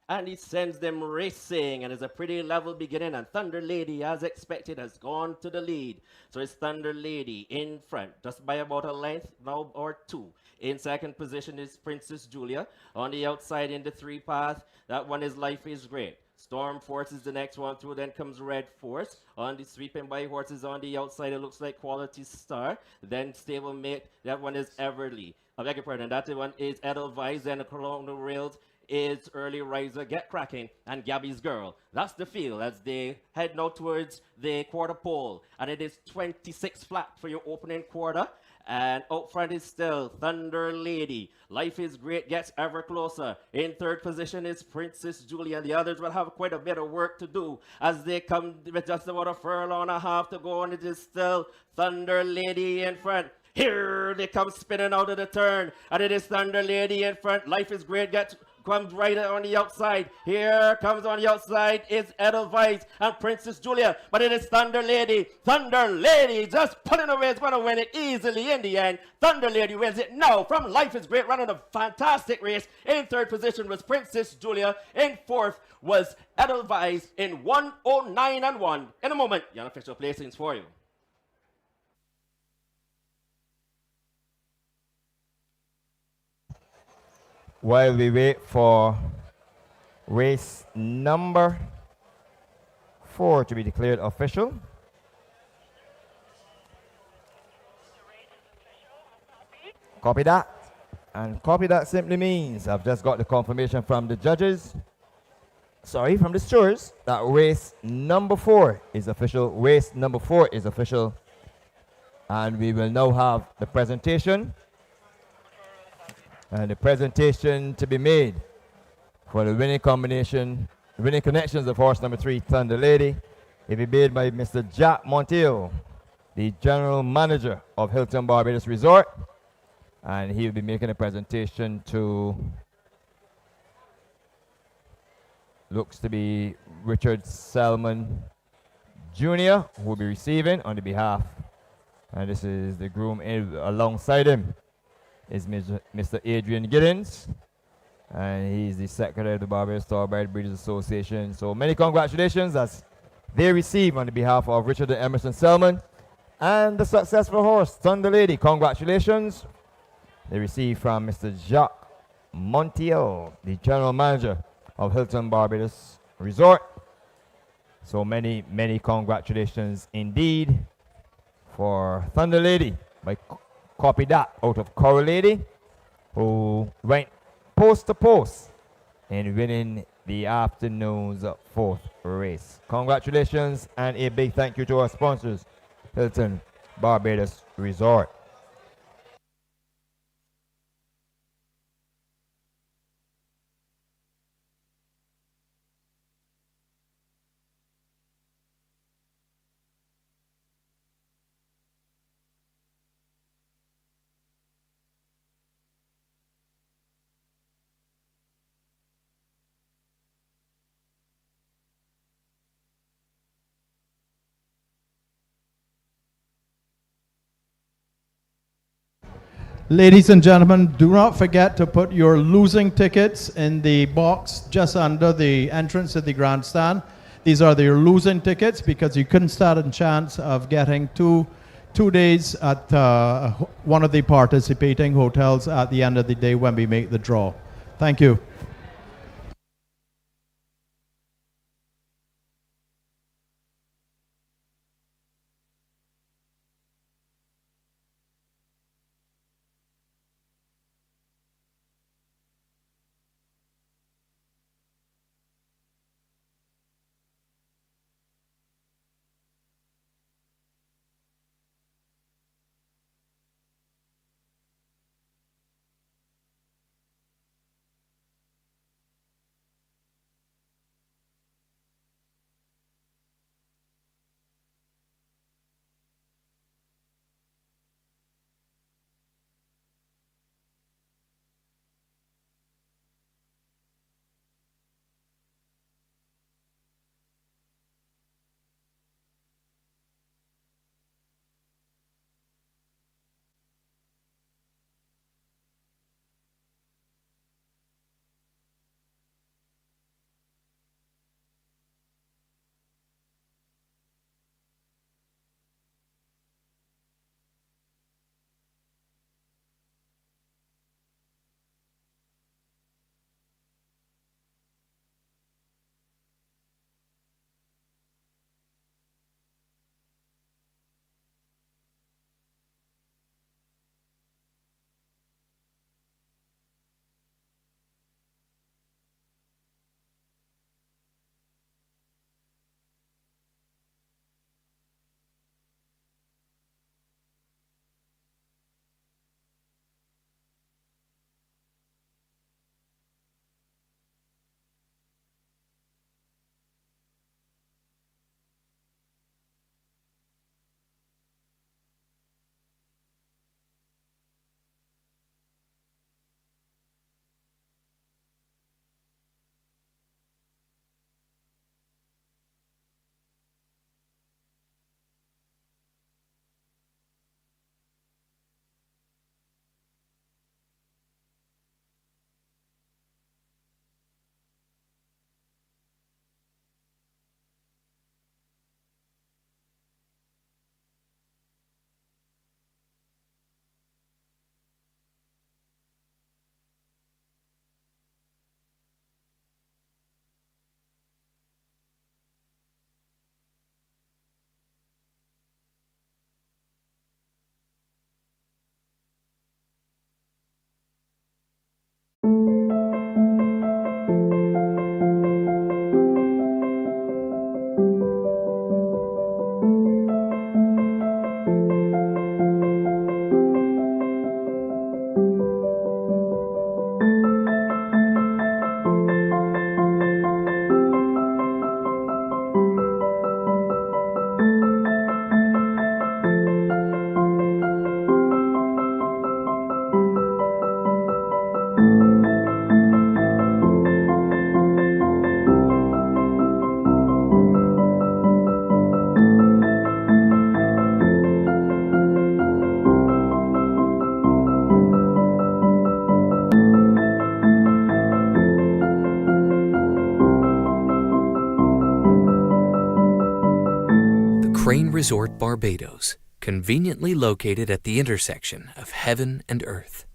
And he sends them racing, and it's a pretty level beginning, and Thunder Lady, as expected, has gone to the lead. So it's Thunder Lady in front, just by about a length now or 2. In second position is Princess Julia. On the outside in the 3 path, that one is Life is Great. Storm Force is the next one through, then comes Red Force. On the sweeping by horses on the outside, it looks like Quality Star. Then Stablemate, that one is Everly. I beg your pardon, that one is Edelweiss, and along the rails is Early Riser, Get Cracking, and Gabby's Girl. That's the field as they head now towards the quarter pole. And it is 26 flat for your opening quarter. And out front is still Thunder Lady. Life is Great gets ever closer. In third position is Princess Julia. And the others will have quite a bit of work to do as they come with just about a furlong and a half to go. And it is still Thunder Lady in front. Here they come spinning out of the turn. And it is Thunder Lady in front. Life is Great comes right on the outside. Here comes on the outside is Edelweiss and Princess Julia. But it is Thunder Lady. Thunder Lady just pulling away. Is going to win it easily in the end. Thunder Lady wins it now from Life is Great, running a fantastic race. In third position was Princess Julia. In fourth was Edelweiss in 1:09 and 1. In a moment, the unofficial placings for you. While we wait for race number 4 to be declared official. Copy that. And copy that simply means I've just got the confirmation from the judges. Sorry, from the stewards that race number 4 is official. Race number 4 is official. And we will now have the presentation. And the presentation to be made for the winning connections of horse number 3, Thunder Lady. It will be made by Mr. Jack Montiel, the general manager of Hilton Barbados Resort. And he will be making a presentation to, looks to be Richard Selman Jr., who will be receiving on the behalf. And this is the groom alongside him is Mr. Adrian Giddens, and he's the secretary of the Barbados Thoroughbred Breeders Association. So many congratulations as they receive on the behalf of Richard and Emerson Selman and the successful horse, Thunder Lady. Congratulations. They receive from Mr. Jacques Montiel, the general manager of Hilton Barbados Resort. So many, many congratulations indeed for Thunder Lady. By copy that out of Coral Lady, who went post to post in winning the afternoon's 4th race. Congratulations and a big thank you to our sponsors, Hilton Barbados Resort. Ladies and gentlemen, do not forget to put your losing tickets in the box just under the entrance to the grandstand. These are your losing tickets because you couldn't stand a chance of getting two days at one of the participating hotels at the end of the day when we make the draw. Thank you. Crane Resort Barbados, conveniently located at the intersection of heaven and earth.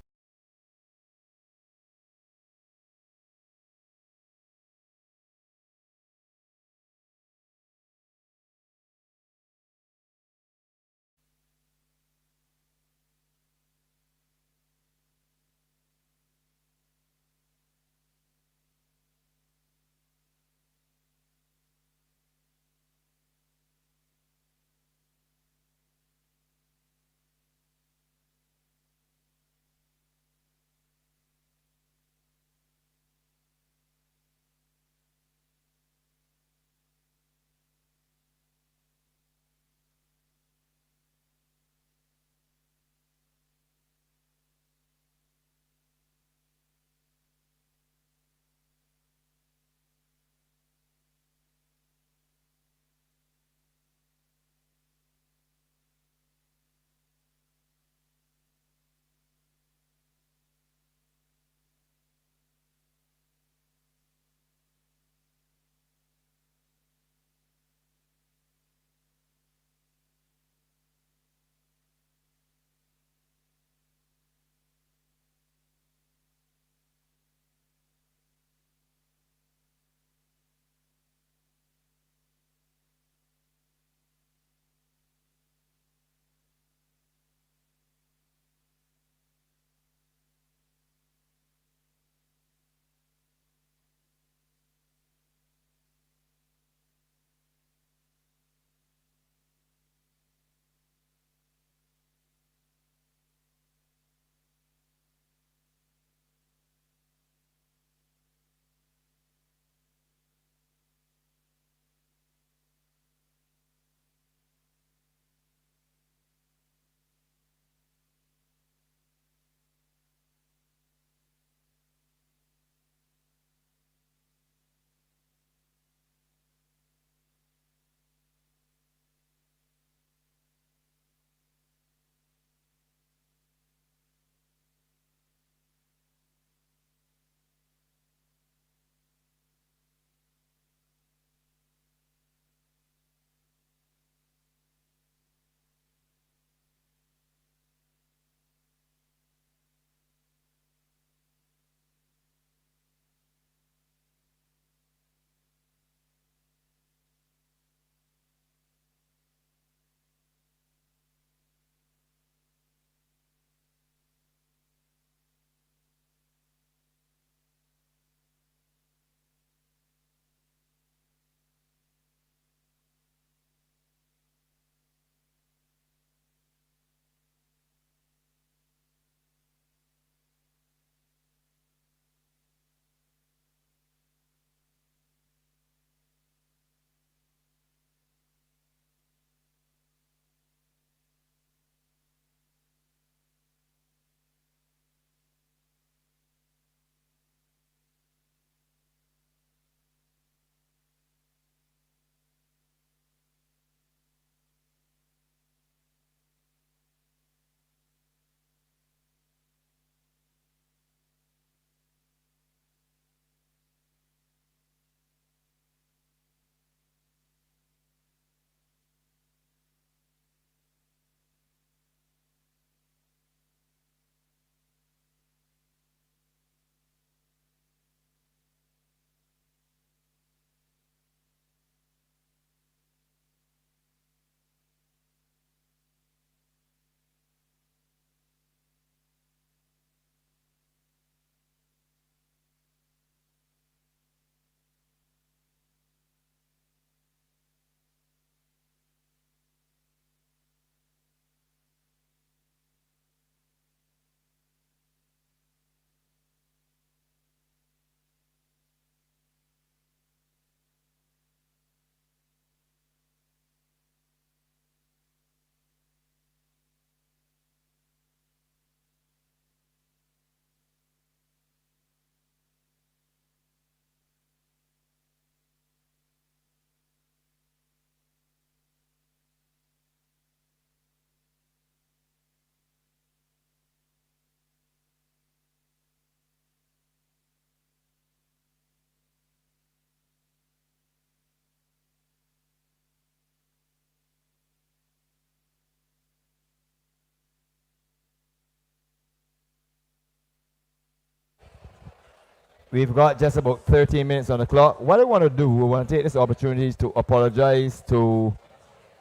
We've got just about 13 minutes on the clock. What I want to do, we want to take this opportunity to apologize to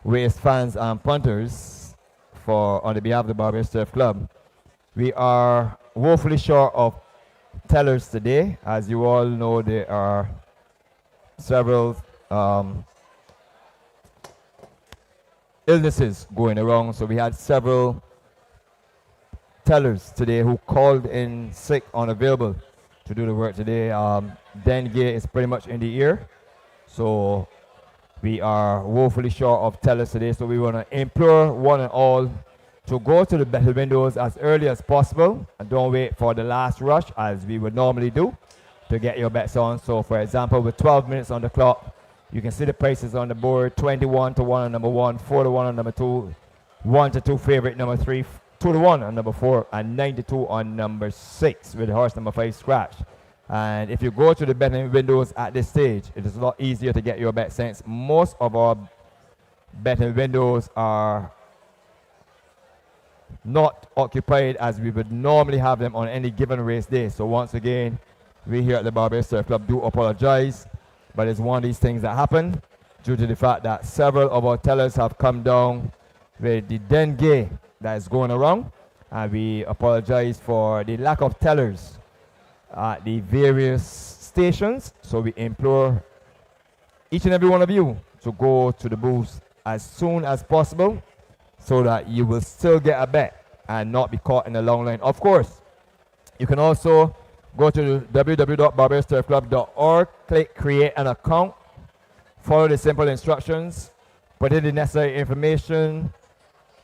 race fans and punters on the behalf of the Barbados Turf Club. We are woefully short of tellers today. As you all know, there are several illnesses going around, so we had several tellers today who called in sick, unavailable to do the work today. Dengue is pretty much in the air, so we are woefully short of tellers today. So we want to implore one and all to go to the betting windows as early as possible and don't wait for the last rush as we would normally do to get your bets on. So for example, with 12 minutes on the clock, you can see the prices on the board: 21 to 1 on number 1, 4 to 1 on number 2, 1 to 2 favorite number 3, 2 to 1 on number 4, and 9 to 2 on number 6 with horse number 5 scratch. And if you go to the betting windows at this stage, it is a lot easier to get your bet, since most of our betting windows are not occupied as we would normally have them on any given race day. So once again, we here at the Barbados Surf Club do apologize, but it's one of these things that happen due to the fact that several of our tellers have come down with the dengue that is going around, and we apologize for the lack of tellers at the various stations. So we implore each and every one of you to go to the booths as soon as possible so that you will still get a bet and not be caught in the long line. Of course, you can also go to www.barbadosturfclub.org, click create an account, follow the simple instructions, put in the necessary information,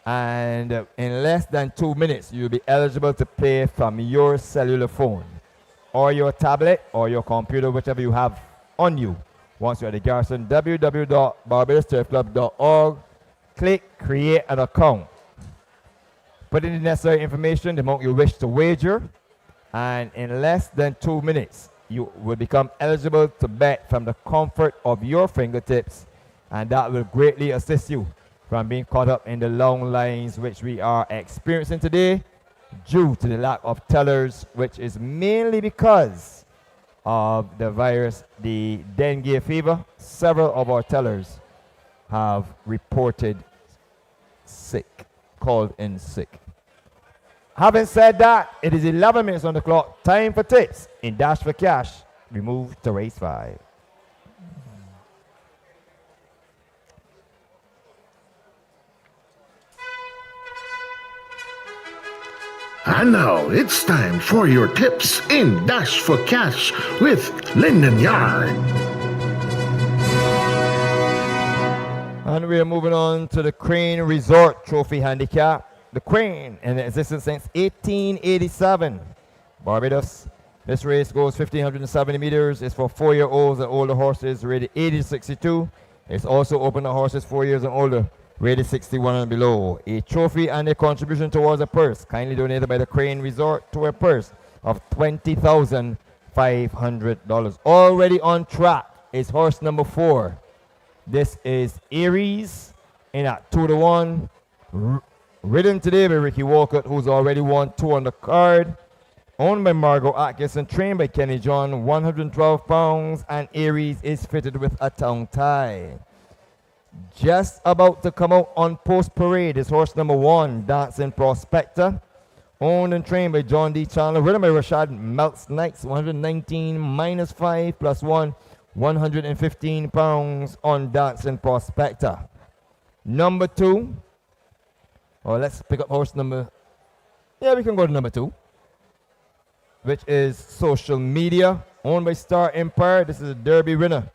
and in less than 2 minutes you'll be eligible to play from your cellular phone or your tablet or your computer, whichever you have on you. Once you're at the Garrison, www.barbadosturfclub.org, click create an account, put in the necessary information, the amount you wish to wager, and in less than 2 minutes you will become eligible to bet from the comfort of your fingertips, and that will greatly assist you from being caught up in the long lines which we are experiencing today due to the lack of tellers, which is mainly because of the virus, the dengue fever. Several of our tellers have reported sick, called in sick. Having said that, it is 11 minutes on the clock. Time for tips in Dash for Cash. We move to race 5. And now it's time for your tips in Dash for Cash with Lyndon Yard. And we are moving on to the Crane Resort Trophy Handicap. The Crane, in existence since 1887. Barbados. This race goes 1,570 meters. It's for 4-year-olds and older horses rated 80 to 62. It's also open to horses 4 years and older rated 61 and below. A trophy and a contribution towards a purse kindly donated by the Crane Resort to a purse of $20,500. Already on track is horse number 4. This is Aries in at 2 to 1. Ridden today by Ricky Walcott, who's already won 2 on the card. Owned by Margot Atkinson, trained by Kenny John, 112 pounds, and Aries is fitted with a tongue tie. Just about to come out on post parade is horse number 1, Dancing Prospector. Owned and trained by John D. Chandler, ridden by Rashad Melts Knights, 119 minus 5 plus 1, 115 pounds on Dancing Prospector. Number 2. Or let's pick up horse number. Yeah, we can go to number 2, which is Social Media, owned by Star Empire. This is a Derby winner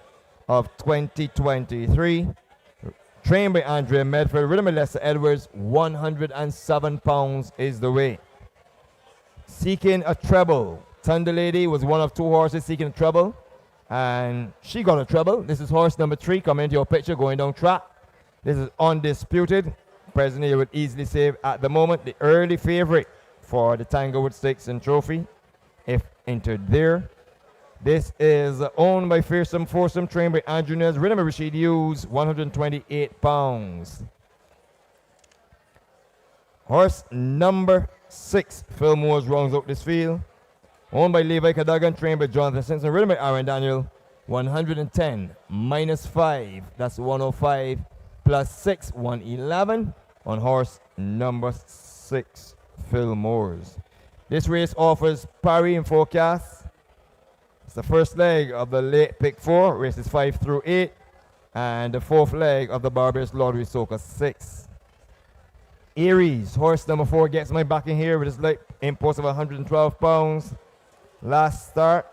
of 2023. Trained by Andrea Medford, ridden by Lester Edwards, 107 pounds is the weight. Seeking a treble. Thunder Lady was one of 2 horses seeking a treble, and she got a treble. This is horse number 3 coming into your picture going down track. This is undisputed. Presently, you would easily say at the moment the early favorite for the Tanglewood Stakes and Trophy, if entered there. This is owned by Fearsome Foursome, trained by Andrew Nez, ridden by Rashid Hughes, 128 pounds. Horse number 6, Phil Moores, rounds out this field. Owned by Levi Cadogan, trained by Jonathan Simpson, ridden by Aaron Daniel. 110 minus 5, that's 105, plus 6, 111 on horse number 6, Phil Moores. This race offers parry and forecast. It's the first leg of the late pick 4, races 5 through 8, and the fourth leg of the Barbados Lottery Soca 6. Aries, horse number 4, gets my back in here with his light impulse of 112 pounds. Last start,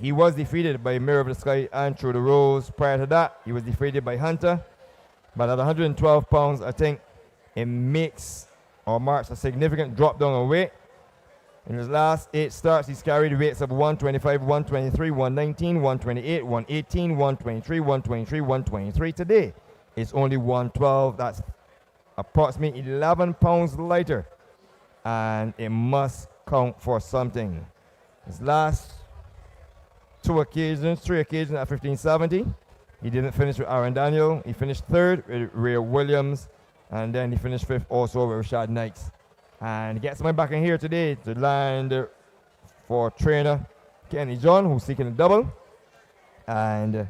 he was defeated by Mirror of the Sky and Through the Rose. Prior to that, he was defeated by Hunter. But at 112 pounds, I think it makes or marks a significant drop down in weight. In his last 8 starts, he's carried weights of 125, 123, 119, 128, 118, 123, 123, 123. Today, it's only 112. That's approximately 11 pounds lighter. And it must count for something. His last 3 occasions at 1570. He didn't finish with Aaron Daniel. He finished 3rd with Ray Williams. And then he finished 5th also with Rashad Knights. And gets my back in here today to land for trainer Kenny John, who's seeking a double. And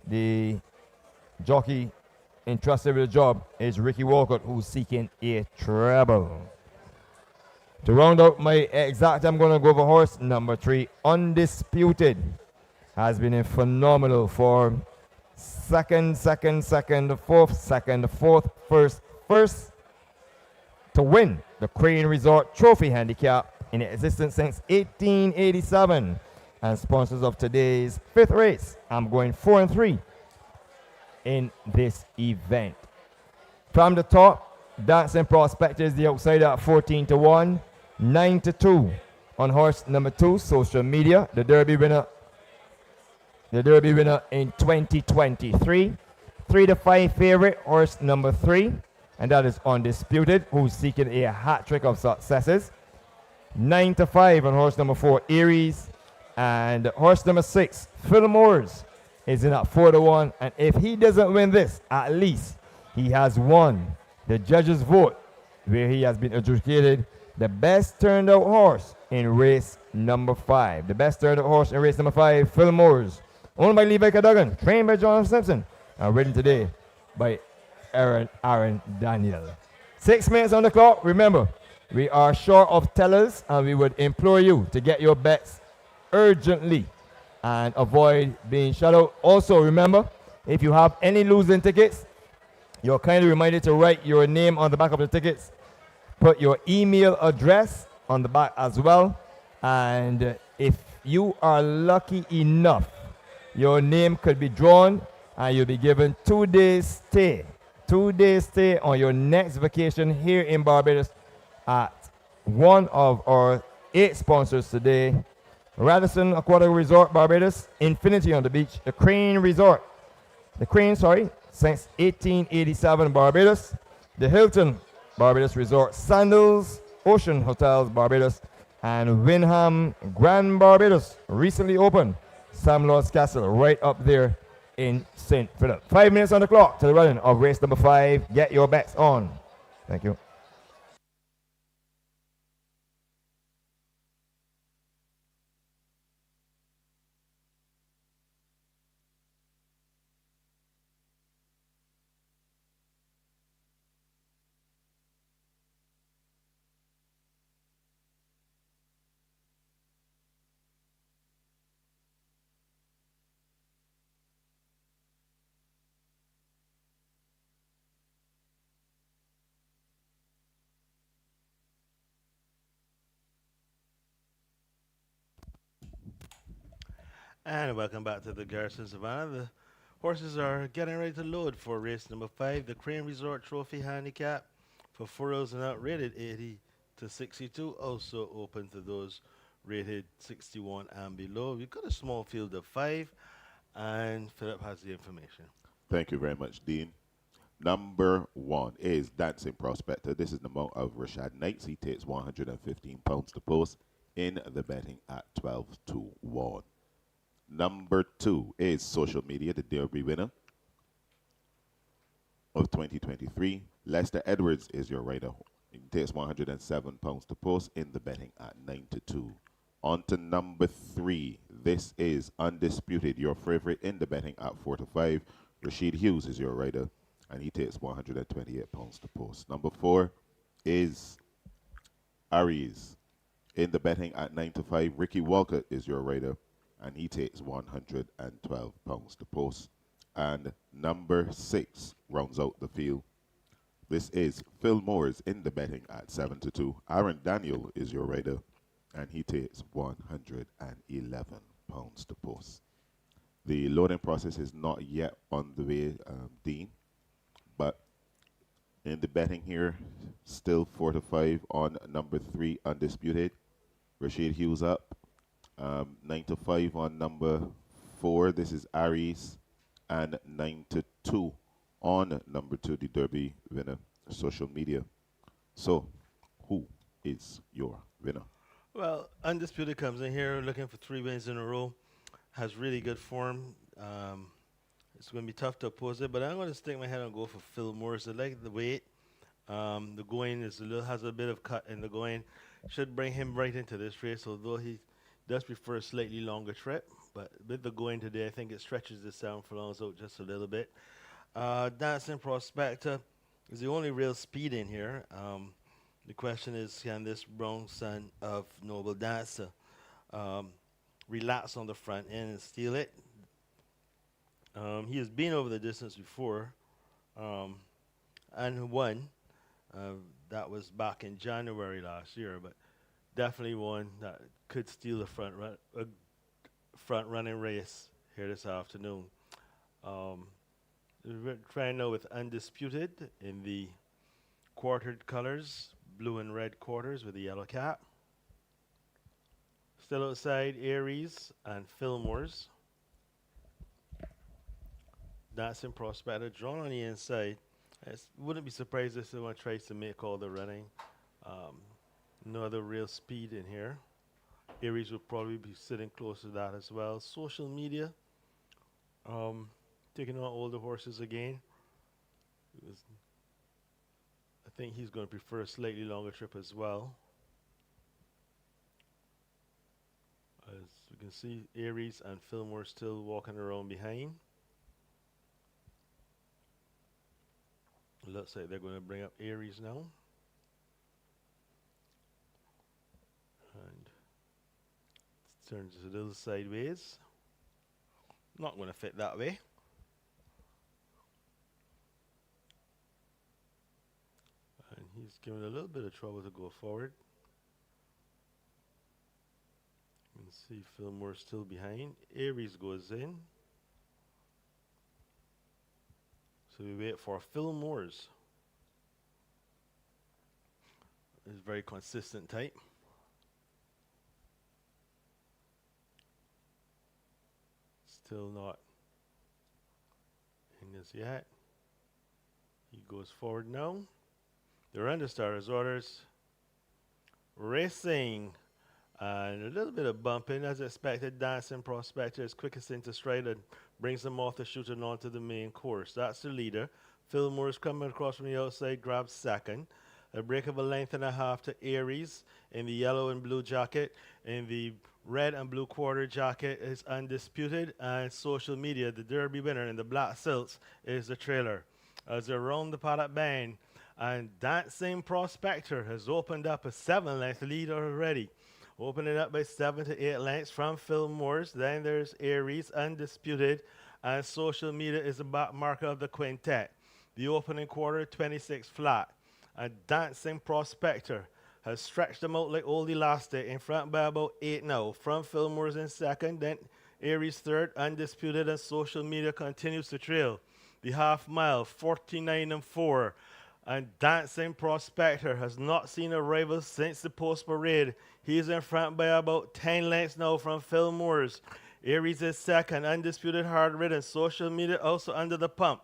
the jockey entrusted with the job is Ricky Walcott, who's seeking a treble. To round out my exact, I'm going to go for horse number 3, Undisputed. Has been in phenomenal form. Second, fourth, first to win the Crane Resort Trophy Handicap in existence since 1887. And sponsors of today's 5th race, I'm going 4 and 3 in this event. From the top, Dancing Prospector is the outsider at 14 to 1. 9 to 2 on horse number 2, Social Media, the Derby winner in 2023. 3 to 5 favorite, horse number 3, and that is Undisputed, who's seeking a hat trick of successes. 9 to 5 on horse number 4, Aries, and horse number 6, Phil Moores, is in at 4 to 1, and if he doesn't win this, at least he has won the judges' vote, where he has been adjudicated the best turned out horse in race number 5. The best turned out horse in race number 5, Phil Moores, owned by Levi Cadogan, trained by Jonathan Simpson, and ridden today by Aaron Daniel. 6 minutes on the clock. Remember, we are short of tellers, and we would implore you to get your bets urgently and avoid being shut out. Also, remember, if you have any losing tickets, you're kindly reminded to write your name on the back of the tickets. Put your email address on the back as well. And if you are lucky enough, your name could be drawn and you'll be given 2 days stay. 2 days stay on your next vacation here in Barbados at one of our 8 sponsors today. Radisson Aquatic Resort Barbados, Infinity on the Beach, the Crane Resort. Since 1887 Barbados. The Hilton Barbados Resort, Sandals, Ocean Hotels Barbados, and Windham Grand Barbados, recently opened Sam Lord's Castle right up there in St. Philip. 5 minutes on the clock to the running of race number 5. Get your bets on. Thank you. And welcome back to the Garrison Savannah. The horses are getting ready to load for race number 5, the Crane Resort Trophy Handicap for 4 rows and out, rated 80 to 62. Also open to those rated 61 and below. We've got a small field of 5, and Philip has the information. Thank you very much, Dean. Number 1 is Dancing Prospector. This is the mount of Rashad Knights. He takes 115 pounds to post in the betting at 12 to 1. Number 2 is Social Media, the Derby winner of 2023. Lester Edwards is your rider. He takes 107 pounds to post in the betting at 9 to 2. On to number 3. This is Undisputed, your favorite in the betting at 4 to 5. Rashid Hughes is your rider, and he takes 128 pounds to post. Number 4 is Aries. In the betting at 9 to 5, Ricky Walcott is your rider, and he takes 112 pounds to post. And number 6 rounds out the field. This is Phil Moores in the betting at 7 to 2. Aaron Daniel is your rider, and he takes 111 pounds to post. The loading process is not yet on the way, Dean, but in the betting here, still 4 to 5 on number 3, Undisputed. Rashid Hughes up. 9 to 5 on number 4. This is Aries. And 9 to 2 on number 2, the Derby winner, Social Media. So, who is your winner? Well, Undisputed comes in here looking for 3 wins in a row. Has really good form. It's going to be tough to oppose it, but I'm going to stick my head and go for Phil Morris. I like the weight. The going has a bit of cut in the going. Should bring him right into this race, although he does prefer a slightly longer trip. But with the going today, I think it stretches the 7 furlongs out just a little bit. Dancing Prospector is the only real speed in here. The question is, can this brown son of Noble Dancer relax on the front end and steal it? He has been over the distance before and won. That was back in January last year, but definitely one that could steal the front running race here this afternoon. We're trying now with Undisputed in the quartered colors, blue and red quarters with the yellow cap. Still outside, Aries and Fillmore's. Dancing Prospector drawn on the inside. I wouldn't be surprised if someone tries to make all the running. No other real speed in here. Aries will probably be sitting close to that as well. Social Media, taking on all the horses again. I think he's going to prefer a slightly longer trip as well. As you can see, Aries and Fillmore still walking around behind. Looks like they're going to bring up Aries now. And turns a little sideways. Not going to fit that way. And he's giving a little bit of trouble to go forward. You can see Fillmore still behind. Aries goes in. So we wait for Fillmore's. It's very consistent type. Still not in this yet. He goes forward now. They're under starter's orders. Racing. And a little bit of bumping as expected. Dancing Prospector is quickest into stride and brings them off the chute and onto the main course. That's the leader. Fillmore is coming across from the outside, grabs second. A break of a length and a half to Aries in the yellow and blue jacket. In the red and blue quarter jacket is Undisputed. And Social Media, the Derby winner in the black silks, is the trailer. As they're around the paddock bend, and Dancing Prospector has opened up a 7-length lead already. Opening up by 7 to 8 lengths from Fillmore's. Then there's Aries, Undisputed, and Social Media is the back marker of the quintet. The opening quarter, 26 flat. And Dancing Prospector has stretched them out like old elastic, in front by about 8 now. From Fillmore's in second, then Aries third, Undisputed, and Social Media continues to trail. The half mile, 49 and 4. And Dancing Prospector has not seen a rival since the post parade. He's in front by about 10 lengths now from Fillmore's. Aries is second, Undisputed, hard ridden. Social Media also under the pump.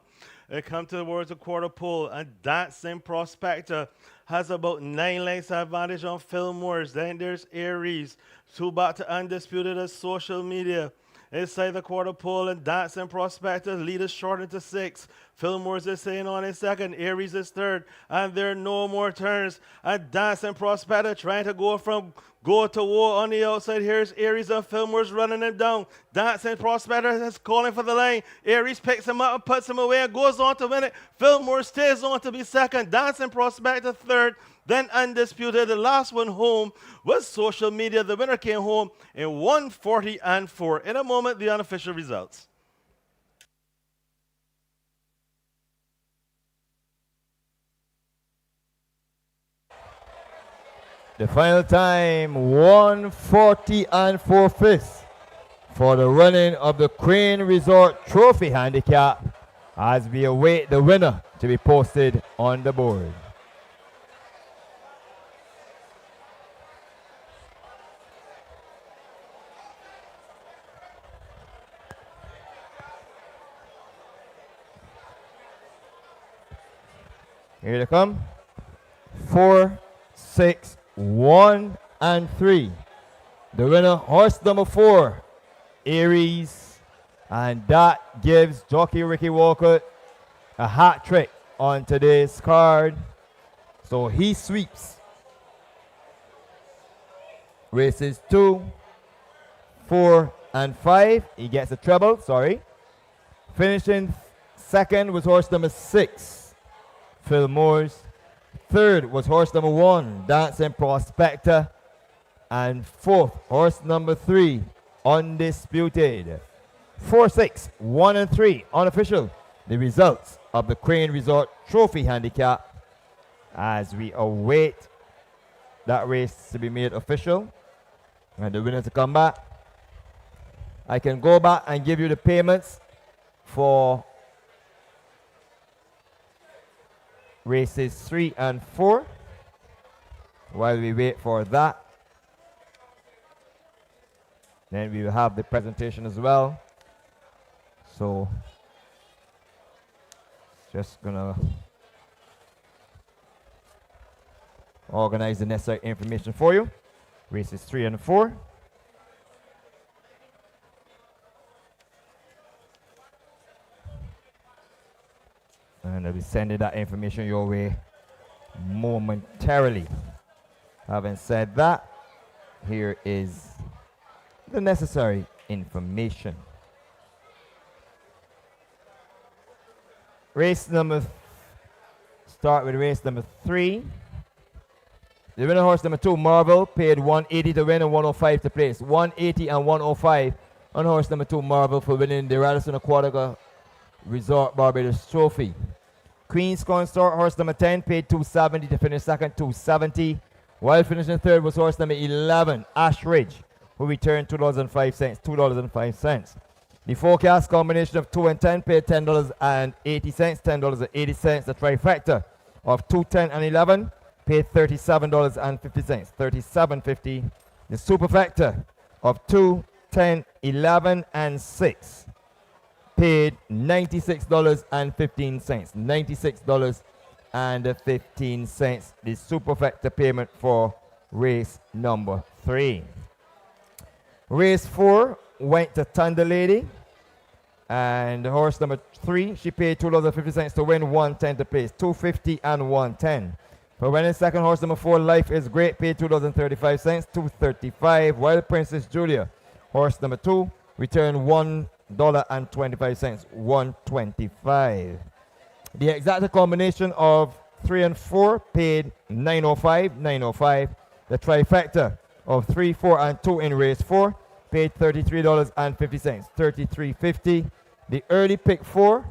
They come towards the quarter pole, and Dancing Prospector has about 9 lengths advantage on Fillmore's. Then there's Aries, 2 back to Undisputed as Social Media. Inside the quarter pole, and Dancing Prospector lead is shortened to 6. Fillmore's is staying on in second. Aries is third. And there are no more turns. And Dancing Prospector trying to go from Go to war on the outside. Here's Aries and Fillmore's running him down. Dancing Prospector is calling for the lane. Aries picks him up and puts him away and goes on to win it. Fillmore stays on to be second. Dancing Prospector third. Then Undisputed, the last one home was Social Media. The winner came home in 140-4. In a moment, the unofficial results. The final time, 140 4/5 for the running of the Crane Resort Trophy Handicap as we await the winner to be posted on the board. Here they come. 4, 6, 1, and 3. The winner, horse number 4, Aries, and that gives jockey Ricky Walker a hat trick on today's card. So he sweeps races 2, 4, and 5. He gets a treble, sorry. Finishing second was horse number 6, Phil Moores. Third was horse number 1, Dancing Prospector. And fourth, horse number 3, Undisputed. 4, 6, 1, and 3, unofficial. The results of the Crane Resort Trophy Handicap as we await that race to be made official and the winner to come back. I can go back and give you the payments for races 3 and 4 while we wait for that. Then we will have the presentation as well. So just gonna organize the necessary information for you. Races 3 and 4. And I'll be sending that information your way momentarily. Having said that, here is the necessary information. Start with race number 3. The winner horse number 2, Marvel, paid 180 to win and 105 to place. 180 and 105 on horse number 2, Marvel, for winning the Radisson Aquatica Resort Barbados Trophy. Queen's Consort, horse number 10, paid 270 to finish second, 270. While finishing third was horse number 11, Ash Ridge, who returned $2.05, $2.05. The forecast combination of 2 and 10 paid $10.80, $10.80. The trifecta of 2, 10, and 11 paid $37.50, $37.50. The superfecta of 2, 10, 11, and 6 paid $96.15, $96.15. The superfecta payment for race number 3. Race 4 went to Thunder Lady, and horse number 3, she paid $2.50 to win, 110 to place, 250 and 110. For winning second, horse number 4, Life is Great, paid $2.35, 235. While Princess Julia, horse number 2, returned $1.25, 125. The exact combination of 3 and 4 paid $9.05, $9.05. The trifecta of 3, 4, and 2 in race 4 paid $33.50, $33.50. The early pick 4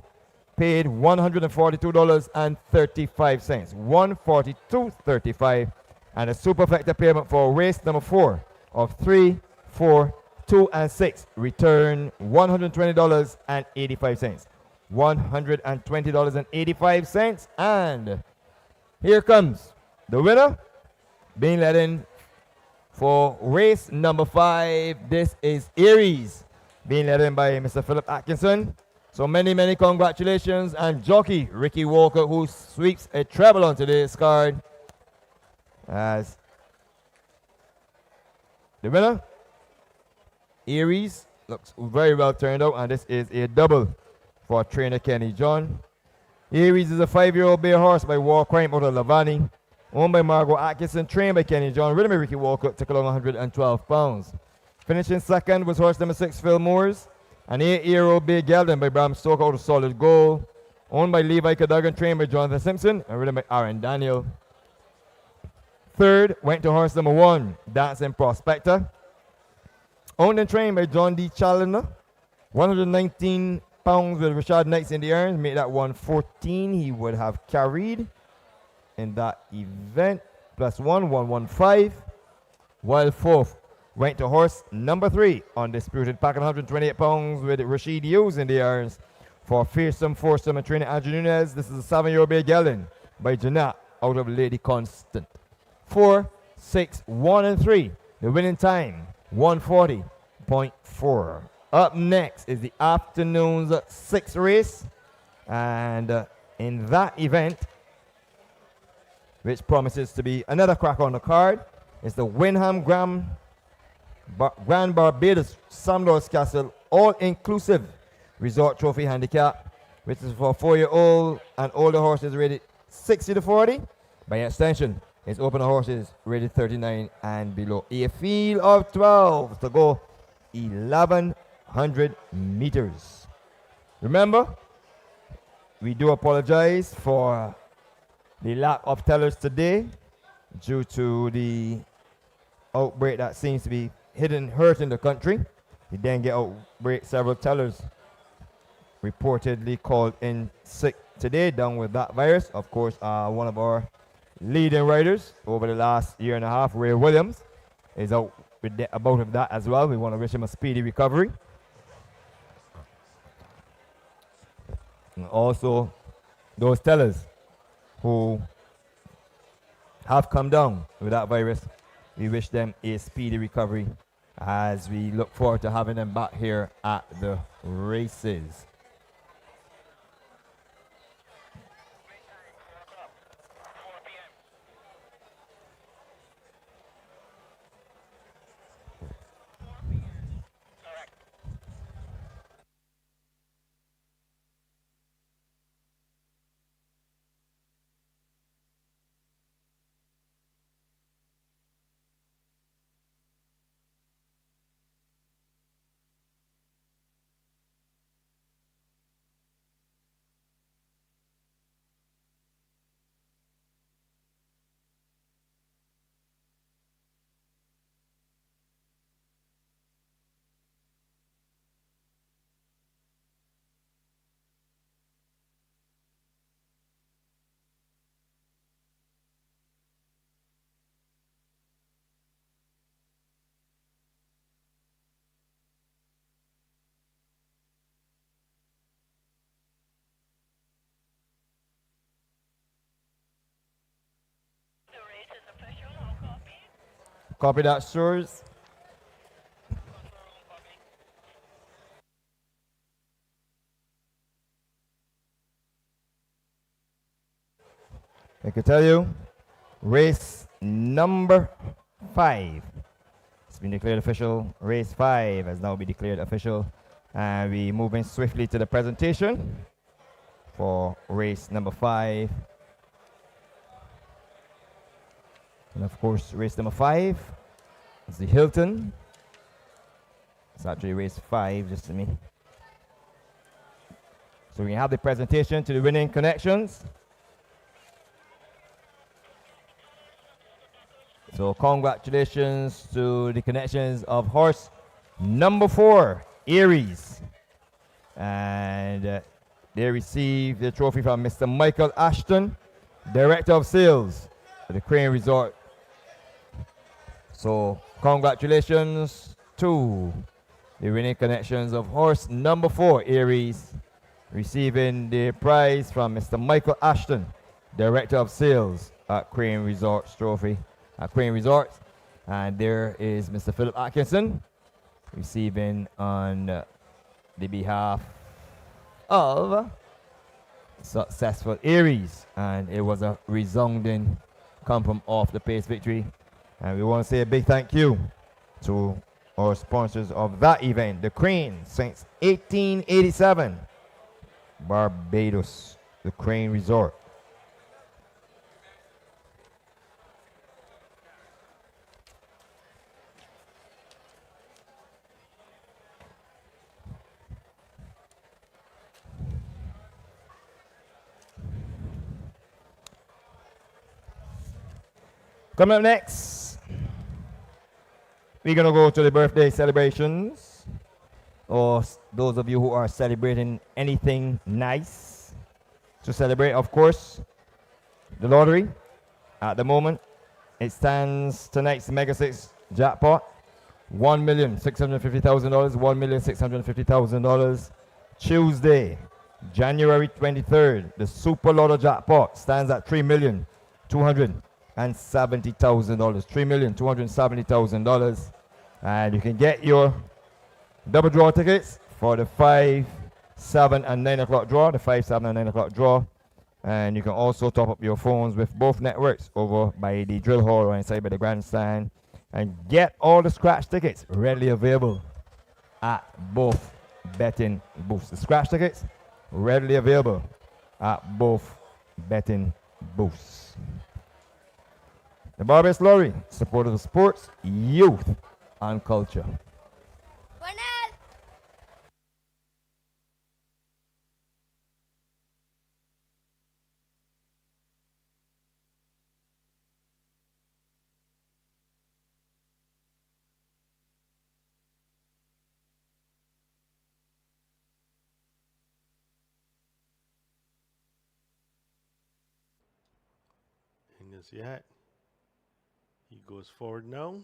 paid $142.35, $142.35. And the superfecta payment for race number 4 of 3, 4, 2, and 6 returned $120.85, $120.85. And here comes the winner, being let in for race number 5. This is Aries, being led in by Mr. Philip Atkinson. So many, many congratulations. And jockey Ricky Walker, who sweeps a treble on today's card as the winner. Aries looks very well turned out, and this is a double for trainer Kenny John. Aries is a 5-year-old bay horse by War Crime out of Lavani. owned by Margot Atkinson, trained by Kenny John, ridden by Ricky Walcott, took along 112 pounds. Finishing second was horse number 6, Phil Moores, an 8-year-old Bay Gelding by Bram Stoker out of Solid Gold, owned by Levi Cadogan, trained by Jonathan Simpson, and ridden by Aaron Daniel. Third went to horse number 1, Dancing Prospector, owned and trained by John D. Challoner, 119 pounds with Richard Knights in the irons, made that 114 he would have carried in that event, plus 115, while fourth went to horse number 3, Undisputed, packing 128 pounds with Rashid Hughes in the irons for Fearsome Foursome and trainer Andrew Nunez. This is a 7-year-old Bay Gelding by Jeanette out of Lady Constant. 4, 6, 1, and 3. The winning time, 140.4. Up next is the afternoon's 6th race. And in that event, which promises to be another crack on the card, is the Wyndham Grand Barbados Sam Lord's Castle All-Inclusive Resort Trophy Handicap, which is for 4-year-old and older horses rated 60 to 40. By extension, it's open to horses rated 39 and below. A field of 12 to go 1,100 meters. Remember, we do apologize for the lack of tellers today due to the outbreak that seems to be hurting the country. The dengue outbreak, several tellers reportedly called in sick today, down with that virus. Of course, one of our leading riders over the last year and a half, Ray Williams, is out with about of that as well. We want to wish him a speedy recovery. And also, those tellers who have come down with that virus, we wish them a speedy recovery as we look forward to having them back here at the races. Copy that, sirs. I can tell you, race number 5 has been declared official. Race 5 has now been declared official. And we're moving swiftly to the presentation for race number 5. And of course, race number 5 is the Hilton. It's actually race 5, just to me. So we have the presentation to the winning connections. So congratulations to the connections of horse number 4, Aries. And they received the trophy from Mr. Michael Ashton, Director of Sales at the Crane Resort. So congratulations to the winning connections of horse number 4, Aries, receiving the prize from Mr. Michael Ashton, Director of Sales at Crane Resorts Trophy at Crane Resorts. And there is Mr. Philip Atkinson receiving on the behalf of successful Aries. And it was a resounding come from off the pace victory. And we want to say a big thank you to our sponsors of that event, the Crane, since 1887, Barbados, the Crane Resort. Coming up next, we're going to go to the birthday celebrations, or those of you who are celebrating anything nice to celebrate, of course. The lottery, at the moment, it stands tonight's Mega 6 jackpot, $1,650,000, $1,650,000. Tuesday, January 23rd, the Super Lotto jackpot stands at $3,270,000, $3,270,000. And you can get your double draw tickets for the 5, 7, and 9 o'clock draw, the 5, 7, and 9 o'clock draw. And you can also top up your phones with both networks over by the drill hall or inside by the grandstand. And get all the scratch tickets readily available at both betting booths. The scratch tickets readily available at both betting booths. The Barbados Lottery, support of the sports, youth, and culture. Yet. He goes forward now.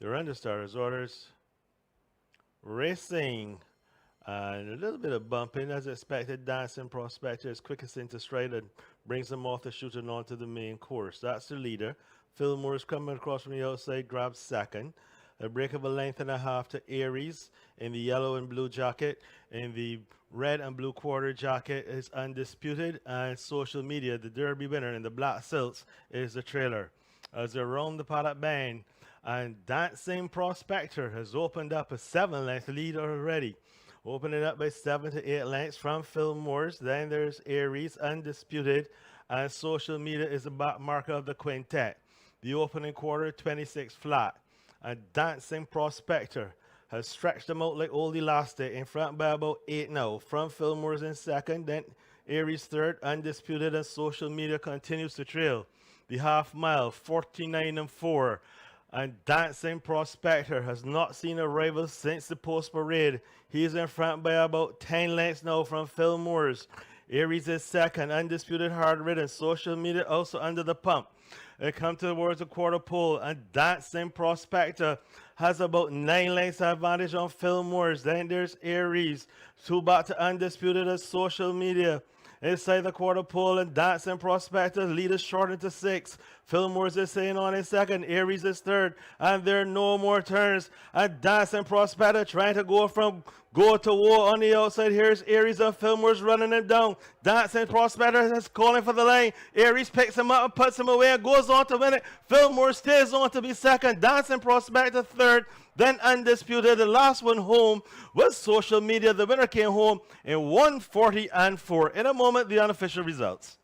The run starters orders. Racing. And a little bit of bumping as expected. Dancing Prospector is quickest into stride and brings him off the shoot and onto the main course. That's the leader. Fillmore is coming across from the outside, grabs second. A break of a length and a half to Aries in the yellow and blue jacket. In the red and blue quarter jacket is Undisputed, and Social Media, the Derby winner in the black silks, is the trailer. As they round the paddock bend, and Dancing Prospector has opened up a 7-length lead already. Opening up by 7 to 8 lengths from Fillmore's. Then there's Aries, Undisputed, and Social Media is the back marker of the quintet. The opening quarter, 26 flat. And Dancing Prospector has stretched them out like old elastic, in front by about 8 now. From Fillmore's in second, then Aries third, Undisputed, and Social Media continues to trail. The half mile, 49 and 4. And Dancing Prospector has not seen a rival since the post parade. He's in front by about 10 lengths now from Fillmore's. Aries is second, Undisputed, hard ridden. Social Media also under the pump. They come towards the quarter pole, and Dancing Prospector has about 9 lengths advantage on Fillmore's. Then there's Aries, 2 back to Undisputed and Social Media. Inside the quarter pole, and Dancing Prospector lead is shortened to 6. Fillmore's is staying on in second. Aries is third, and there are no more turns. And Dancing Prospector trying to go to war on the outside. Here's Aries and Fillmore's running him down. Dancing Prospector is calling for the line. Aries picks him up and puts him away and goes on to win it. Fillmore stays on to be second. Dancing Prospector third. Then Undisputed, the last one home was Social Media. The winner came home in 1:40 and 4. In a moment, the unofficial results.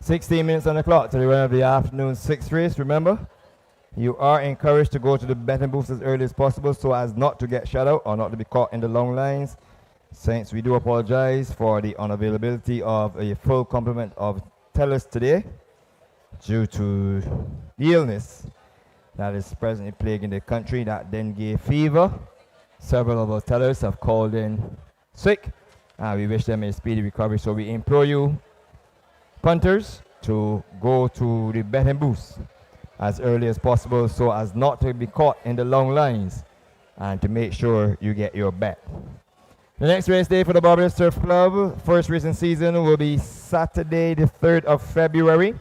16 minutes on the clock to the run of the afternoon 6th race. Remember, you are encouraged to go to the betting booths as early as possible so as not to get shut out or not to be caught in the long lines. Saints, we do apologize for the unavailability of a full complement of tellers today due to the illness that is presently plaguing the country, that dengue fever. Several of our tellers have called in sick, and we wish them a speedy recovery. So we implore you, punters, to go to the betting booths as early as possible so as not to be caught in the long lines and to make sure you get your bet. The next race day for the Barbados Surf Club, first racing season, will be Saturday the 3rd of February,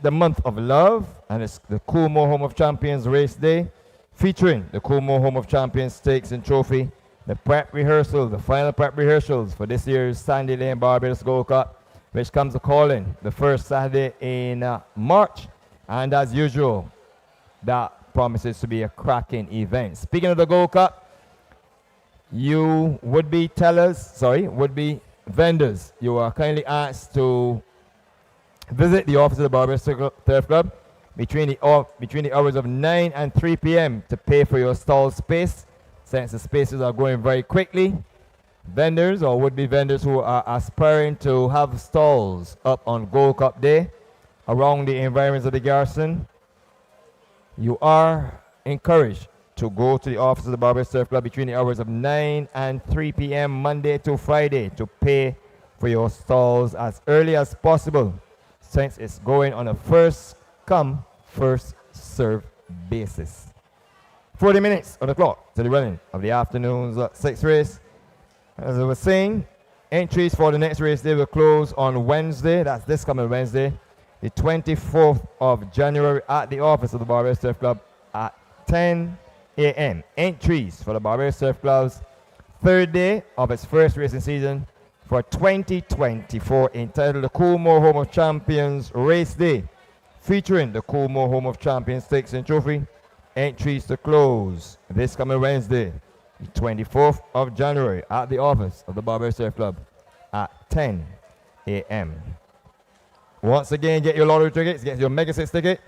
the month of love, and it's the Coolmore Home of Champions race day, featuring the Coolmore Home of Champions Stakes and Trophy, the prep rehearsal, the final prep rehearsals for this year's Sandy Lane Barbados Gold Cup, which comes to calling the first Saturday in March. And as usual, that promises to be a cracking event. Speaking of the Gold Cup, you would-be vendors, you are kindly asked to visit the office of the Barbados Surf Club between the hours of 9 and 3 p.m. to pay for your stall space, since the spaces are going very quickly. Vendors or would-be vendors who are aspiring to have stalls up on Gold Cup Day around the environs of the garrison, you are encouraged to go to the office of the Barbados Surf Club between the hours of 9 and 3 p.m. Monday to Friday to pay for your stalls as early as possible, since it's going on a first come, first serve basis. 40 minutes on the clock to the running of the afternoon's 6th race. As I was saying, entries for the next race day will close on Wednesday, that's this coming Wednesday, the 24th of January at the office of the Barbados Surf Club at 10 a.m. Entries for the Barbados Surf Club's third day of its first racing season for 2024, entitled the Coolmore Home of Champions Race Day, featuring the Coolmore Home of Champions Stakes and Trophy. Entries to close this coming Wednesday, the 24th of January at the office of the Barbados Surf Club at 10 a.m. Once again, get your lottery tickets, get your Mega 6 ticket.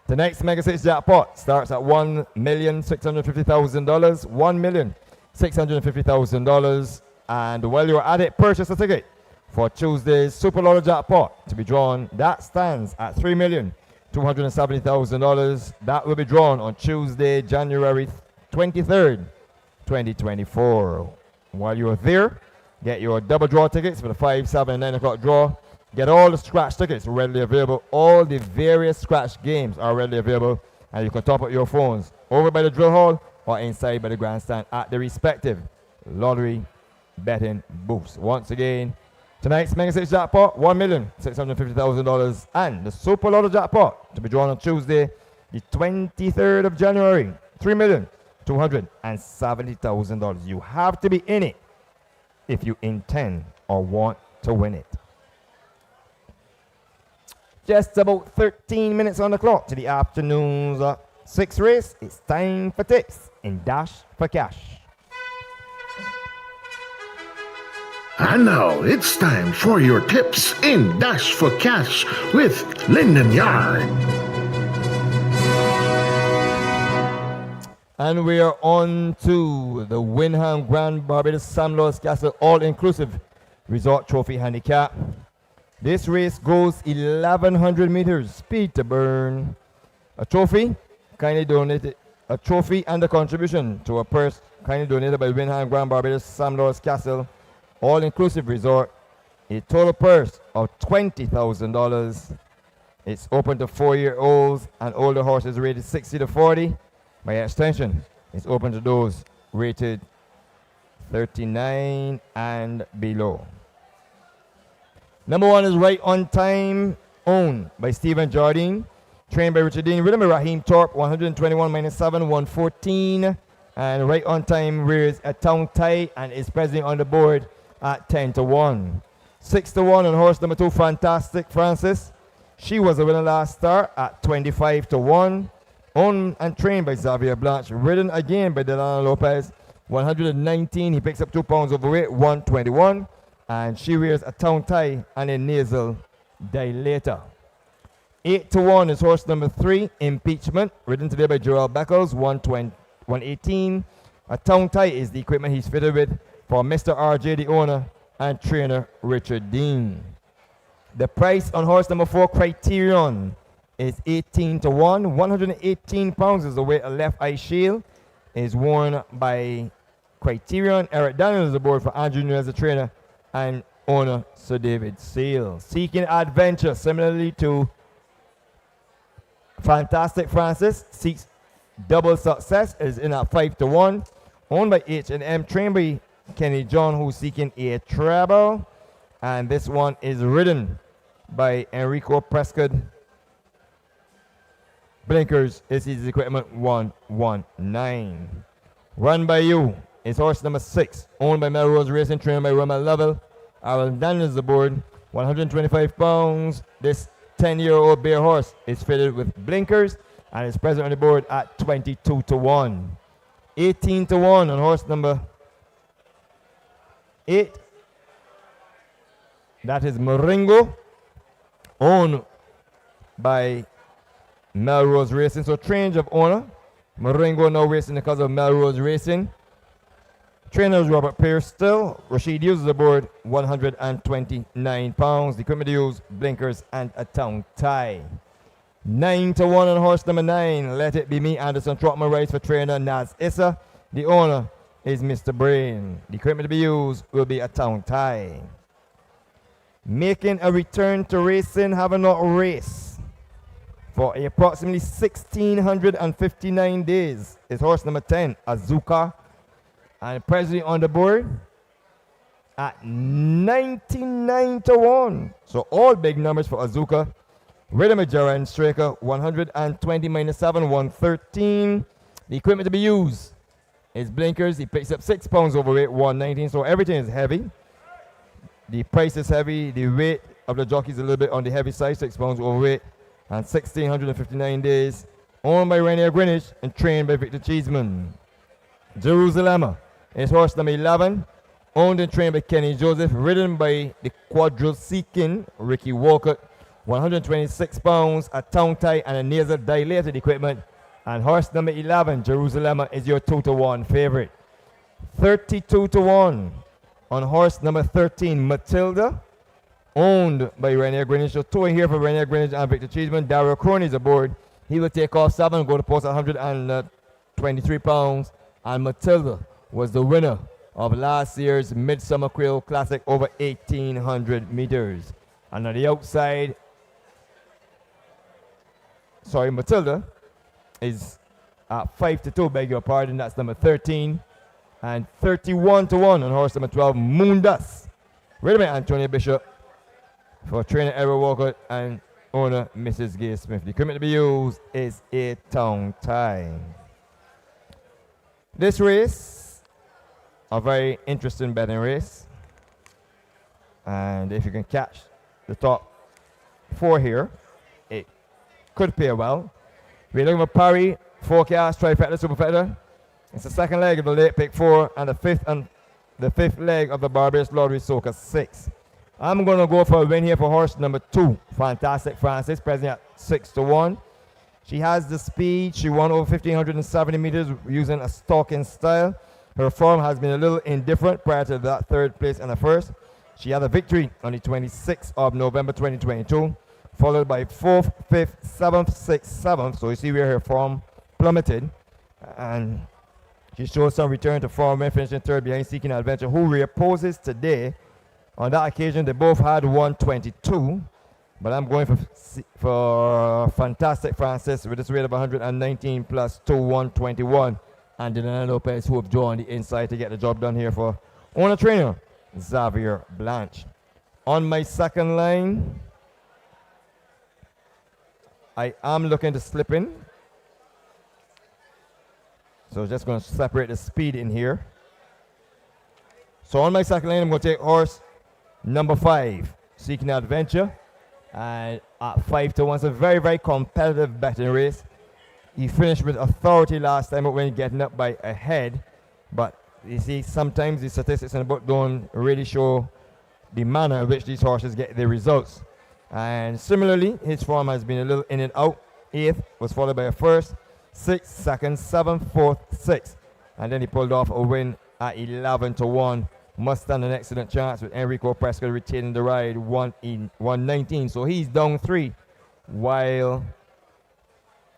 Tonight's Mega 6 jackpot starts at $1,650,000, $1,650,000. And while you're at it, purchase a ticket for Tuesday's Super Lotto jackpot to be drawn. That stands at $3,270,000. That will be drawn on Tuesday, January 23rd, 2024. While you're there, get your double draw tickets for the 5, 7, and 9 o'clock draw. Get all the scratch tickets readily available. All the various scratch games are readily available, and you can top up your phones over by the drill hall or inside by the grandstand at the respective lottery betting booths. Once again, tonight's Mega 6 jackpot, $1,650,000, and the Super Lotto jackpot to be drawn on Tuesday, the 23rd of January, $3,270,000. You have to be in it if you intend or want to win it. Just about 13 minutes on the clock to the afternoon's 6th race. It's time for tips in Dash for Cash. And now it's time for your tips in Dash for Cash with Lyndon Yard. And we are on to the Wyndham Grand Barbados Sam Lawrence Castle All-Inclusive Resort Trophy Handicap. This race goes 1,100 meters, speed to burn. A trophy kindly donated, a trophy and a contribution to a purse kindly donated by Wyndham Grand Barbados Sam Lawrence Castle All-Inclusive Resort. A total purse of $20,000. It's open to 4-year-olds and older horses rated 60 to 40. By extension, it's open to those rated 39 and below. Number 1 is Right on Time, owned by Stephen Jardine, trained by Richard Dean, ridden by Raheem Thorpe, 121 minus 7, 114. And Right on Time rears a tongue tie and is presently on the board at 10 to 1. 6 to 1 on horse number 2, Fantastic Francis. She was the winner last start at 25 to 1. Owned and trained by Xavier Blanche, ridden again by Delano Lopez, 119. He picks up 2 pounds overweight, 121. And she wears a tongue tie and a nasal dilator. 8 to 1 is horse number 3, Impeachment, ridden today by Joel Beckles, 118. A tongue tie is the equipment he's fitted with for Mr. RJ, the owner, and trainer Richard Dean. The price on horse number 4, Criterion, is 18 to 1. 118 pounds is the weight. A left eye shield is worn by Criterion. Eric Daniels is aboard for Andrew New as a trainer and owner Sir David Sale. Seeking Adventure, similarly to Fantastic Francis, seeks double success, is in at 5 to 1. Owned by H&M, trained by Kenny John, who's seeking a treble. And this one is ridden by Enrico Prescott. Blinkers is his equipment 119. Run by You is horse number 6, owned by Melrose Racing, trained by Roman Lovell. Aaron Daniels aboard, 125 pounds. This 10-year-old bear horse is fitted with blinkers and is present on the board at 22 to 1. 18 to 1 on horse number 8. That is Moringo, owned by Melrose Racing. So change of owner. Moringo now racing because of Melrose Racing. Trainers Robert Pierce still. Rashid uses aboard, 129 pounds. The equipment to use, blinkers and a tongue tie. 9 to 1 on horse number 9. Let It Be Me. Anderson Trotman rides for trainer Naz Issa. The owner is Mr. Brain. The equipment to be used will be a tongue tie. Making a return to racing, having not race for approximately 1,659 days is horse number 10, Azuka. And presently on the board at 99 to 1. So all big numbers for Azuka. Rhythm Majora and Straker, 120 minus 7, 113. The equipment to be used is blinkers. He picks up 6 pounds overweight, 119. So everything is heavy. The price is heavy. The weight of the jockey is a little bit on the heavy side, 6 pounds overweight, and 1,659 days. Owned by Rainier Greenwich and trained by Victor Cheeseman. Jerusalem is horse number 11, owned and trained by Kenny Joseph, ridden by the quadrille seeking Ricky Walcott, 126 pounds, a tongue tie and a nasal dilated equipment. And horse number 11, Jerusalem, is your 2 to 1 favorite. 32 to 1 on horse number 13, Matilda, owned by Rainier Greenwich. So 2 in here for Rainier Greenwich and Victor Cheeseman. Daryl Crony is aboard. He will take off 7, go to post 123 pounds. And Matilda was the winner of last year's Midsummer Quail Classic over 1,800 meters. And on the outside, Matilda is at 5 to 2, beg your pardon, that's number 13. And 31 to 1 on horse number 12, Moondust, ridden by Antonio Bishop for trainer Edward Walcott and owner Mrs. Gay Smith. The equipment to be used is a tongue tie. This race, a very interesting betting race. And if you can catch the top 4 here, it could pay well. We're looking for Parry, Forecast, Trifecta, Superfecta. It's the second leg of the late pick 4 and the fifth leg of the Barbados Lottery Soca 6. I'm going to go for a win here for horse number 2, Fantastic Francis, present at 6 to 1. She has the speed. She won over 1,570 meters using a stalking style. Her form has been a little indifferent prior to that 3rd place and the 1st. She had a victory on the 26th of November 2022, followed by 4th, 5th, 7th, 6th, 7th. So you see where her form plummeted. And she showed some return to form when finishing 3rd behind Seeking Adventure, who reopposes today. On that occasion, they both had 122. But I'm going for Fantastic Francis with this rate of 119 plus 2, 121. And Delana Lopez, who have drawn the inside to get the job done here for owner trainer Xavier Blanche. On my second line, I am looking to slip in. So just going to separate the speed in here. So on my second line, I'm going to take horse number 5, Seeking Adventure. And at 5 to 1, it's a very, very competitive betting race. He finished with authority last time when getting up by a head. But you see, sometimes the statistics in the book don't really show the manner in which these horses get their results. And similarly, his form has been a little in and out. 8th was followed by a 1st, 6th, 2nd, 7th, 4th, 6th. And then he pulled off a win at 11-1. Must stand an excellent chance with Enrico Prescott retaining the ride 119. So he's down 3, while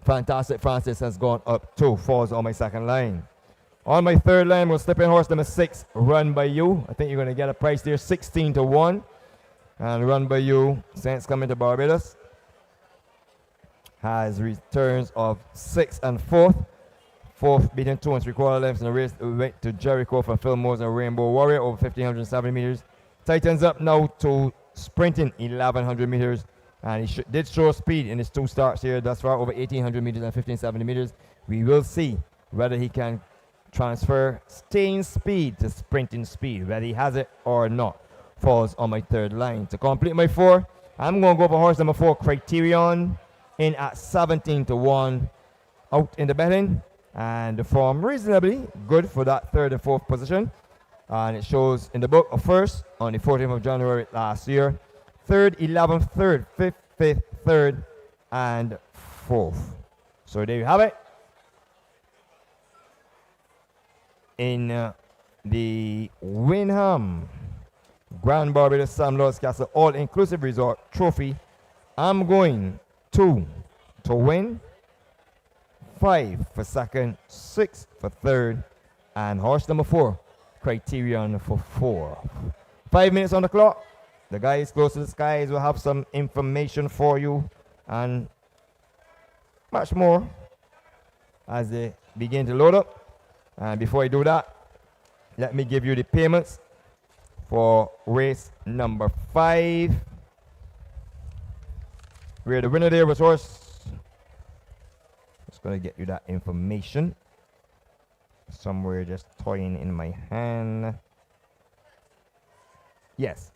Fantastic Francis has gone up 2, falls on my second line. On my third line, we'll slip in horse number 6, Run By You. I think you're going to get a price there, 16-1. And Run By You, since coming to Barbados, has returns of 6th and 4th. 4th beating 2 and 3/4 lengths in the race went to Jericho from Fillmore's and Rainbow Warrior over 1,570 meters. Tightens up now to sprinting 1,100 meters. And he did show speed in his 2 starts here thus far, over 1,800 meters and 1,570 meters. We will see whether he can transfer staying speed to sprinting speed, whether he has it or not. Falls on my third line. To complete my 4, I'm going to go for horse number 4, Criterion, in at 17-1 out in the betting. And the form reasonably good for that 3rd and 4th position. And it shows in the book of 1st on the 14th of January last year. 3rd, 11th, 3rd, 5th, 5th, 3rd, and 4th. So there you have it. In the Wyndham Grand Barbados Sam Lord's Castle All-Inclusive Resort Trophy, I'm going 2 to win, 5 for 2nd, 6 for 3rd, and horse number 4, Criterion, for 4. 5 minutes on the clock. The guys close to the skies will have some information for you and much more as they begin to load up. And before I do that, let me give you the payments for race number 5, where the winner there was horse. Just going to get you that information. Somewhere just toying in my hand. Yes.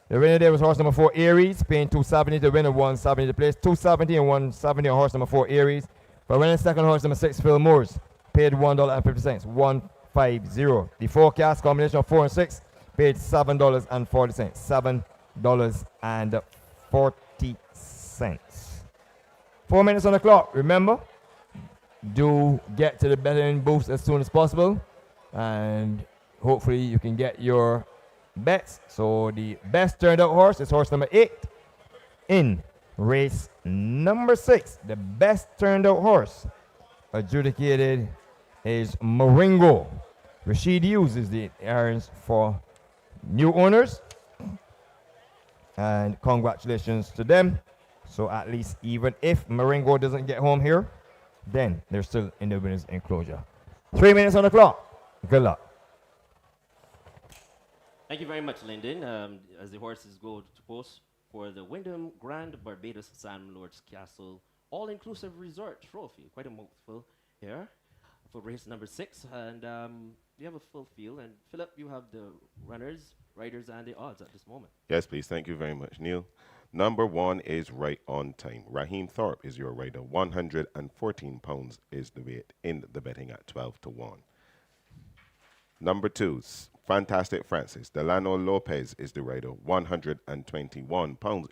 The winner there was horse number 4, Aries, paying $270. The winner 170 to place. $270 and 170 on horse number 4, Aries. For winning second, horse number 6, Phil Moores, paid $1.50. 150. The forecast combination of 4 and 6 paid $7.40. $7.40. 4 minutes on the clock. Remember, do get to the betting booths as soon as possible, and hopefully you can get your bets. So the best turned out horse is horse number 8 in race number 6. The best turned out horse adjudicated is Maringo. Rashid Hughes is the errands for new owners, and congratulations to them. So at least even if Maringo doesn't get home here, then they're still in the winner's enclosure. 3 minutes on the clock. Good luck. Thank you very much, Lyndon. As the horses go to post for the Wyndham Grand Barbados Sam Lord's Castle All-Inclusive Resort Trophy. Quite a mouthful here for race number 6. And you have a full field. And Philip, you have the runners, riders, and the odds at this moment. Yes, please. Thank you very much, Neil. Number 1 is Right On Time. Raheem Thorpe is your rider. 114 pounds is the weight in the betting at 12-1. Number 2, Fantastic Francis. Delano Lopez is the rider. 121 pounds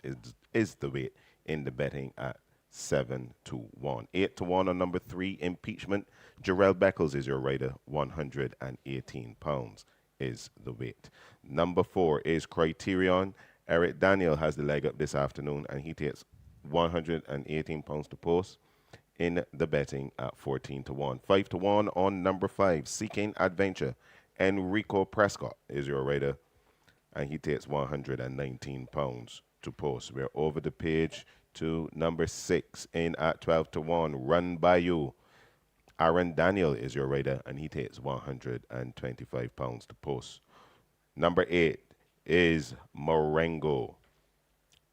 is the weight in the betting at 7-1. 8-1 on number 3, Impeachment. Jarrell Beckles is your rider. 118 pounds is the weight. Number 4 is Criterion. Eric Daniel has the leg up this afternoon, and he takes 118 pounds to post in the betting at 14-1. 5-1 on number 5, Seeking Adventure. Enrico Prescott is your rider, and he takes 119 pounds to post. We're over the page to number 6 in at 12-1, Run By You. Aaron Daniel is your rider, and he takes 125 pounds to post. Number 8 is Marengo,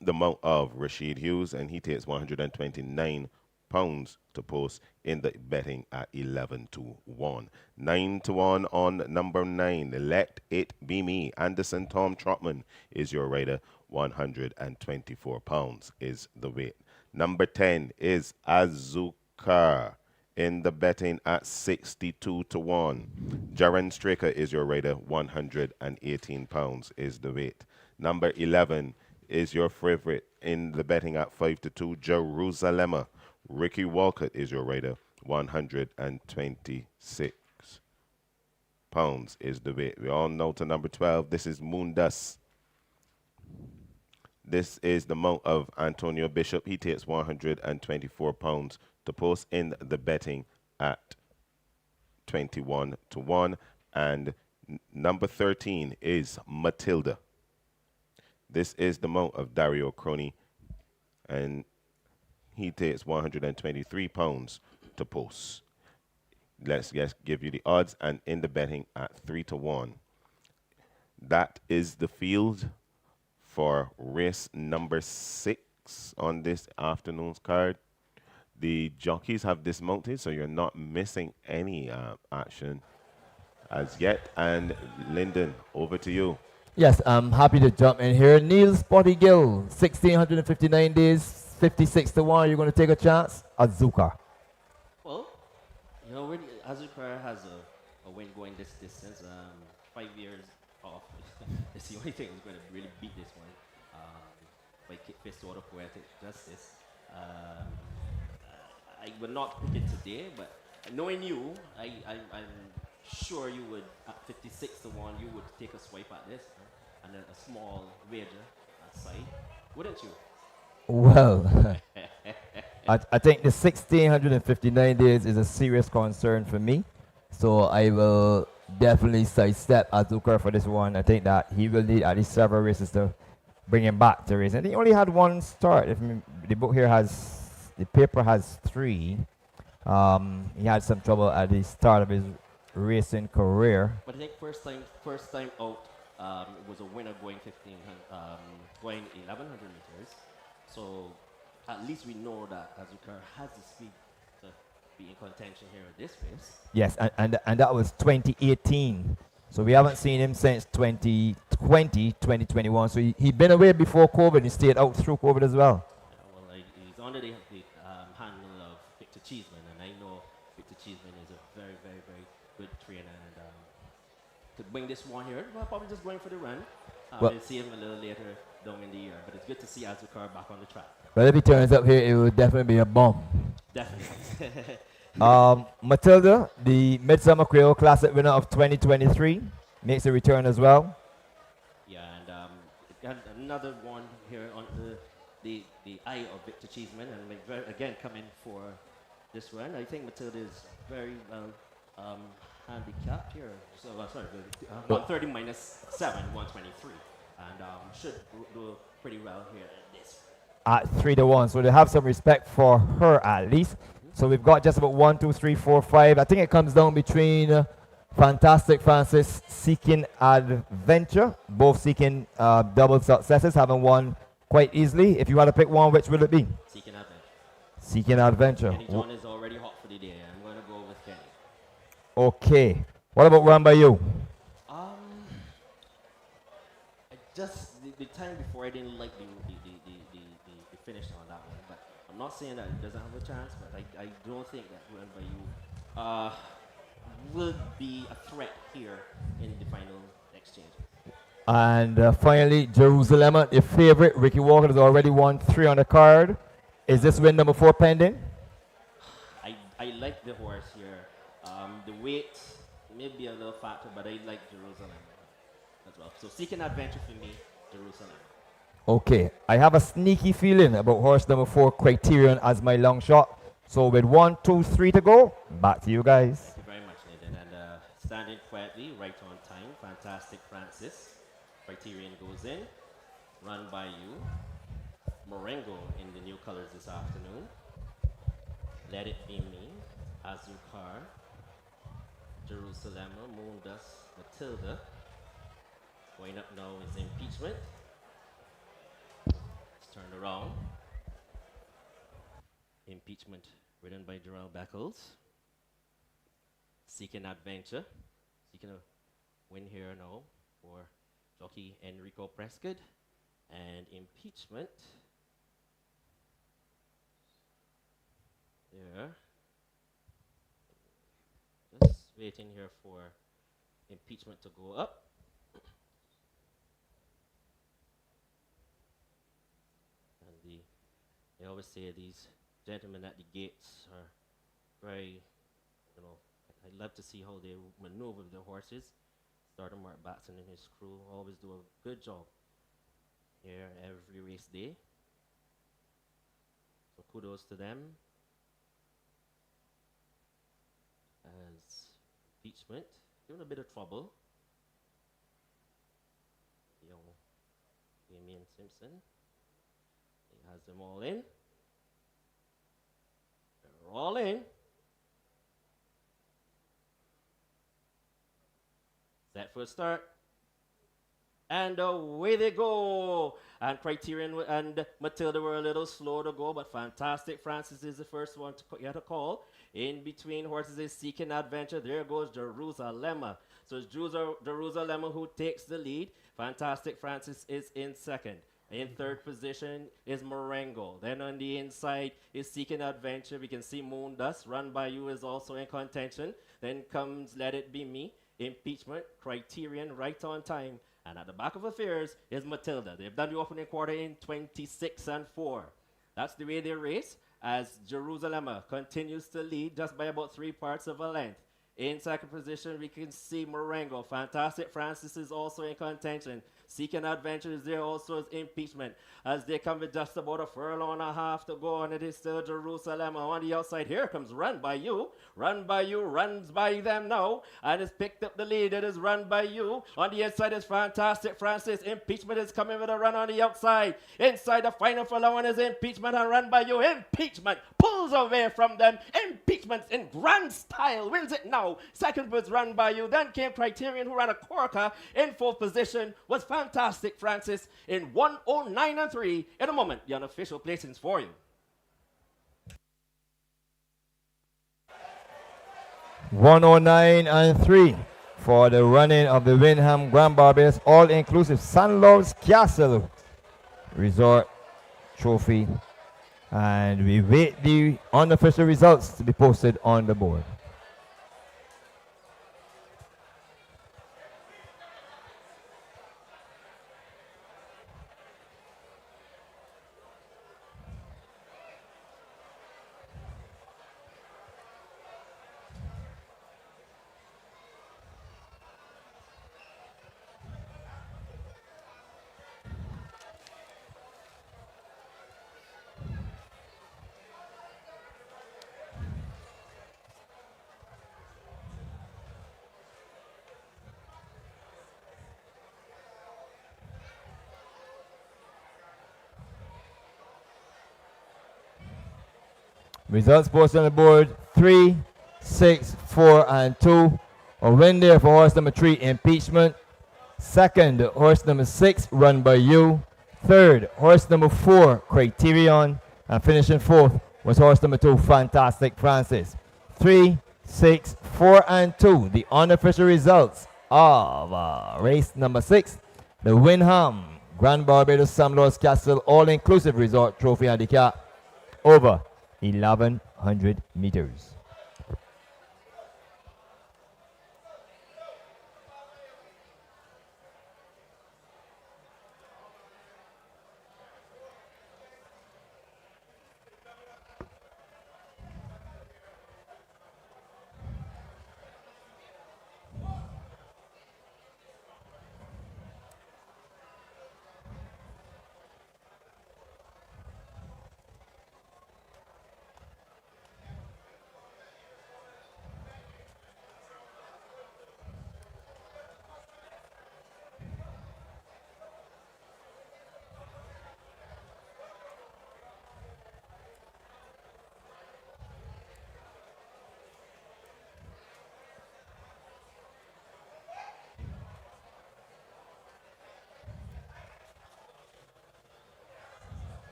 the mount of Rashid Hughes, and he takes 129 pounds to post in the betting at 11-1. 9-1 on number 9, Let It Be Me. Anderson Tom Trotman is your rider. 124 pounds is the weight. Number 10 is Azuka in the betting at 62-1. Jaren Straker is your rider. 118 pounds is the weight. Number 11 is your favorite in the betting at 5-2. Jerusalem. Ricky Walcott is your rider. 126 pounds is the weight. We all know to number 12. This is Moondust. This is the mount of Antonio Bishop. He takes 124 pounds to post in the betting at 21-1. And number 13 is Matilda. This is the mount of Dario Crony, and he takes 123 pounds to post. Let's just give you the odds, and in the betting at 3-1. That is the field for race number 6 on this afternoon's card. The jockeys have dismounted, so you're not missing any action as yet. And Lyndon, over to you. Yes, I'm happy to jump in here. Neil Spotty Gill, 1,659 days, 56-1. You're going to take a chance? Azuka. Well, you know, when Azucar has a win going this distance, 5 years off. It's the only thing that's going to really beat this one. By Fist Order Poetic Justice. I would not pick it today, but knowing you, I'm sure you would, at 56-1, you would take a swipe at this and a small wager aside, wouldn't you? Well, I think the 1,659 days is a serious concern for me. So I will definitely sidestep Azucar for this one. I think that he will need at least several races to bring him back to race. And he only had one start. The book here has, the paper has 3. He had some trouble at the start of his racing career. But I think first time out, it was a winner going 1,100 meters. So at least we know that Azucar has the speed to be in contention here at this race. Yes, and that was 2018. So we haven't seen him since 2020, 2021. So he'd been away before COVID. He stayed out through COVID as well. Well, he's under the handle of Victor Cheeseman, and I know Victor Cheeseman is a very, very, very good trainer. And to bring this one here, well, probably just going for the run. We'll see him a little later down in the year. But it's good to see Azucar back on the track. But if he turns up here, it will definitely be a bomb. Definitely. Matilda, the Midsummer Creole Classic winner of 2023, makes a return as well. Yeah, and got another one here on the eye of Victor Cheeseman, and again coming for this run. I think Matilda is very well handicapped here. So sorry, 130 minus 7, 123, and should do pretty well here at this. At 3-1, so they have some respect for her at least. So we've got just about 1, 2, 3, 4, 5. I think it comes down between Fantastic Francis, Seeking Adventure, both seeking double successes, having won quite easily. If you had to pick one, which will it be? Seeking Adventure. Seeking Adventure. Kenny John is already hot for the day. I'm going to go with Kenny. Okay. What about Run By You? The time before I didn't like the finish on that one, but I'm not saying that it doesn't have a chance, but I don't think that Run By You will be a threat here in the final exchange. And finally, Jerusalem, your favorite. Ricky Walker has already won 3 on the card. Is this win number 4 pending? I like the horse here. The weight may be a little factor, but I like Jerusalem as well. So Seeking Adventure for me, Jerusalem. Okay, I have a sneaky feeling about horse number 4, Criterion, as my long shot. So with 1, 2, 3 to go, back to you guys. Thank you very much, Nathan. And standing quietly, right on time, Fantastic Francis. Criterion goes in. Run By You. Morengo in the new colors this afternoon. Let It Be Me. Azucar. Jerusalem, Moondust, Matilda. Going up now is Impeachment. It's turned around. Impeachment, written by Jarrell Beckles. Seeking Adventure. Seeking a win here now for jockey Enrico Prescott. And Impeachment. There. Just waiting here for Impeachment to go up. I always say these gentlemen at the gates are very, I love to see how they maneuver the horses. Starter Mark Batson and his crew always do a good job here every race day. So kudos to them. As Impeachment, giving a bit of trouble. Young Damian Simpson. He has them all in. They're all in. Set for a start. And away they go. And Criterion and Matilda were a little slow to go, but Fantastic Francis is the first one to get a call. In between horses is Seeking Adventure. There goes Jerusalem. So it's Jerusalem who takes the lead. Fantastic Francis is in second. In third position is Marengo. Then on the inside is Seeking Adventure. We can see Moon Dust. Run By You is also in contention. Then comes Let It Be Me. Impeachment, Criterion, Right on Time. And at the back of affairs is Matilda. They've done the opening quarter in 26-4. That's the way they race, as Jerusalem continues to lead just by about 3 parts of a length. In second position, we can see Marengo. Fantastic Francis is also in contention. Seeking Adventure is there also as Impeachment, as they come with just about a furlong and a half to go, and it is still Jerusalem. On the outside, here comes Run By You. Run By You runs by them now, and has picked up the lead. It is Run By You. On the inside is Fantastic Francis. Impeachment is coming with a run on the outside. Inside the final furlong is Impeachment and Run By You. Impeachment pulls away from them. Impeachment in grand style wins it now. Second was Run By You. Then came Criterion, who ran a corker. In fourth position was Fantastic Francis in 109-3. In a moment, the unofficial placings for you. 109-3 for the running of the Windham Grand Barbados all-inclusive Sandals Castle Resort Trophy. And we wait the unofficial results to be posted on the board. Results posted on the board: 3, 6, 4, and 2. A win there for horse number 3, Impeachment. Second, horse number 6, Run By You. Third, horse number 4, Criterion. And finishing fourth was horse number 2, Fantastic Francis. 3, 6, 4, and 2. The unofficial results of race number 6, the Windham Grand Barbados Sam Lord's Castle All-Inclusive Resort Trophy Handicap over 1,100 meters.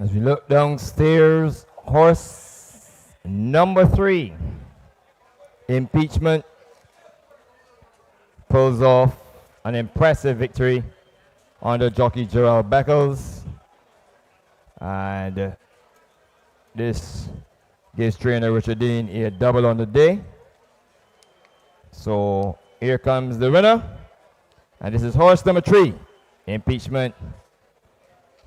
As we look downstairs, horse number 3, Impeachment, pulls off an impressive victory under jockey Gerald Beckles. And this gives trainer Richard Dean a double on the day. So here comes the winner. And this is horse number 3, Impeachment,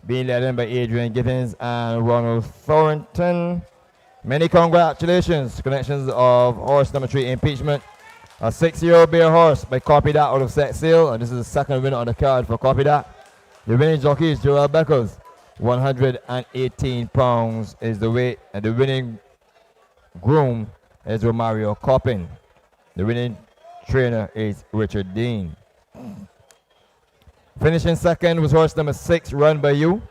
being led in by Adrian Gibbons and Ronald Thornton. Many congratulations, connections of horse number 3, Impeachment. A 6-year-old bear horse by Copy That out of Set Sail, and this is the second winner on the card for Copy That. The winning jockey is Gerald Beckles. 118 pounds is the weight, and the winning groom is Romario Coppin. The winning trainer is Richard Dean. Finishing second was horse number 6, Run By You.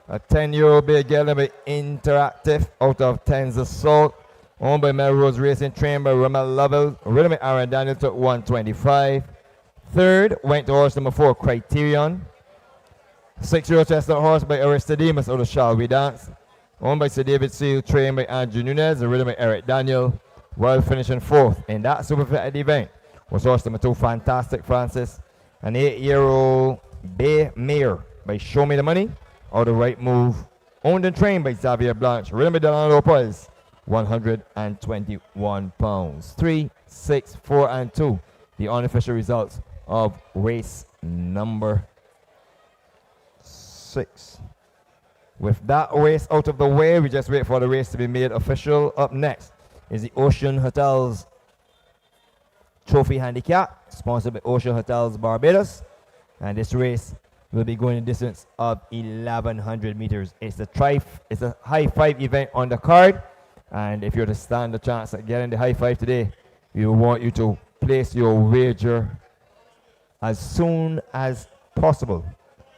A 10-year-old bear gelding by Interactive out of Tens Assault. Owned by Melrose Racing, trained by Rommel Lovell. Ridden by Aaron Daniel, took 125. Third went to horse number 4, Criterion. 6-year-old chestnut horse by Aristodemus out of Shall We Dance. Owned by Sir David Seal, trained by Andrew Nunez, and ridden by Eric Daniel. While finishing 4th in that super fitted event was horse number 2, Fantastic Francis. An 8-year-old bay mare by Show Me the Money out of Right Move. Owned and trained by Xavier Blanche, ridden by Delano Lopez. 121 pounds. 3, 6, 4, and 2. The unofficial results of race number 6. With that race out of the way, we just wait for the race to be made official. Up next is the Ocean Hotels Trophy Handicap, sponsored by Ocean Hotels Barbados. And this race will be going a distance of 1,100 meters. It's a high 5 event on the card. And if you're to stand the chance at getting the high 5 today, we want you to place your wager as soon as possible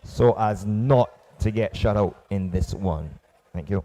so as not to get shut out in this one. Thank you.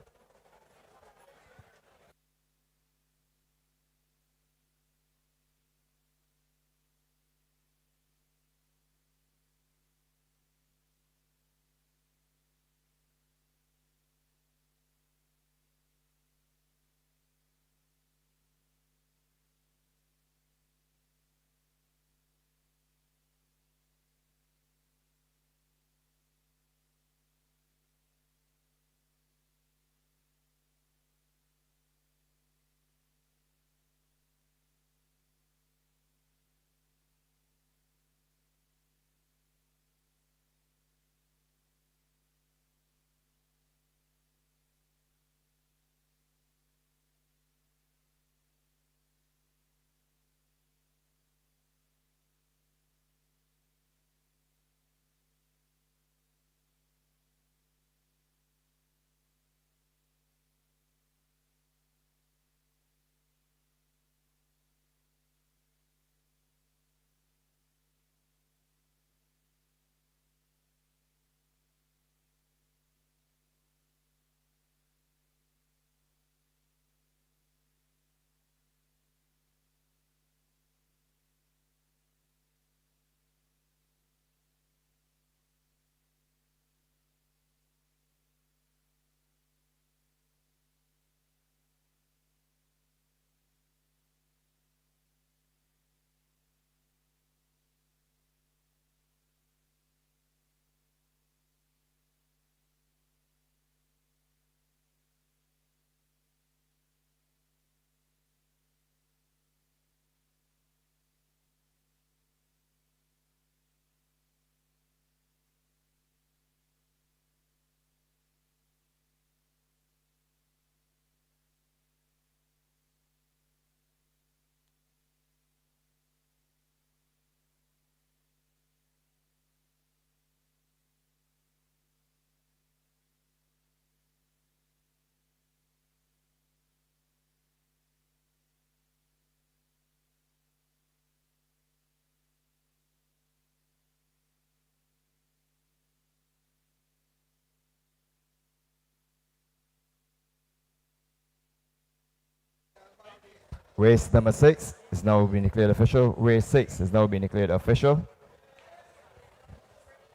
Race number 6 is now being declared official. Race 6 is now being declared official.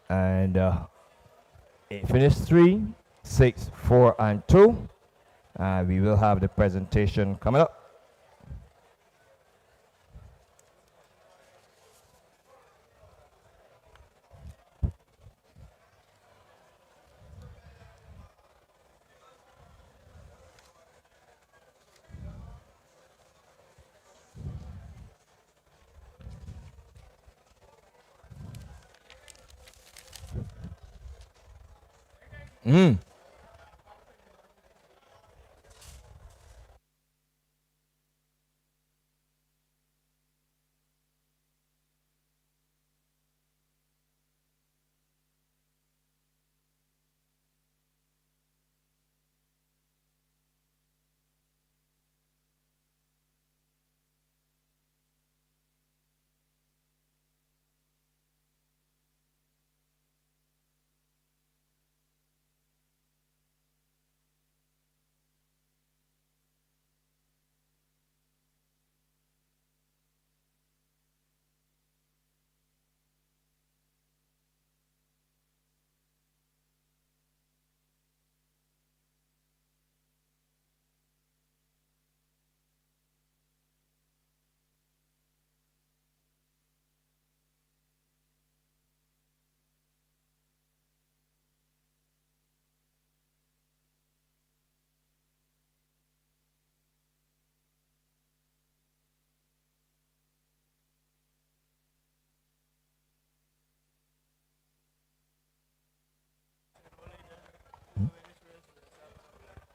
And it finished 3, 6, 4, and 2. We will have the presentation coming up.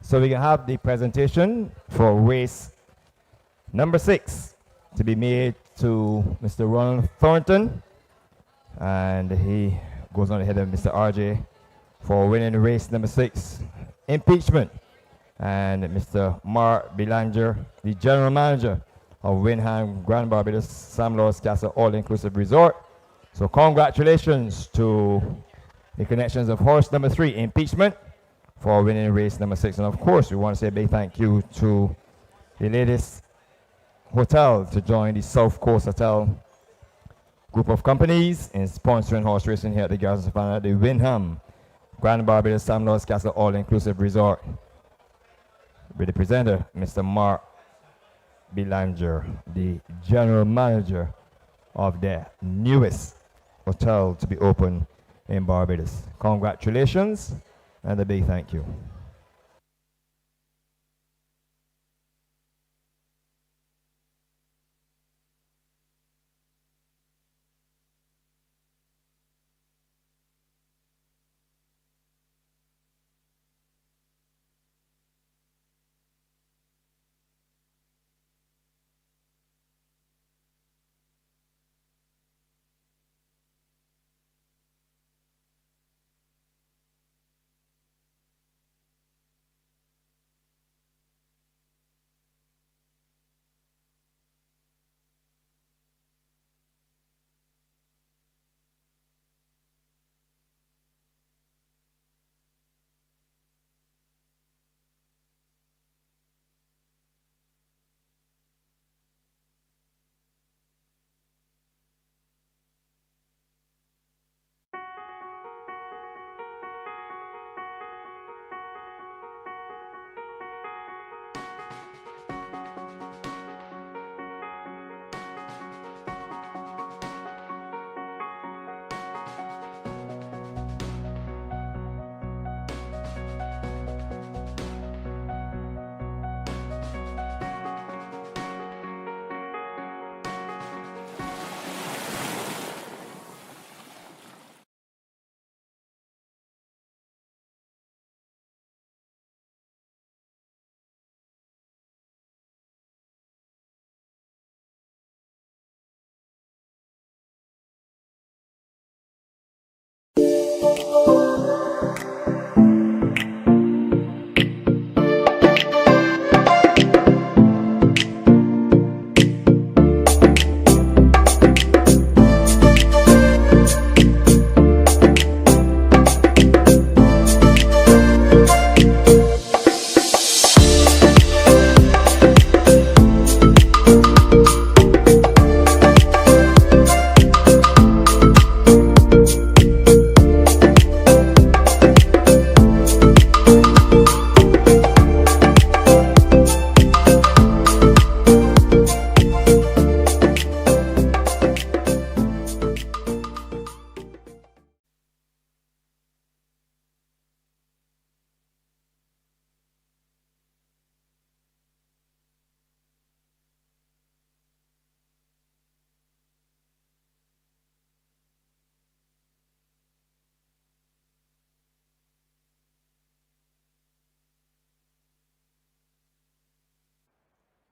So we can have the presentation for race number 6 to be made to Mr. Ronald Thornton, and he goes on ahead of Mr. RJ for winning race number 6, impeachment, and Mr. Mark Belanger, the general manager of Windham Grand Barbados Sam Lawrence Castle All-Inclusive Resort. So congratulations to the connections of horse number 3, impeachment, for winning race number 6. And of course, we want to say a big thank you to the latest hotel to join the South Coast Hotel group of companies in sponsoring horse racing here at the Garrison Savannah, the Windham Grand Barbados Sam Lawrence Castle All-Inclusive Resort, with the presenter, Mr. Mark Belanger, the general manager of the newest hotel to be opened in Barbados. Congratulations and a big thank you.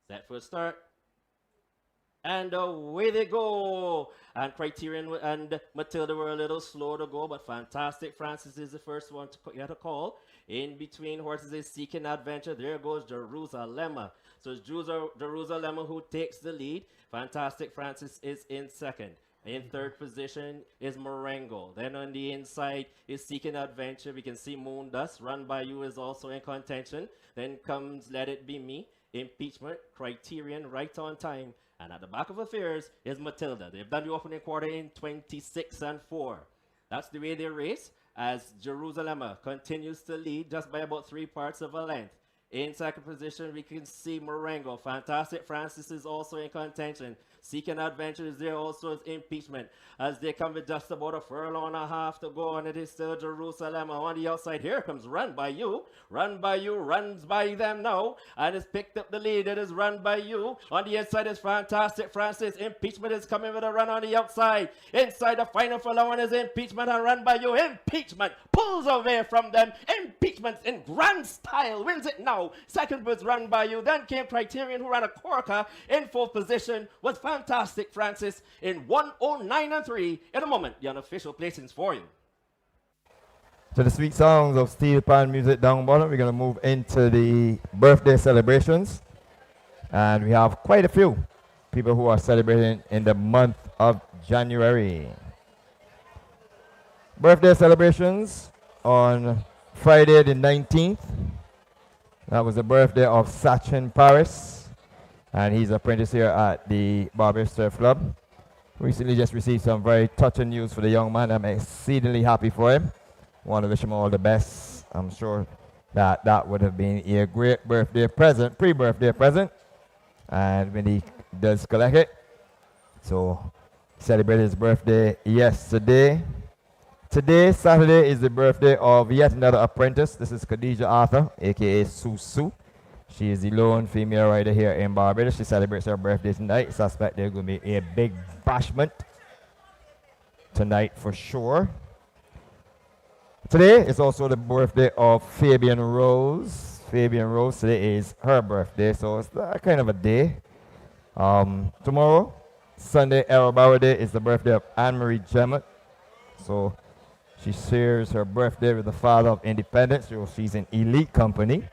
Set for a start. And away they go. And Criterion and Matilda were a little slow to go, but Fantastic Francis is the first one to get a call. In between horses is Seeking Adventure. There goes Jerusalem. So it's Jerusalem who takes the lead. Fantastic Francis is in second. In third position is Marengo. Then on the inside is Seeking Adventure. We can see Moon Dust. Run By You is also in contention. Then comes Let It Be Me. Impeachment, Criterion, Right on Time. And at the back of affairs is Matilda. They've done the opening quarter in 26-4. That's the way they race, as Jerusalem continues to lead just by about 3 parts of a length. In second position, we can see Marengo. Fantastic Francis is also in contention. Seeking Adventure is there also as Impeachment, as they come with just about a furlong and a half to go, and it is still Jerusalem. On the outside, here comes Run By You. Run By You runs by them now, and has picked up the lead. It is Run By You. On the inside is Fantastic Francis. Impeachment is coming with a run on the outside. Inside the final furlong is Impeachment and Run By You. Impeachment pulls away from them. Impeachment in grand style wins it now. Second was Run By You. Then came Criterion, who ran a corker. In fourth position was Fantastic Francis in 109-3. In a moment, the unofficial placings for you. To the sweet sounds of steel pan music down bottom, we're going to move into the birthday celebrations. And we have quite a few people who are celebrating in the month of January. Birthday celebrations on Friday the 19th. That was the birthday of Sachin Paris, and he's an apprentice here at the Barbados Surf Club. Recently just received some very touching news for the young man. I'm exceedingly happy for him. Want to wish him all the best. I'm sure that that would have been a great birthday present, pre-birthday present, and when he does collect it. So, celebrated his birthday yesterday. Today, Saturday, is the birthday of yet another apprentice. This is Khadija Arthur, aka Susu. She is the lone female rider here in Barbados. She celebrates her birthday tonight. Suspect there's going to be a big bashment tonight for sure. Today is also the birthday of Fabian Rose. Fabian Rose, today is her birthday, so it's kind of a day. Tomorrow, Sunday, Errol Bauer Day, is the birthday of Anne-Marie Jemmett. So she shares her birthday with the father of independence. So she's in elite company.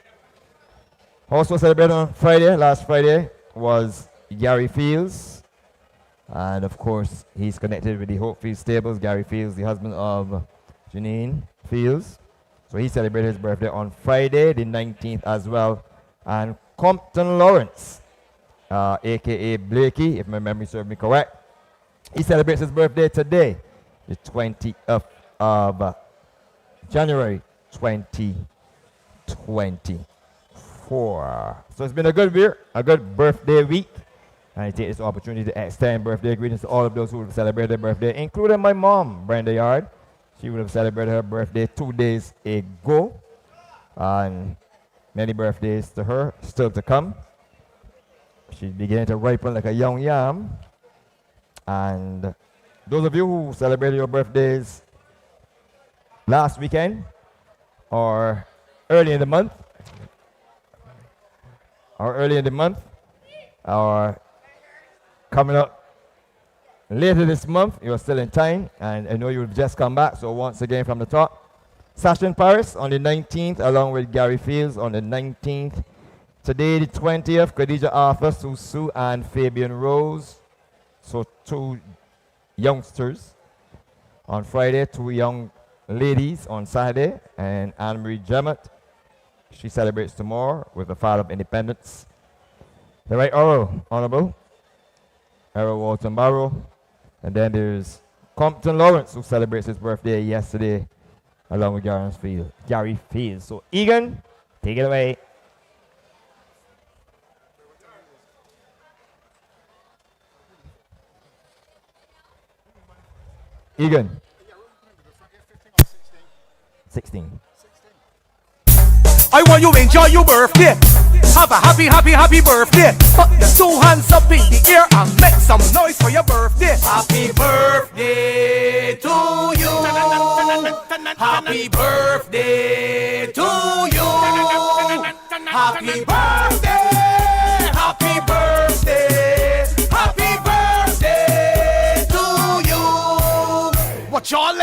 Also celebrated on Friday, last Friday, was Gary Fields. And of course, he's connected with the Hopefield Stables. Gary Fields, the husband of Janine Fields. So he celebrated his birthday on Friday, the 19th as well. And Compton Lawrence, aka Blakey, if my memory serves me correct, he celebrates his birthday today, the 20th of January 2024. So it's been a good year, a good birthday week. And I take this opportunity to extend birthday greetings to all of those who have celebrated their birthday, including my mom, Brenda Yard. She would have celebrated her birthday 2 days ago. And many birthdays to her still to come. She's beginning to ripen like a young yam. And those of you who celebrated your birthdays last weekend or early in the month, or coming up later this month, you're still in time, and I know you've just come back, so once again from the top, Sachin Paris on the 19th, along with Gary Fields on the 19th. Today, the 20th, Khadija Arthur, Susu, and Fabian Rose. So 2 youngsters on Friday, 2 young ladies on Saturday, and Anne-Marie Jemmett, she celebrates tomorrow with the father of independence. The Right Honorable Errol Walton Barrow. And then there's Compton Lawrence, who celebrates his birthday yesterday, along with Gary Fields. So Egan, take it away. Egan. 16. I want you enjoy your birthday. Have a happy, happy, happy birthday. Put the 2 hands up in the air and make some noise for your birthday. Happy birthday to you. Happy birthday to you. Happy birthday. Happy birthday. What y'all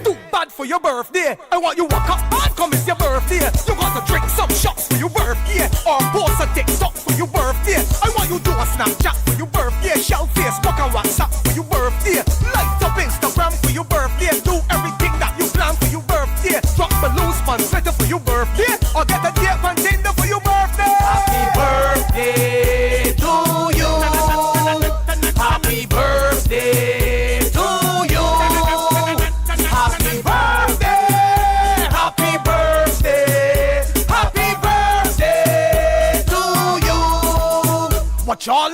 too bad for your birthday. I want you walk up and come it's your birthday. You got to drink some shots for your birthday, or post a TikTok for your birthday. I want you do a Snapchat for your birthday, shell Facebook and WhatsApp for your birthday, light up Instagram for your birthday. Do everything that you plan for your birthday. Drop balloons on Twitter for your birthday, or get a date on Tinder for your birthday. Happy birthday to you. Happy birthday to you. Happy birthday. Happy birthday. Happy birthday to you. What y'all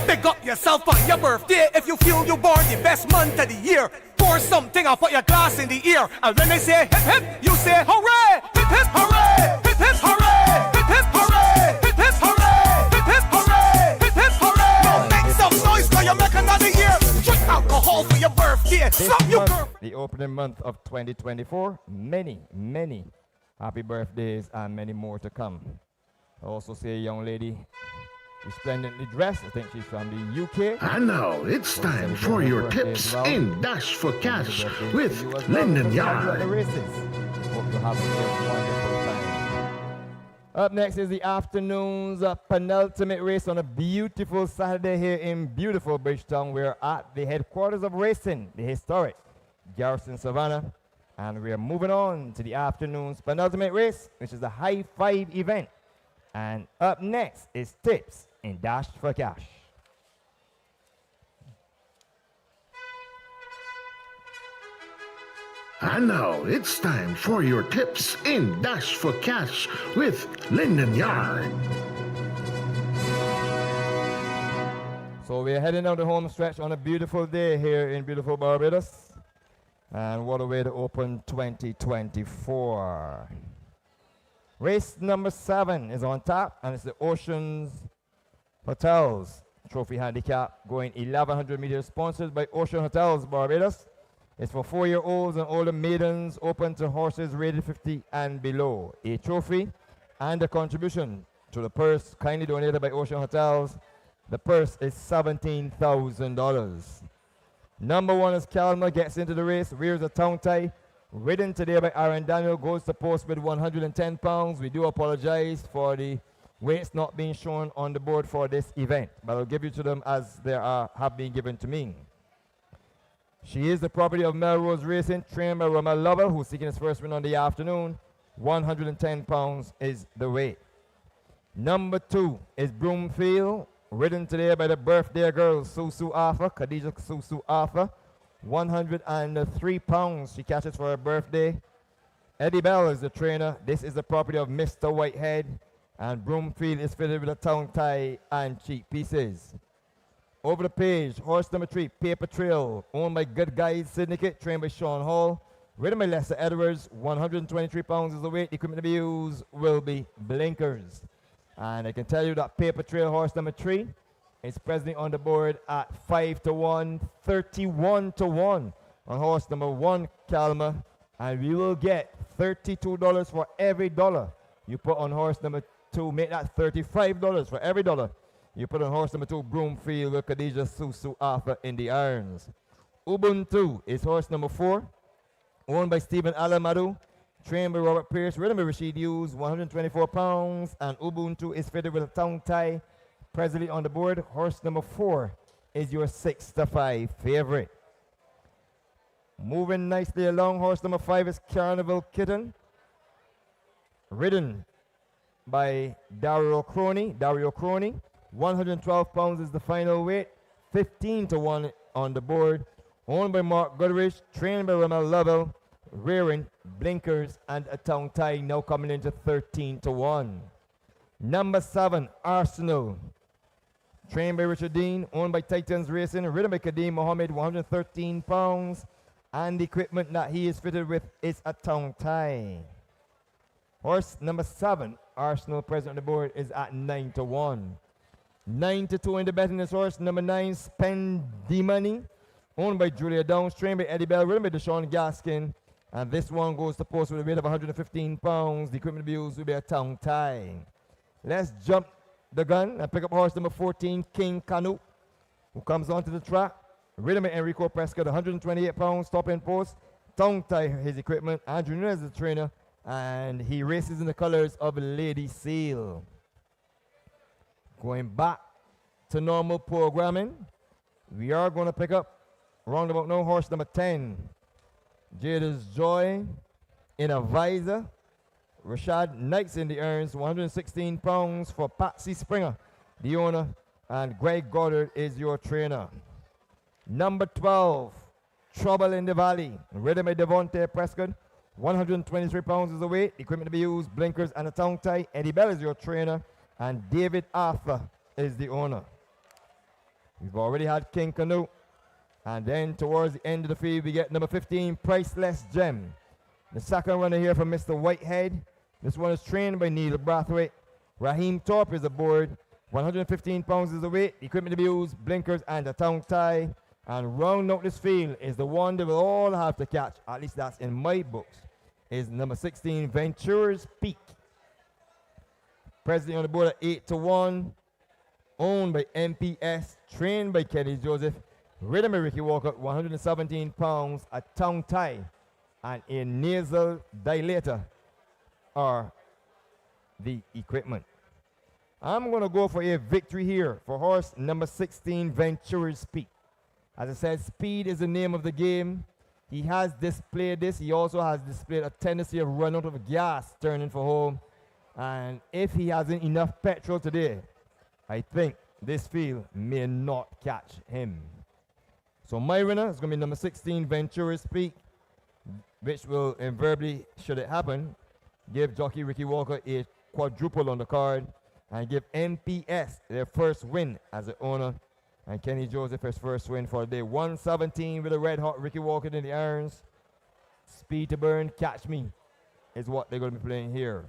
pick up yourself on your birthday. If you feel you're born the best month of the year, pour something and put your glass in the ear. And when they say hip hip, you say hooray. Hip hip hooray. Hip hip hooray. Hip hip hooray. Hip hip hooray. Hip hip hooray. Hip hip hooray. Now make some noise for you make another year. Drink alcohol for your birthday. Slap your girl. The opening month of 2024. Many, many happy birthdays and many more to come. I also see a young lady resplendently dressed. I think she's from the UK. And now it's time for your tips in Dash for Cash with Lyndon Yard. Hope you have a wonderful time. Up next is the afternoon's penultimate race on a beautiful Saturday here in beautiful Bridgetown. We're at the headquarters of racing, the historic Garrison Savannah. And we're moving on to the afternoon's penultimate race, which is the High Five event. And up next is tips in Dash for Cash. And now it's time for your tips in Dash for Cash with Lyndon Yard. So we're heading down the home stretch on a beautiful day here in beautiful Barbados. And what a way to open 2024. Race number 7 is on top, and it's the Oceans Hotels Trophy Handicap, going 1,100 meters, sponsored by Ocean Hotels Barbados. It's for 4-year-olds and older maidens, open to horses rated 50 and below. A trophy and a contribution to the purse kindly donated by Ocean Hotels. The purse is $17,000. Number 1 is Kalma, gets into the race, rears a tongue tie. Ridden today by Aaron Daniel, goes to post with 110 pounds. We do apologize for the weights not being shown on the board for this event, but I'll give you to them as they have been given to me. She is the property of Melrose Racing, trained by Romel Lovell, who's seeking his first win on the afternoon. 110 pounds is the weight. Number 2 is Broomfield, ridden today by the birthday girl, Susu Arthur, Khadija Susu Arthur. 103 pounds she catches for her birthday. Eddie Bell is the trainer. This is the property of Mr. Whitehead, and Broomfield is fitted with a tongue tie and cheek pieces. Over the page, horse number 3, Paper Trail, owned by Good Guys Syndicate, trained by Sean Hall. Ridden by Lester Edwards, 123 pounds is the weight. The equipment to be used will be blinkers. And I can tell you that Paper Trail horse number 3 is presently on the board at 5-1, 31-1 on horse number 1, Kalma. And we will get $32 for every dollar you put on horse number 2. Make that $35 for every dollar you put on horse number 2, Broomfield, with Khadija Susu Arthur in the irons. Ubuntu is horse number 4, owned by Stephen Alamadu, trained by Robert Pierce, ridden by Rashid Hughes, 124 pounds, and Ubuntu is fitted with a tongue tie. Presently on the board, horse number 4 is your 6-5 favorite. Moving nicely along, horse number 5 is Carnival Kitten, ridden by Dario Crony. 112 pounds is the final weight, 15-1 on the board. Owned by Mark Goodrich, trained by Romel Lovell, rearing, blinkers, and a tongue tie, now coming into 13-1. Number 7, Arsenal, trained by Richard Dean, owned by Titans Racing, ridden by Kadeem Mohammed, 113 pounds, and the equipment that he is fitted with is a tongue tie. Horse number 7, Arsenal, present on the board, is at 9-1. 9-2 in the betting this horse. Number 9, Spend the Money, owned by Julia Downs, trained by Eddie Bell, ridden by Deshaun Gaskin, and this one goes to post with a weight of 115 pounds. The equipment to be used will be a tongue tie. Let's jump the gun and pick up horse number 14, King Canoe, who comes onto the track, Rhythm Enrico Prescott, 128 pounds, top end post. Tongue tie his equipment. Andrew Nunes is the trainer, and he races in the colors of Lady Seal. Going back to normal programming, we are going to pick up roundabout now horse number 10. Jada's Joy in a visor. Rashad Knights in the irons, 116 pounds for Patsy Springer, the owner, and Greg Goddard is your trainer. Number 12, Trouble in the Valley. Rhythm Devontae Prescott, 123 pounds is the weight. Equipment to be used, blinkers and a tongue tie. Eddie Bell is your trainer, and David Arthur is the owner. We've already had King Canoe. And then towards the end of the field, we get number 15, Priceless Gem. The second runner here from Mr. Whitehead. This one is trained by Neil Brathwaite. Raheem Torp is aboard. 115 pounds is the weight. Equipment to be used, blinkers and a tongue tie. And round out this field is the one that we'll all have to catch, at least that's in my books, is number 16, Ventura's Peak. Presently on the board at 8 to 1. Owned by MPS, trained by Kenny Joseph. Rhythm of Ricky Walker, 117 pounds, a tongue tie, and a nasal dilator are the equipment. I'm going to go for a victory here for horse number 16, Ventura's Peak. As I said, speed is the name of the game. He has displayed this. He also has displayed a tendency of run out of gas turning for home. And if he hasn't enough petrol today, I think this field may not catch him. So my winner is going to be number 16, Ventura's Peak, which will invariably, should it happen, give jockey Ricky Walker a quadruple on the card and give MPS their first win as an owner, and Kenny Joseph his first win for the day. 117 with a red hot Ricky Walker in the irons. Speed to burn, catch me is what they're going to be playing here.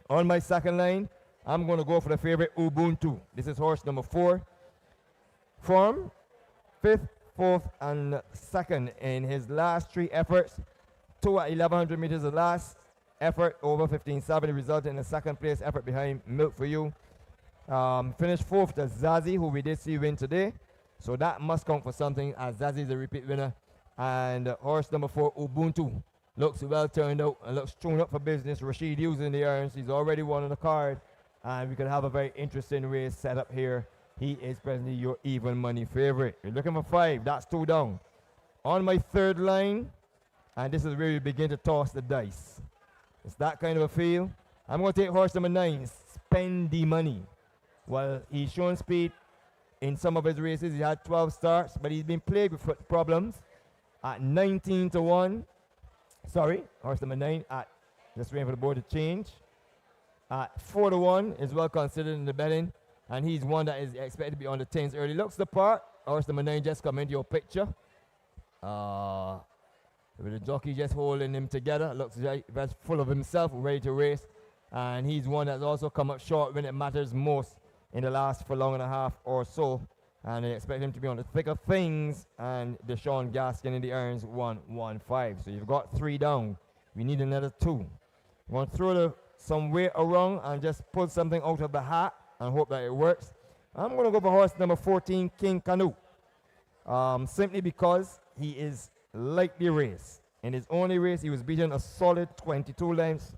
On my second line, I'm going to go for the favorite Ubuntu. This is horse number 4. Form 5th, 4th, and 2nd in his last 3 efforts. 2 at 1100 meters the last effort over 1570 resulted in a second place effort behind Milk for You. Finished 4th to Zazie, who we did see win today. So that must count for something, as Zazie is a repeat winner. And horse number 4, Ubuntu, looks well turned out and looks tuned up for business. Rashid Hughes in the irons. He's already won on the card. And we could have a very interesting race set up here. He is presently your even money favorite. You're looking for 5. That's 2 down. On my third line, and this is where you begin to toss the dice. It's that kind of a feel. I'm going to take horse number 9, Spend the Money. Well, he's shown speed in some of his races. He had 12 starts, but he's been plagued with foot problems. At 19 to 1. Sorry, horse number 9 at, just waiting for the board to change. At 4 to 1 is well considered in the betting, and he's one that is expected to be on the 10s early. Looks the part. Horse number 9 just come into your picture. With the jockey just holding him together. Looks very full of himself, ready to race. And he's one that's also come up short when it matters most in the last furlong and a half or so. And they expect him to be on the thick of things. And Deshaun Gaskin in the irons, 1-1-5. So you've got 3 down. We need another 2. You want to throw some weight around and just pull something out of the hat and hope that it works. I'm going to go for horse number 14, King Canoe. Simply because he is like the race. In his only race, he was beaten a solid 22 lengths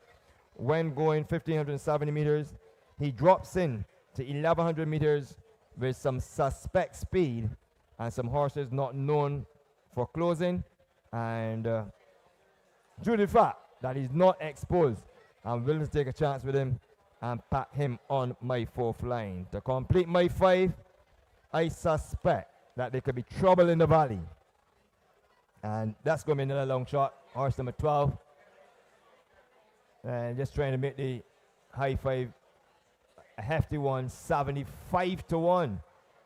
when going 1,570 meters. He drops in to 1,100 meters with some suspect speed and some horses not known for closing. And due to the fact that he's not exposed, I'm willing to take a chance with him and pack him on my 4th line. To complete my 5, I suspect that there could be trouble in the valley. And that's going to be another long shot. Horse number 12. And just trying to make the high 5 a hefty one, 75 to 1.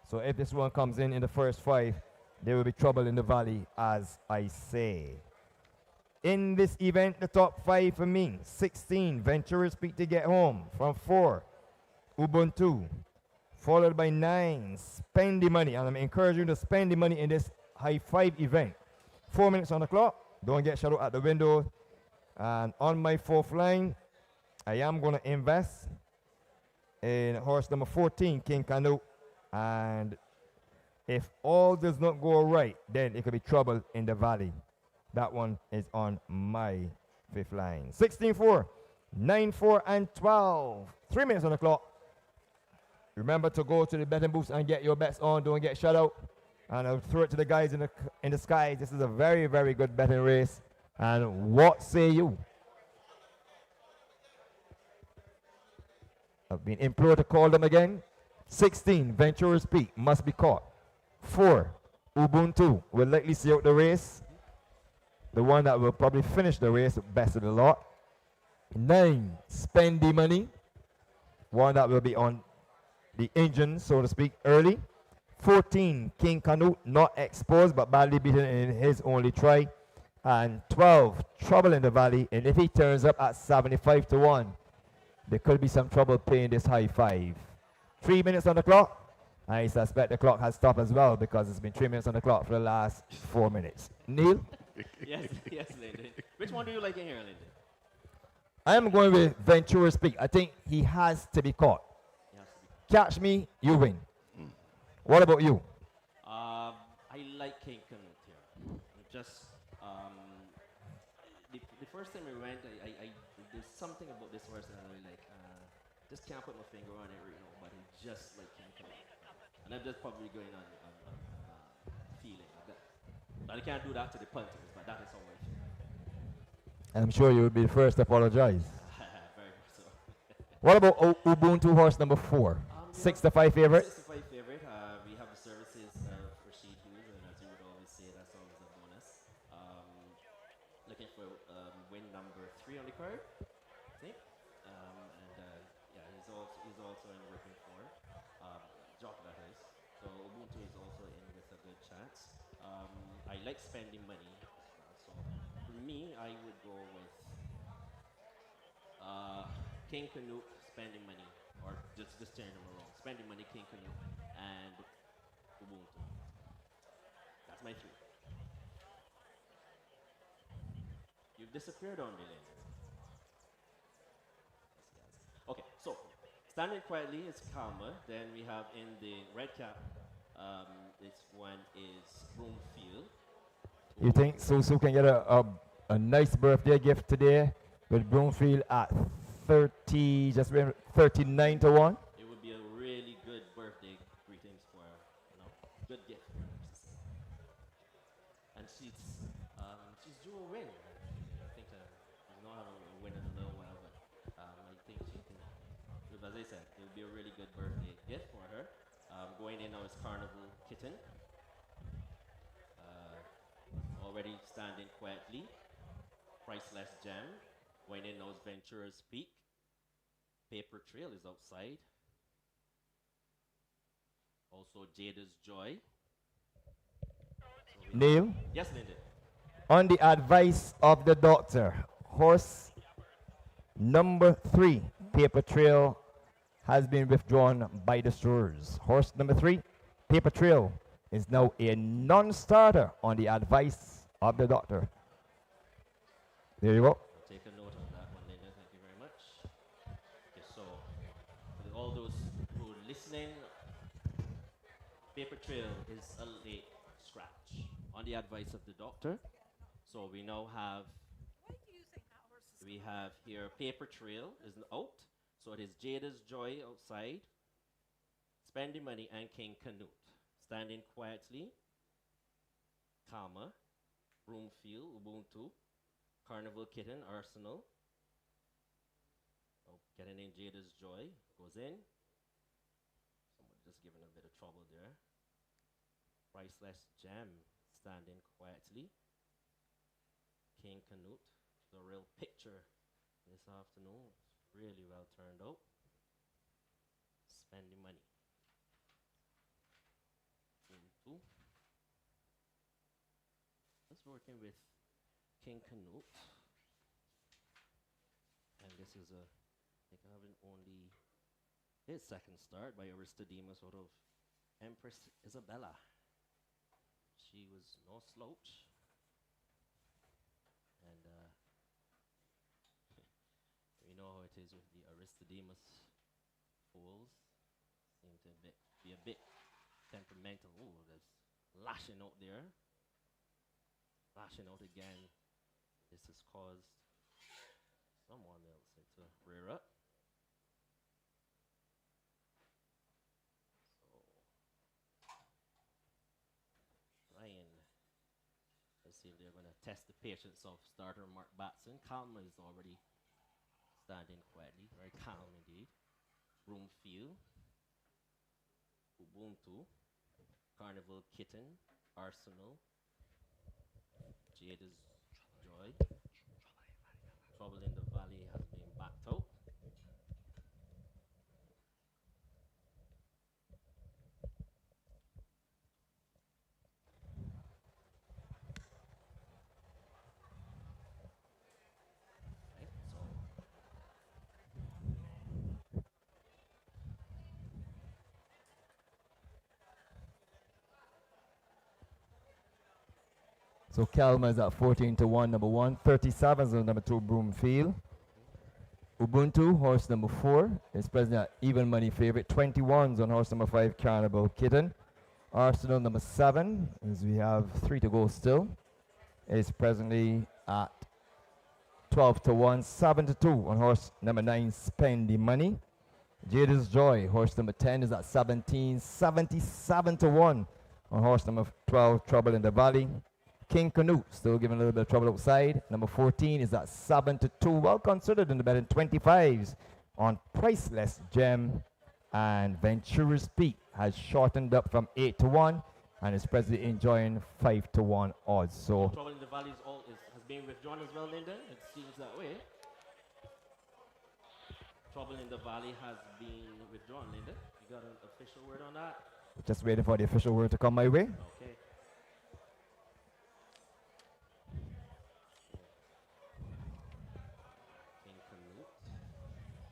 So if this one comes in the first 5, there will be trouble in the valley, as I say. In this event, the top 5 for me: 16, Ventura's Peak to get home from 4, Ubuntu, followed by 9, Spend the Money. And I'm encouraging you to spend the money in this high 5 event. 4 minutes on the clock. Don't get shut out at the window. And on my 4th line, I am going to invest in horse number 14, King Canoe. And If all does not go right, then it could be trouble in the valley. That one is on my fifth line. 16-4, 9-4, and 12. 3 minutes on the clock. Remember to go to the betting booths and get your bets on. Don't get shut out. And I'll throw it to the guys in the sky. This is a very, very good betting race. And what say you? I've been implored to call them again. 16, Ventura's Peak must be caught. 4, Ubuntu will likely see out the race. The one that will probably finish the race best of the lot. 9, Spend the Money. One that will be on the engine, so to speak, early. 14, King Canute, not exposed but badly beaten in his only try. And 12, Trouble in the Valley. And if he turns up at 75 to 1, there could be some trouble playing this high five. 3 minutes on the clock. I suspect the clock has stopped as well because it's been 3 minutes on the clock for the last 4 minutes. Neil? Yes, yes, Lyndon. Which one do you like in here, Lyndon? I am going with Ventura's Peak. I think he has to be caught. Catch me, you win. What about you? I like King Canute here. Just the first time we went, there's something about this horse that I really like. Just can't put my finger on it right now, but I just like King Canute. And I'm just probably going on feeling like that. But I can't do that to the punters, but that is how I feel. I'm sure you will be the first to apologize. Very much so. What about Ubuntu horse number 4? 6 to 5 favorite? 6 to 5 favorite. We have the services of Rashid Hughes, and as you would always say, that's always a bonus. Looking for win number 3 on the card, I think. Yeah, he's also in working form. Jock that is. So Ubuntu is also in with a good chance. I like spending money. So for me, I would go with King Canute, spending money, or just turn them around. Spending money, King Canute, and Ubuntu. That's my 3. You've disappeared on me, Lyndon. Okay, so standing quietly is Karma. Then we have in the red cap, this one is Broomfield. You think Susu can get a nice birthday gift today with Broomfield at 30, just 39 to 1? It would be a really good birthday greetings for her, good gift. And she's due a win. I think she's not having a win in a little while, but I think she can. As I said, it would be a really good birthday gift for her. Going in now is Carnival Kitten. Already standing quietly. Priceless Gem. Going in now is Ventura's Peak. Paper Trail is outside. Also Jada's Joy. Neil? Yes, Lyndon. On the advice of the doctor, horse number 3, Paper Trail, has been withdrawn by the stewards. Horse number 3, Paper Trail, is now a non-starter on the advice of the doctor. There you go. Take a note of that one, Lyndon. Thank you very much. Okay, so for all those who are listening, Paper Trail is a late scratch on the advice of the doctor. So we now have here Paper Trail is out. So it is Jada's Joy outside, Spending Money, and King Canute. Standing quietly, Karma, Broomfield, Ubuntu, Carnival Kitten, Arsenal. Oh, getting in Jada's Joy, goes in. Somebody just giving a bit of trouble there. Priceless Gem, standing quietly. King Canute, the real picture this afternoon. Really well turned out. Spending money. Ubuntu. Just working with King Canute. And this is I think having only his second start by Aristodemus out of Empress Isabella. She was no slouch. And we know how it is with the Aristodemus fools. Seem to be a bit temperamental. Ooh, there's lashing out there. Lashing out again. This has caused someone else to rear up. So, Ryan, let's see if they're going to test the patience of starter Mark Batson. Calma is already standing quietly, very calm indeed. Broomfield, Ubuntu, Carnival Kitten, Arsenal, Jada's Joy. Trouble in the Valley has been backed out. So Kelma is at 14-1, number 1. 37 is on number 2, Broomfield. Ubuntu, horse number 4, is present at even money favorite. 21s on horse number 5, Carnival Kitten. Arsenal number 7, as we have 3 to go still, is presently at 12-1. 7-2 on horse number 9, Spend the Money. Jada's Joy, horse number 10, is at 17. 77-1 on horse number 12, Trouble in the Valley. King Canute still giving a little bit of trouble outside. Number 14 is at 7-2. Well considered in the betting 25s on Priceless Gem. And Ventura's Peak has shortened up from 8-1 and is presently enjoying 5-1 odds. So Trouble in the Valley has been withdrawn as well, Linda. It seems that way. Trouble in the Valley has been withdrawn, Linda. You got an official word on that? just waiting for the official word to come my way. Okay.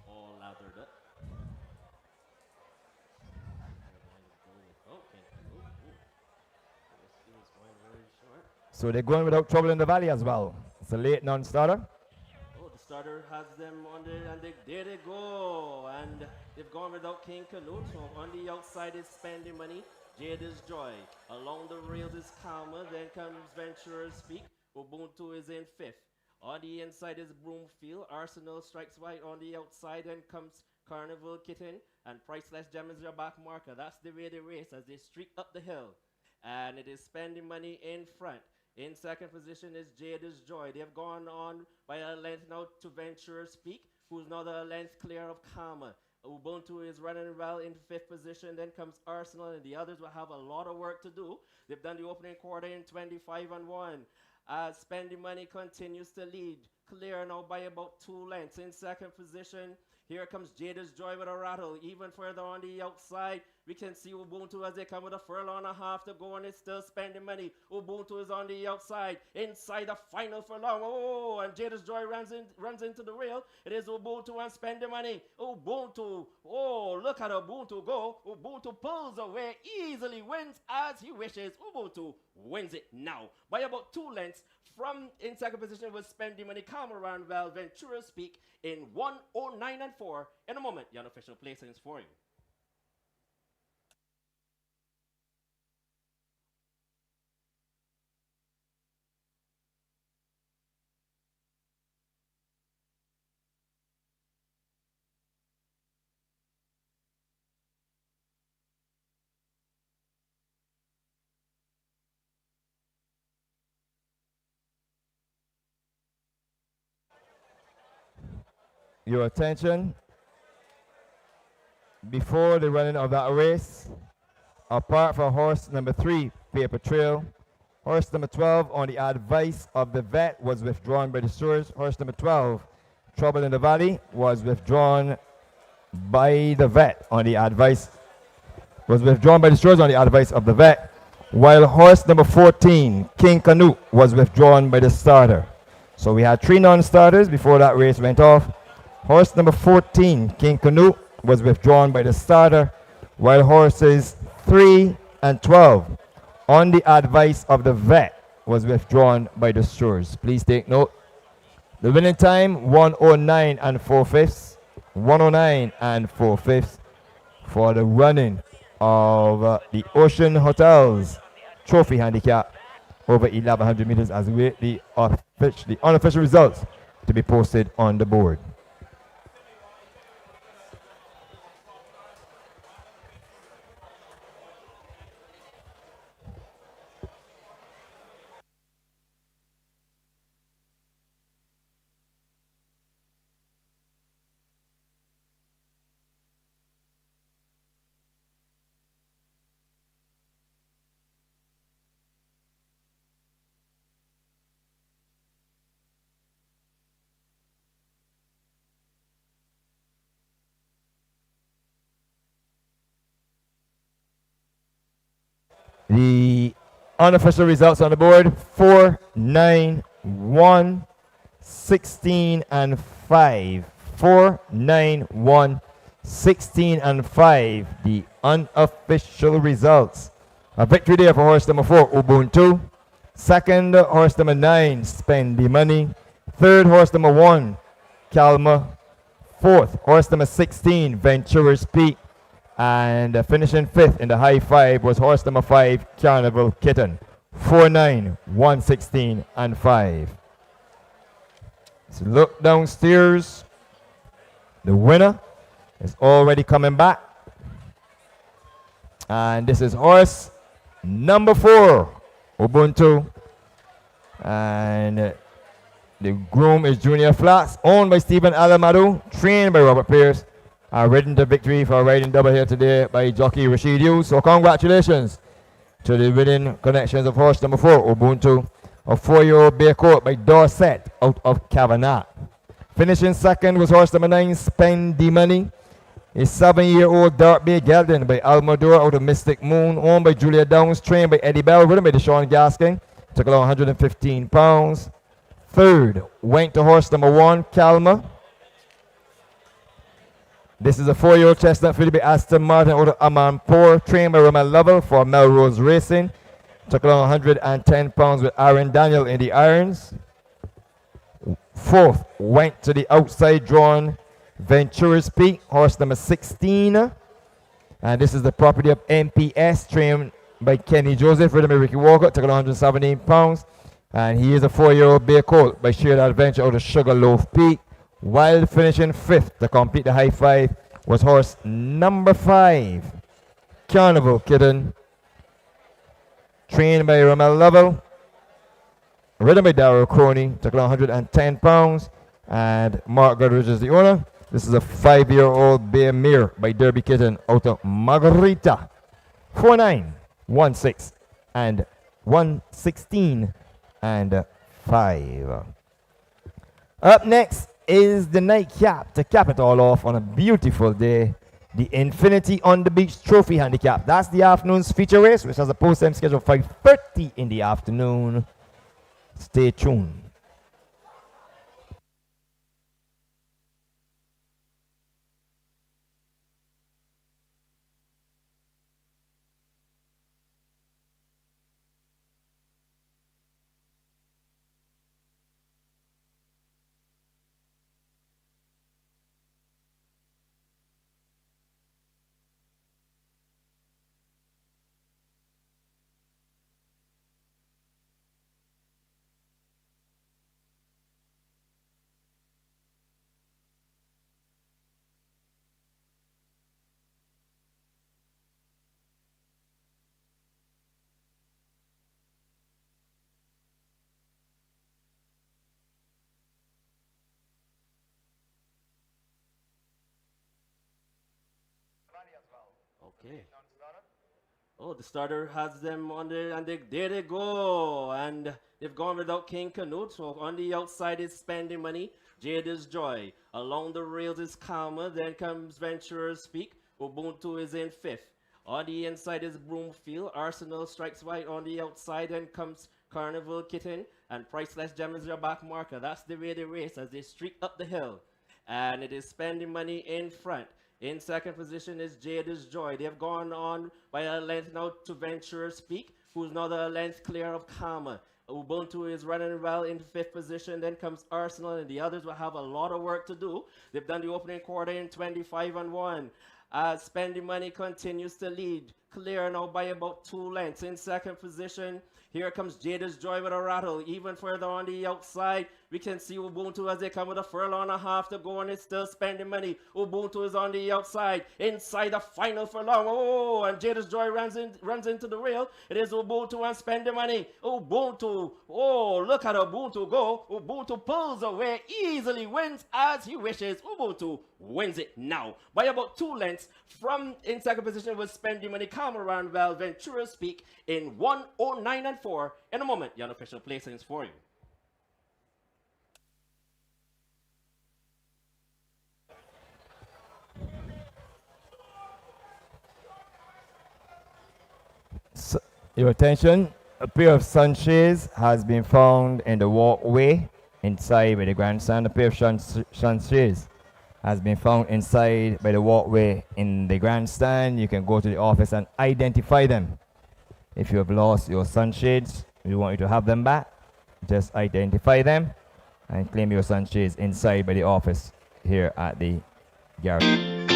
All lathered up. So they're going without Trouble in the Valley as well. It's a late non-starter. Oh, the starter has them on the, and there they go. And they've gone without King Canute. So on the outside is Spending Money. Jada's Joy. Along the rails is Calma. Then comes Venturer's Speak. Ubuntu is in 5th. On the inside is Broomfield. Arsenal strikes white. On the outside then comes Carnival Kitten. And Priceless Gem is your back marker. That's the way they race as they streak up the hill. And it is Spending Money in front. In second position is Jada's Joy. They have gone on by a length now to Venturer's Peak, who's now the length clear of Karma. Ubuntu is running well in 5th position. Then comes Arsenal, and the others will have a lot of work to do. They've done the opening quarter in 25-1. Spending Money continues to lead, clear now by about 2 lengths. In second position, here comes Jada's Joy with a rattle. Even further on the outside, we can see Ubuntu as they come with a furlong and a half to go, and it's still Spending Money. Ubuntu is on the outside, inside the final furlong. Oh, and Jada's Joy runs into the rail. It is Ubuntu and Spending Money. Ubuntu, oh, look at Ubuntu go. Ubuntu pulls away, easily wins as he wishes. Ubuntu wins it now by about 2 lengths. From in second position was Spending Money. Calm around well. Ventura Speak in 1:09.4. In a moment, your unofficial placings for you. Your attention. Before the running of that race, apart from horse number 3, Paper Trail, horse number 12, on the advice of the vet, was withdrawn by the stewards. Horse number 12, Trouble in the Valley, was withdrawn by the vet on the advice, was withdrawn by the stewards on the advice of the vet, while horse number 14, King Canute, was withdrawn by the starter. So we had 3 non-starters before that race went off. Horse number 14, King Canute, was withdrawn by the starter, while horses 3 and 12, on the advice of the vet, was withdrawn by the stewards. Please take note. The winning time, 1:09 and 4/5. 1:09 and 4/5 for the running of the Ocean Hotels Trophy Handicap over 1100 meters as we wait the unofficial results to be posted on the board. The unofficial results on the board: 4, 9, 1, 16, and 5. 4, 9, 1, 16, and 5. The unofficial results. A victory there for horse number 4, Ubuntu. Second, horse number 9, Spend the Money. Third, horse number 1, Calma. Fourth, horse number 16, Venturous Peak. And finishing fifth in the high five was horse number 5, Carnival Kitten. 4, 9, 1, 16, and 5. So look downstairs. The winner is already coming back. And this is horse number 4, Ubuntu. And the groom is Junior Flats, owned by Stephen Alamadu, trained by Robert Pierce. Ridden to victory for riding double here today by jockey Rashid Hughes. So congratulations to the winning connections of horse number 4, Ubuntu, a 4-year-old bay coat by Dorset out of Cavanagh. Finishing second was horse number 9, Spend the Money, a 7-year-old dark bay gelding by Almador out of Mystic Moon, owned by Julia Downs, trained by Eddie Bell, ridden by Deshaun Gaskin. Took along 115 pounds. Third went to horse number 1, Calma. This is a 4-year-old chestnut filly by Aston Martin out of Amanpour, trained by Roman Lovell for Melrose Racing. Took along 110 pounds with Aaron Daniel in the irons. Fourth went to the outside drawn Venturous Peak, horse number 16. And this is the property of MPS, trained by Kenny Joseph, ridden by Ricky Walker. Took along 117 pounds. And he is a 4-year-old bay colt by Shared Adventure out of Sugarloaf Peak. While finishing fifth to complete the high five was horse number 5, Carnival Kitten, trained by Rommel Lovell, ridden by Darryl Crony. Took along 110 pounds. And Mark Goodrich is the owner. This is a 5-year-old bay mare by Derby Kitten out of Margarita. 4, 9, 1, 6, and 116 and 5. Up next is the nightcap to cap it all off on a beautiful day. The Infinity on the Beach Trophy Handicap. That's the afternoon's feature race, which has a post-time schedule of 5:30 in the afternoon. Stay tuned. Okay. Oh, the starter has them on there, and there they go. And they've gone without King Canute. So on the outside is Spending Money. Jade is Joy. Along the rails is Karma. Then comes Venturers Speak. Ubuntu is in fifth. On the inside is Broomfield. Arsenal Strikes White on the outside. Then comes Carnival Kitten. And Priceless Gem is your back marker. That's the way they race as they streak up the hill. And it is Spending Money in front. In second position is Jade is Joy. They have gone on by a length now to Venture Speak, who's now the length clear of Karma. Ubuntu is running well in fifth position. Then comes Arsenal, and the others will have a lot of work to do. They've done the opening quarter in 25 and 1. as Spending Money continues to lead. Clear now by about 2 lengths. In second position, here comes Jada's Joy with a rattle. Even further on the outside, we can see Ubuntu as they come with a furlong and a half to go, and it's still Spending Money. Ubuntu is on the outside, inside the final furlong. Oh, and Jada's Joy runs into the rail. It is Ubuntu and Spending Money. Ubuntu, oh, look at Ubuntu go. Ubuntu pulls away, easily wins as he wishes. Ubuntu wins it now by about 2 lengths. From in second position was Spending Money, Cameron Val, Ventura Speak in 1:09 and 4. In a moment, your unofficial placings for you. So, your attention, a pair of sunshades has been found in the walkway inside by the grandstand. A pair of sunshades has been found inside by the walkway in the grandstand. You can go to the office and identify them. If you have lost your sunshades, we want you to have them back. Just identify them and claim your sunshades inside by the office here at the garage.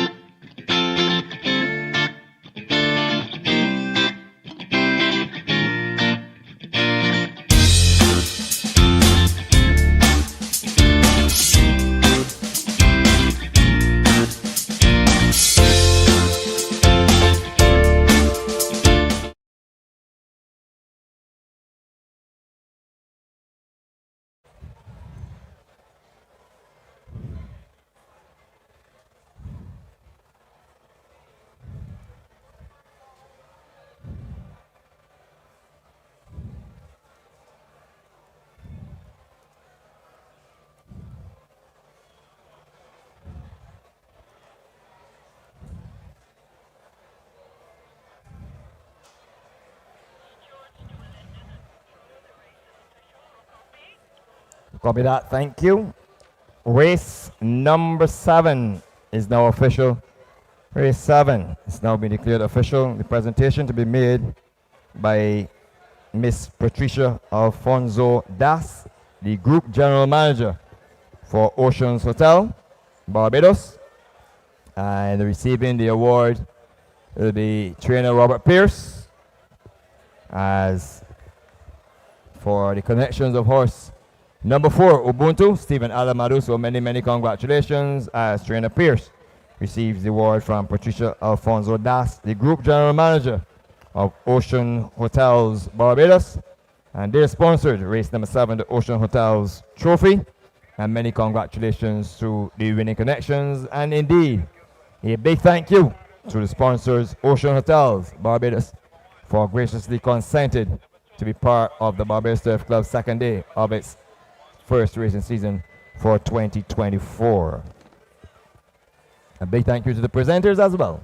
Copy that, thank you. Race number 7 is now official. Race 7 is now being declared official. The presentation to be made by Miss Patricia Alfonso Das, the Group General Manager for Oceans Hotel, Barbados. And receiving the award will be trainer Robert Pierce, as for the connections of horse number 4, Ubuntu, Stephen Alamadu. So many congratulations as trainer Pierce receives the award from Patricia Alfonso Das, the Group General Manager of Ocean Hotels Barbados. And they're sponsored race number 7, the Ocean Hotels Trophy. And many congratulations to the winning connections. And indeed, a big thank you to the sponsors, Ocean Hotels Barbados, for graciously consented to be part of the Barbados Turf Club's second day of its first racing season for 2024. A big thank you to the presenters as well.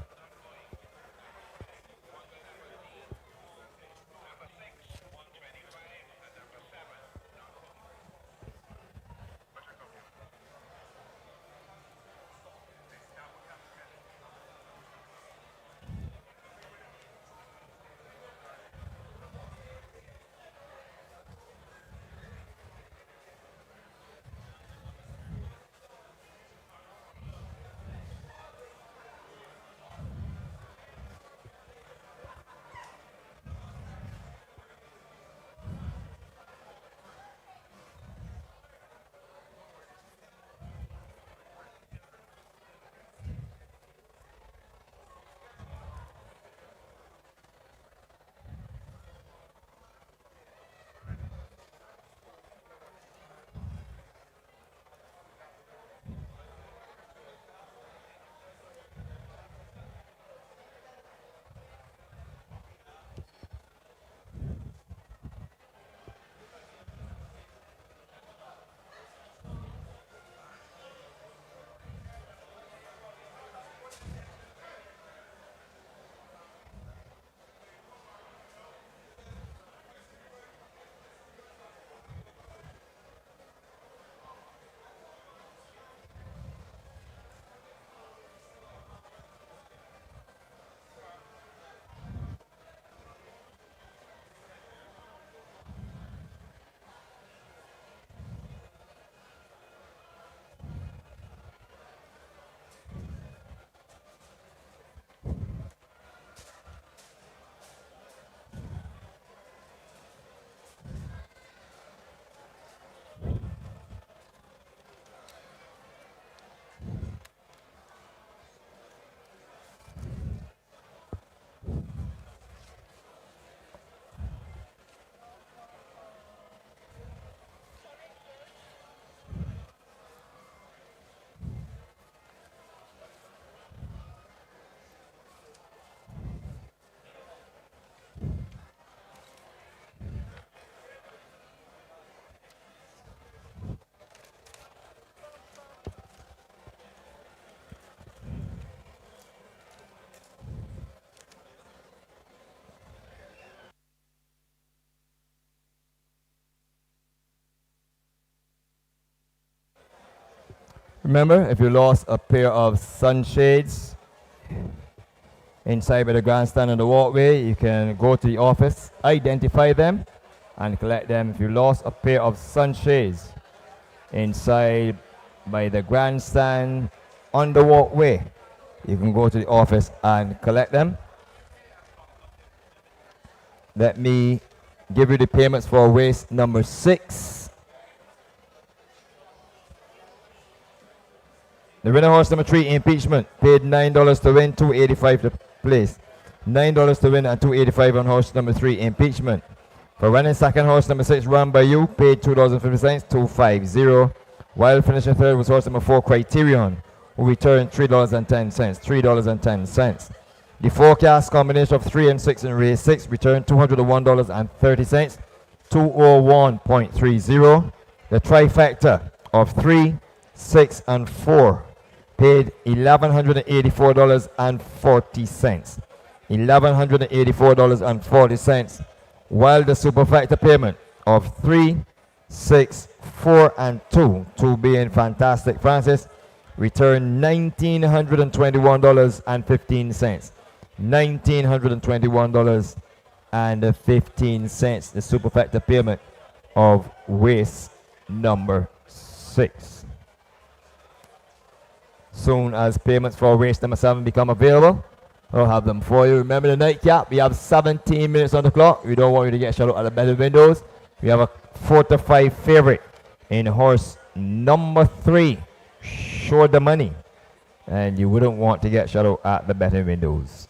Remember, if you lost a pair of sunshades inside by the grandstand on the walkway, you can go to the office, identify them, and collect them. If you lost a pair of sunshades inside by the grandstand on the walkway, you can go to the office and collect them. Let me give you the payments for race number 6. The winner horse number 3, Impeachment, paid $9 to win, $2.85 to place. $9 to win and $2.85 on horse number 3, Impeachment. For running second, horse number 6, Run By You, paid $2.50, $2.50. While finishing third was horse number 4, Criterion, who returned $3.10, $3.10. The forecast combination of 3 and 6 in race 6 returned $201.30, 201.30. The trifecta of 3, 6, and 4 paid $1,184.40. $1,184.40. While the superfecta payment of 3, 6, 4, and 2 being Fantastic Francis, returned $1,921.15. $1,921.15. The superfecta payment of race number 6. Soon as payments for race number 7 become available, I'll have them for you. Remember the nightcap, we have 17 minutes on the clock. We don't want you to get shut out at the better windows. We have a 4 to 5 favorite in horse number 3, Sure the Money. And you wouldn't want to get shut out at the betting windows.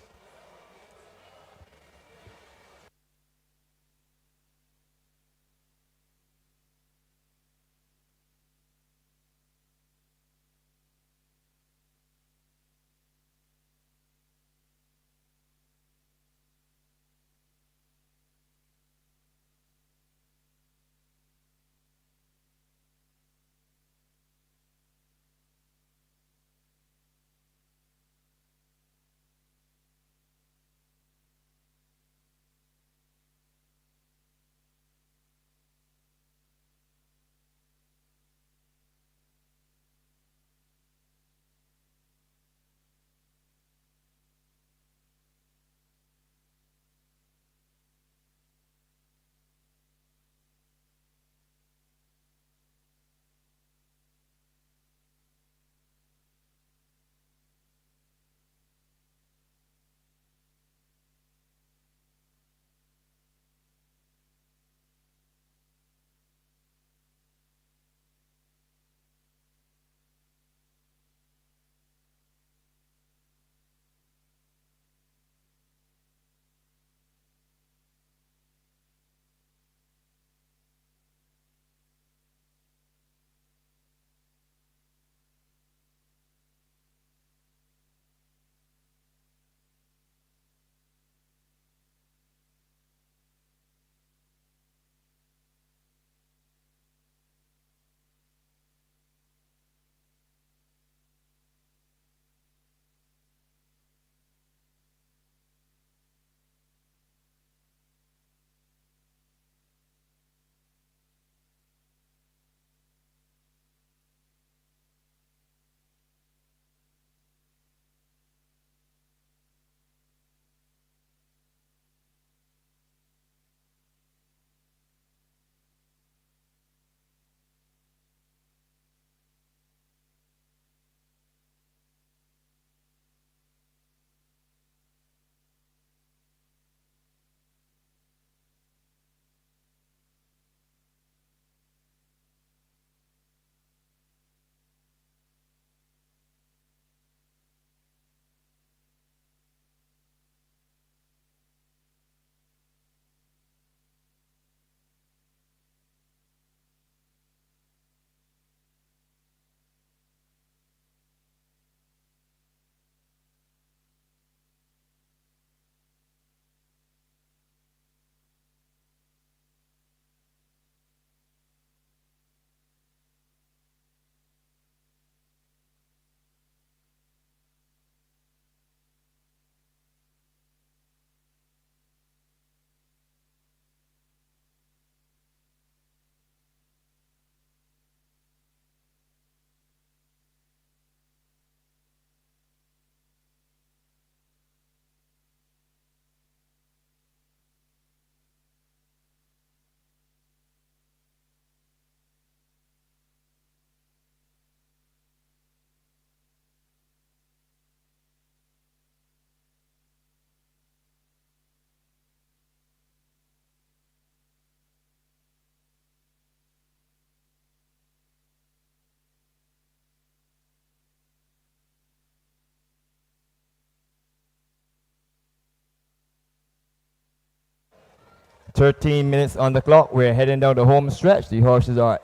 13 minutes on the clock. We're heading down the home stretch. The horses are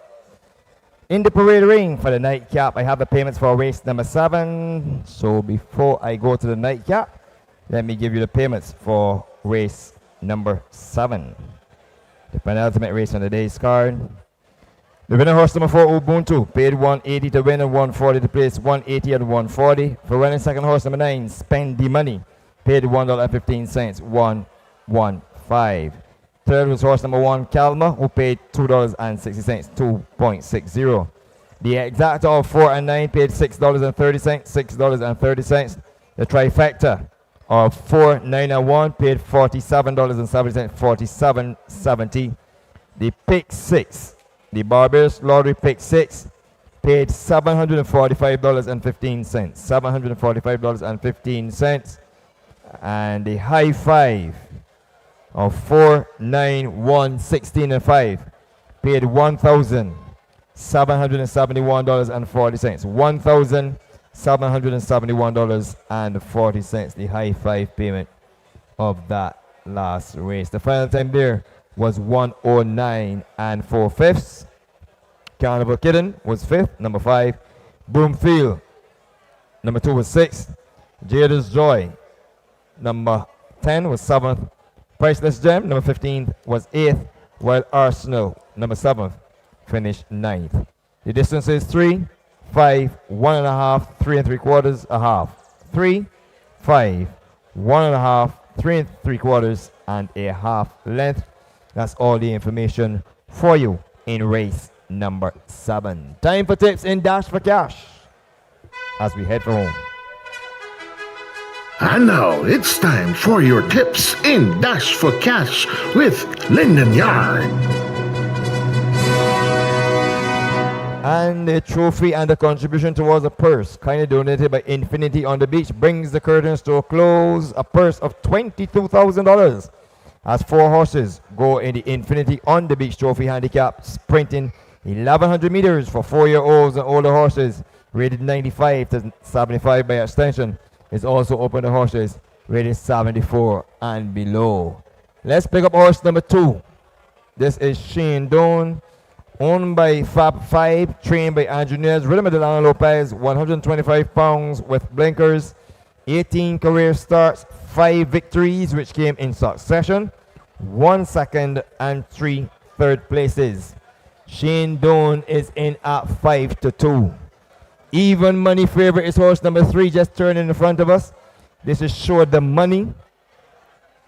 in the parade ring for the nightcap. I have the payments for race number 7. So before I go to the nightcap, let me give you the payments for race number 7. The penultimate race on the day's card. The winner horse number 4, Ubuntu, paid 180 to win and 140 to place, 180 and 140. For running second horse number 9, Spend the Money, paid $1.15, 115. Third was horse number 1, Calma, who paid $2.60, 2.60. The exacta of 4 and 9 paid $6.30, $6.30. The trifecta of 4, 9, and 1 paid $47.70, $47.70. The pick 6, the Barbados Lottery pick 6, paid $745.15, $745.15. And the high 5 of 4, 9, 1, 16, and 5 paid $1,771.40, $1,771.40, the high 5 payment of that last race. The final time there was 109 and 4/5. Carnival Kitten was 5th, number 5. Broomfield, number 2 was 6th. Jada's Joy, number 10 was 7th. Priceless Gem, number 15 was 8th, while Arsenal, number 7th, finished 9th. The distance is 3, 5, 1.5, 3 3/4, a half. 3, 5, 1.5, 3 3/4, and a half length. That's all the information for you in race number 7. Time for tips in Dash for Cash as we head for home. And now it's time for your tips in Dash for Cash with Lyndon Yard. And the trophy and the contribution towards a purse kindly donated by Infinity on the Beach brings the curtains to a close. A purse of $22,000 as 4 horses go in the Infinity on the Beach Trophy handicap, sprinting 1,100 meters for 4-year-olds and older horses rated 95 to 75 by extension. Is also open to horses rated 74 and below. Let's pick up horse number 2. This is Shane Doan, owned by Fab 5, trained by Andrew Nez, ridden by Delano Lopez, 125 pounds with blinkers, 18 career starts, 5 victories which came in succession, 1 second and 3 third places. Shane Doan is in at 5-2. Even money favorite is horse number 3, just turning in front of us. This is Show the Money,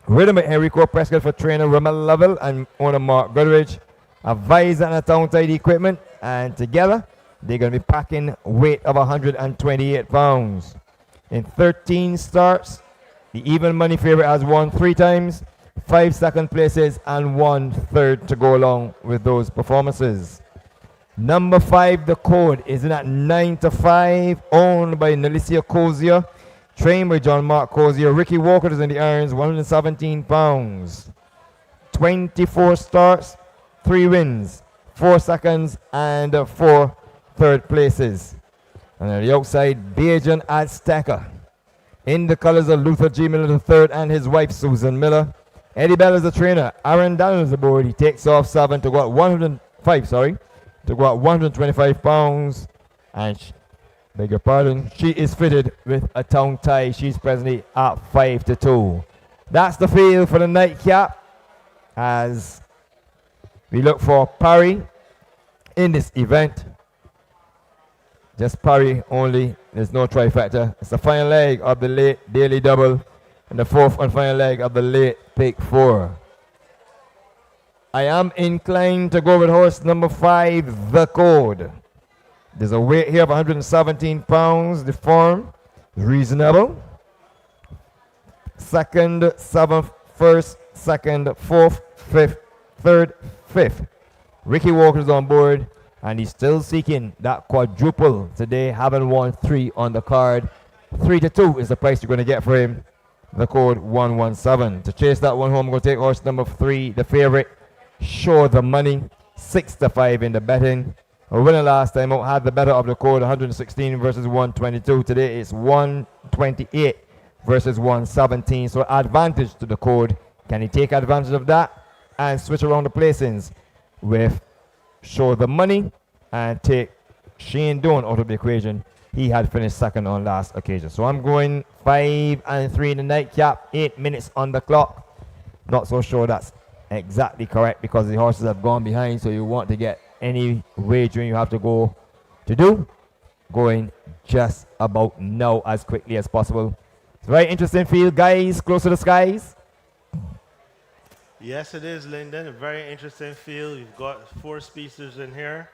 ridden by Enrico Prescott for trainer Rommel Lovell and owner Mark Goodrich, advisor and a town tidy equipment, and together they're going to be packing weight of 128 pounds. In 13 starts, the even money favorite has won 3 times, 5 second places, and 1 third to go along with those performances. Number 5, The Code, is in at 9-5, owned by Nalicia Cozier, trained by John Mark Cozier. Ricky Walker is in the irons, 117 pounds. 24 starts, 3 wins, 4 seconds, and 4 third places. And on the outside, Bajan Azteca, in the colors of Luther G. Miller III and his wife Susan Miller. Eddie Bell is the trainer. Aaron Daniels is aboard. He takes off 7 to go at 125 pounds. And beg your pardon, she is fitted with a tongue tie. She's presently at 5-2. That's the field for the nightcap as we look for parry in this event. Just parry only. There's no trifecta. It's the final leg of the late daily double and the 4th and final leg of the late pick 4. I am inclined to go with horse number 5, The Code. There's a weight here of 117 pounds. The form is reasonable. 2nd, 7th, 1st, 2nd, 4th, 5th, 3rd, 5th. Ricky Walker's on board, and he's still seeking that quadruple today, having won 3 on the card. 3-2 is the price you're going to get for him. The Code 117. To chase that one home, I'm going to take horse number 3, the favorite, Show the Money, 6-5 in the betting. A winner last time out had the better of the Code, 116 versus 122. Today it's 128 versus 117. So advantage to the Code. Can he take advantage of that? and switch around the placings with Show the Money and take Shane Doan out of the equation. He had finished second on last occasion. So I'm going 5 and 3 in the nightcap, 8 minutes on the clock. Not so sure that's exactly correct because the horses have gone behind, so you want to get any wagering you have to go to do. Going just about now as quickly as possible. It's a very interesting field, guys, close to the skies. Yes, it is, Lyndon. A very interesting field. You've got 4 species in here,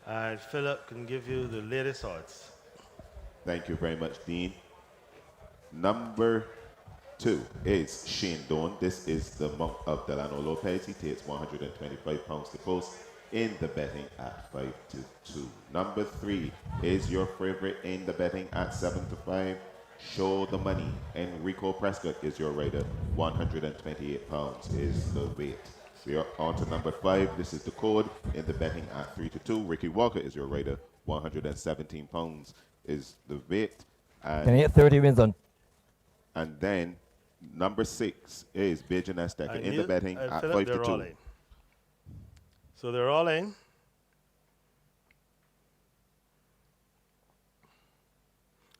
and Philip can give you the latest odds. Thank you very much, Dean. Number 2 is Shane Doan. This is the monk of Delano Lopez. He takes 125 pounds to post in the betting at 5 to 2. Number 3 is your favorite in the betting at 7 to 5. Show the Money. Enrico Prescott is your rider. 128 pounds is the weight. We are on to number 5. This is the code in the betting at 3 to 2. Ricky Walker is your rider. 117 pounds is the weight. And can I get 30 wins on? And then number 6 is Beijing Azteca in the betting at Philip, 5 to 2. So they're all in.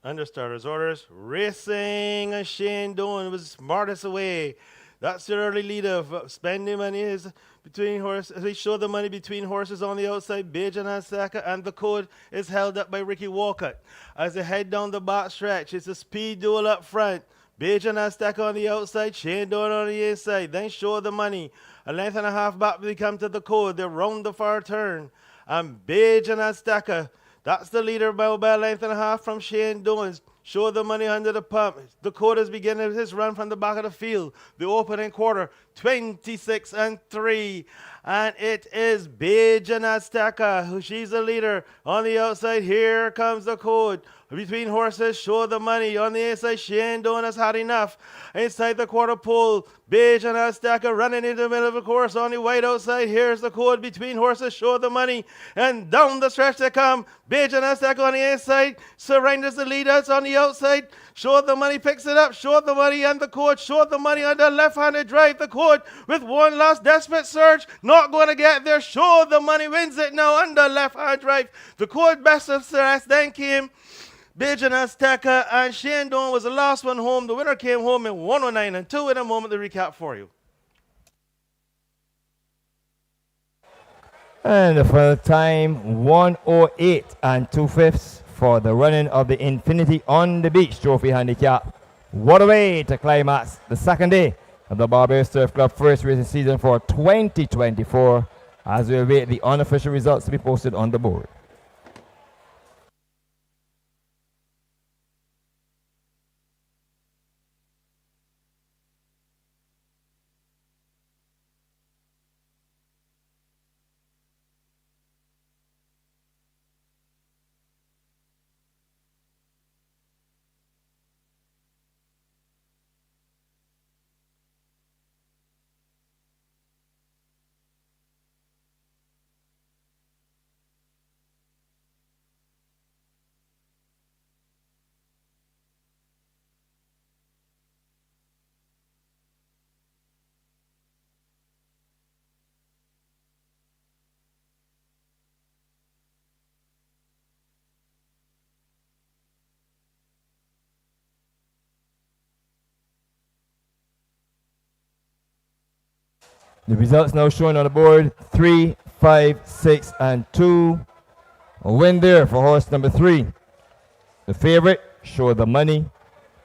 Under starters orders, Racing Shane Doan was smartest away. That's the early leader. Spending money is between horses. They show the money between horses on the outside. Beijing Azteca, and the code is held up by Ricky Walcott. As they head down the back stretch, it's a speed duel up front. Beijing Azteca on the outside, Shane Doan on the inside. Then Show the Money. A length and a half back they come to the code. They round the far turn. And Beijing Azteca, that's the leader by a length and a half from Shane Doan. Show the Money under the pump. The code is beginning his run from the back of the field. The opening quarter, 26 and 3. And it is Beijing Azteca, who she's the leader. On the outside, here comes the code. Between horses, Show the Money. On the inside, Shane Doan has had enough. Inside the quarter pole, Beijing Azteca running into the middle of the course. On the wide outside, here's the code. Between horses, Show the Money. And down the stretch they come. Beijing Azteca on the inside surrenders the lead. It's on the outside. Show the Money picks it up. Show the Money and the code. Show the Money on the left-handed drive. The code with one last desperate surge. Not going to get there. Show the Money wins it now under left-hand drive. The code best of the rest. Then came Beijing Azteca, and Shane Doan was the last one home. The winner came home in 109 and 2. In a moment, the recap for you. And the final time, 108 and 2/5 for the running of the Infinity on the Beach Trophy Handicap. What a way to climax the second day of the Barbados Turf Club first racing season for 2024 as we await the unofficial results to be posted on the board. The results now shown on the board, 3, 5, 6, and 2. A win there for horse number 3. The favorite, Show the Money.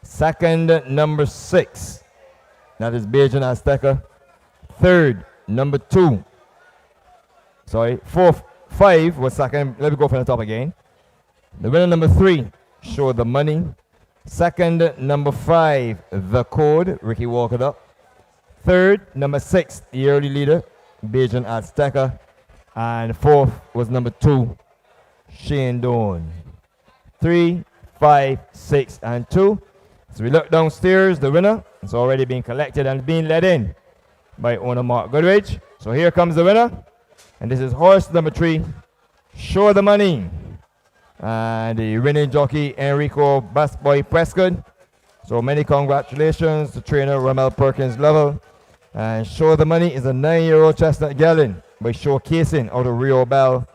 Second, number 6. That is Beijing Azteca. Third, number 2. Sorry, 4th, 5 was second. Let me go from the top again. The winner, number 3, Show the Money. Second, number 5, The Code, Ricky Walker up. Third, number 6, the early leader, Beijing Azteca. And 4th was number 2, Shane Doan. 3, 5, 6, and 2. So we look downstairs, the winner is already being collected and being led in by owner Mark Goodrich. So here comes the winner. And this is horse number 3, Show the Money. And the winning jockey, Enrico Busboy Prescott. So many congratulations to trainer Ramel Perkins Level And Show the Money is a 9-year-old chestnut gelding by Showcasing out of Rio Bell.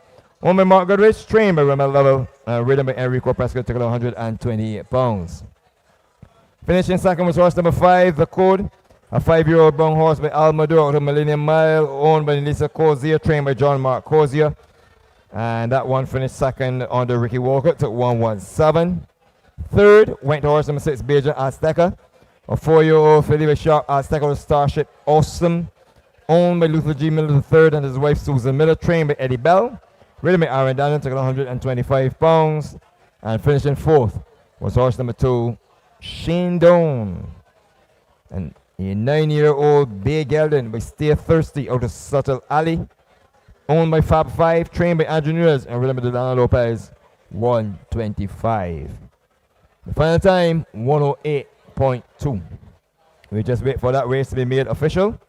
Owned by Mark Goodrich, trained by Ramel Lovell, and ridden by Enrico Prescott, took 128 pounds. Finishing second was horse number 5, The Code, a 5-year-old brown horse by Almador out of Millennium Mile, owned by Lisa Cozier, trained by John Mark Cozier. And that one finished second under Ricky Walker, took 117. Third went to horse number 6, Beijing Azteca, a 4-year-old filly by Sharp Azteca with Starship Awesome, owned by Luther G. Miller III and his wife Susan Miller, trained by Eddie Bell. Ridden by Aaron Daniel, took 125 pounds. And finishing fourth was horse number 2, Shane Doan, and a 9-year-old bay gelding by Stay Thirsty out of Subtle Alley, owned by Fab 5, trained by Andrew Nunez, and ridden by Delano Lopez, 125. The final time, 108.2. We just wait for that race to be made official.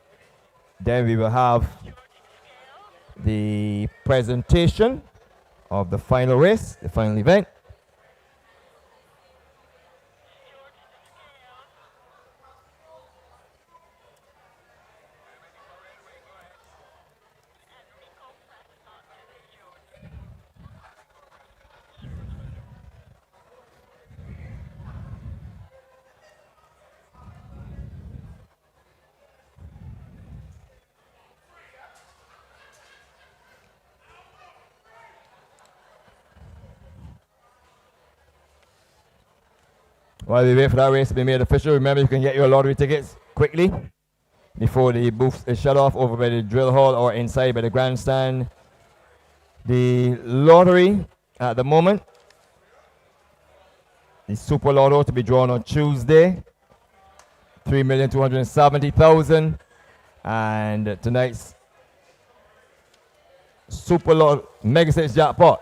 Then we will have the presentation of the final race, the final event. While we wait for that race to be made official, remember you can get your lottery tickets quickly before the booth is shut off over by the drill hall or inside by the grandstand. The lottery at the moment, the Super Lotto to be drawn on Tuesday, 3,270,000, and tonight's Super Lotto Mega 6 jackpot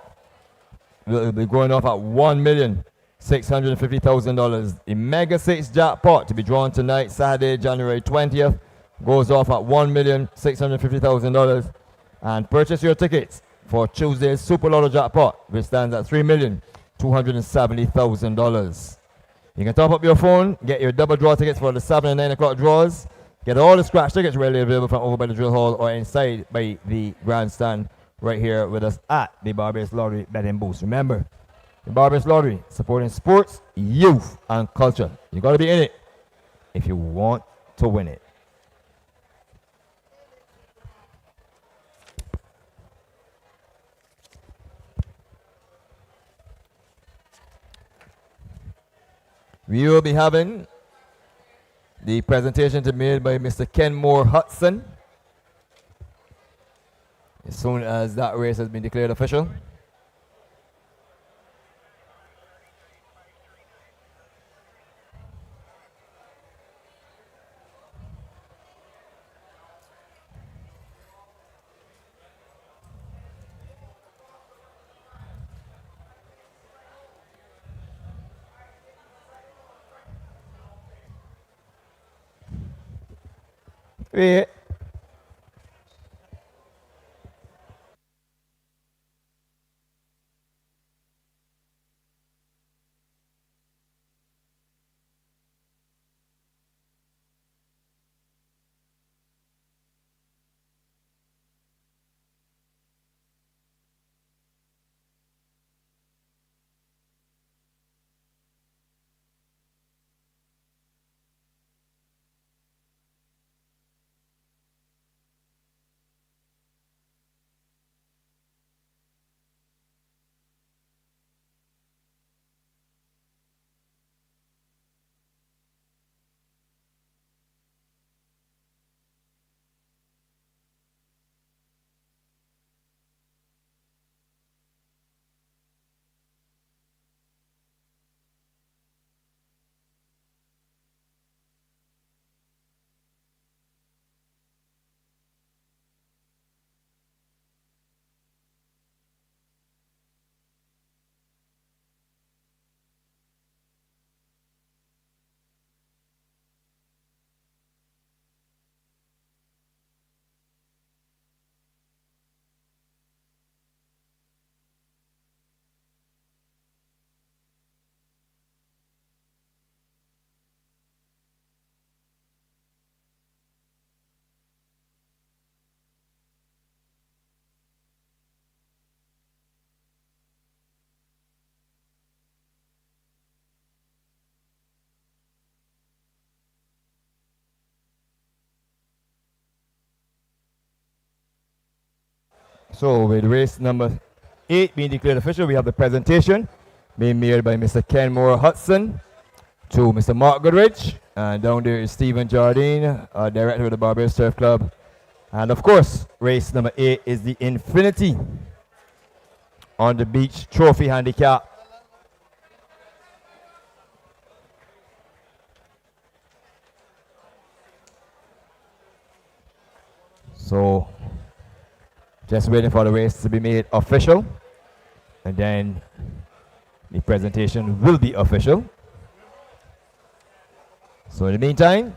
will be going off at $1,650,000. The Mega 6 jackpot to be drawn tonight, Saturday, January 20th, goes off at $1,650,000. And purchase your tickets for Tuesday's Super Lotto jackpot, which stands at $3,270,000. You can top up your phone, get your double draw tickets for the 7 and 9 o'clock draws, get all the scratch tickets readily available from over by the drill hall or inside by the grandstand right here with us at the Barbados Lottery betting booth. Remember, the Barbados Lottery, supporting sports, youth, and culture. You got to be in it if you want to win it. We will be having the presentation to be made by Mr. Kenmore Hudson as soon as that race has been declared official. Wait. So with race number 8 being declared official, we have the presentation being made by Mr. Kenmore Hudson to Mr. Mark Goodrich. And down there is Stephen Jardine, director of the Barbados Surf Club. And of course, race number 8 is the Infinity on the Beach Trophy Handicap. So, just waiting for the race to be made official, and then the presentation will be official. So in the meantime,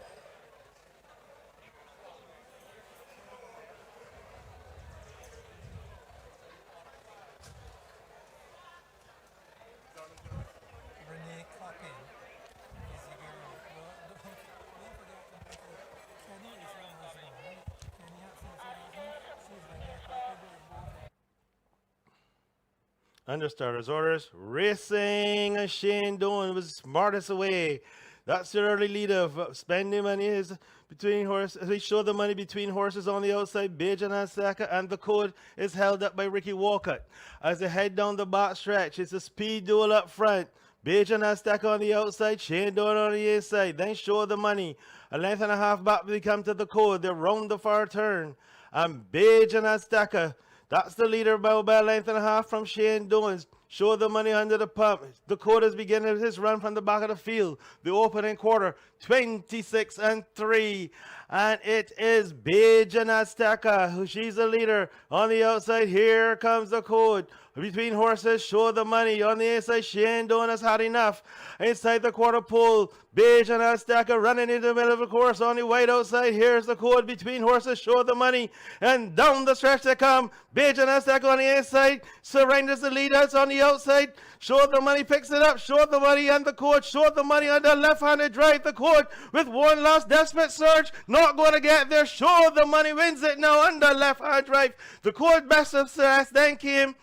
Under starters orders, racing Shane Doan was smartest away. That's the early leader. Spending money is between horses. They show the money between horses on the outside. Bajan Asaka, and the code is held up by Ricky Walcott. As they head down the back stretch, it's a speed duel up front. Bajan Asaka on the outside, Shane Doan on the inside. Then show the money. A length and a half back they come to the code. They round the far turn. And Bajan Asaka, that's the leader by a length and a half from Shane Doans. Show the money under the pump. The quarter is beginning his run from the back of the field. The opening quarter, 26-3. And it is Bajan Azteca, who she's the leader. On the outside, here comes the code. Between horses, show the money. On the inside, Shane Doan has had enough. Inside the quarter pole, Bajan Azteca running into the middle of the course. On the wide outside, here's the code. Between horses, show the money. And down the stretch they come. Bajan Azteca on the inside, surrenders the leader. It's on the outside. Show the money, picks it up. Show the money and the court. Show the money on the left-handed drive. The court with one last desperate surge. Not going to get there. Show the money wins it now under left-hand drive. The court best of success. Then came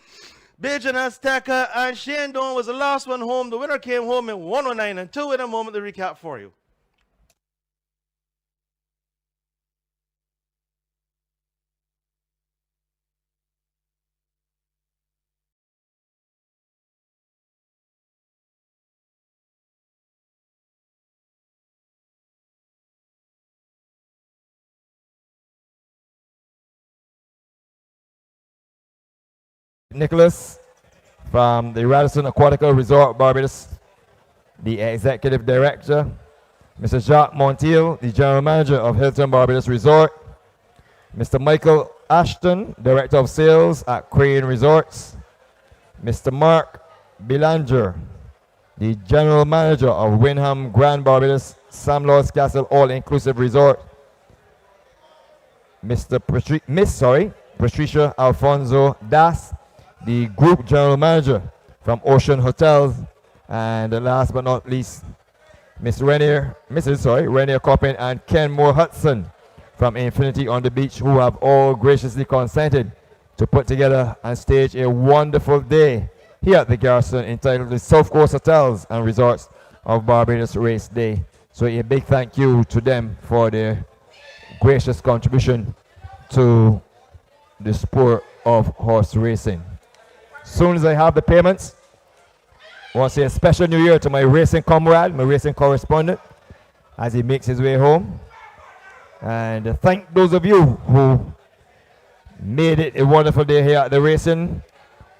Bajan Azteca, and Shane Doan was the last one home. The winner came home in 109-2. In a moment to recap for you. Nicholas from the Radisson Aquatica Resort Barbados, the executive director, Mr. Jacques Montiel, the general manager of Hilton Barbados Resort, Mr. Michael Ashton, director of sales at Crane Resorts, Mr. Mark Belanger, the general manager of Wyndham Grand Barbados Sam Lord's Castle All-Inclusive Resort, Patricia Alfonso Das, the group general manager from Ocean Hotels, and last but not least, Mrs. Rainier Coppin and Kenmore Hudson from Infinity on the Beach, who have all graciously consented to put together and stage a wonderful day here at the Garrison entitled the South Coast Hotels and Resorts of Barbados Race Day. So a big thank you to them for their gracious contribution to the sport of horse racing. Soon as I have the payments, I want to say a special new year to my racing comrade, my racing correspondent, as he makes his way home. And thank those of you who made it a wonderful day here at the racing.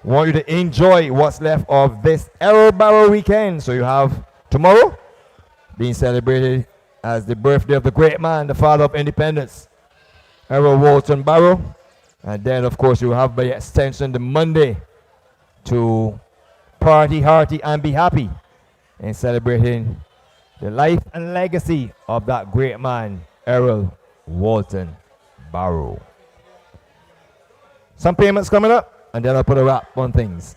I want you to enjoy what's left of this Errol Barrow weekend. So you have tomorrow being celebrated as the birthday of the great man, the father of independence, Errol Walton Barrow. And then, of course, you have by extension the Monday to party, hearty, and be happy in celebrating the life and legacy of that great man, Errol Walton Barrow. Some payments coming up, and then I'll put a wrap on things.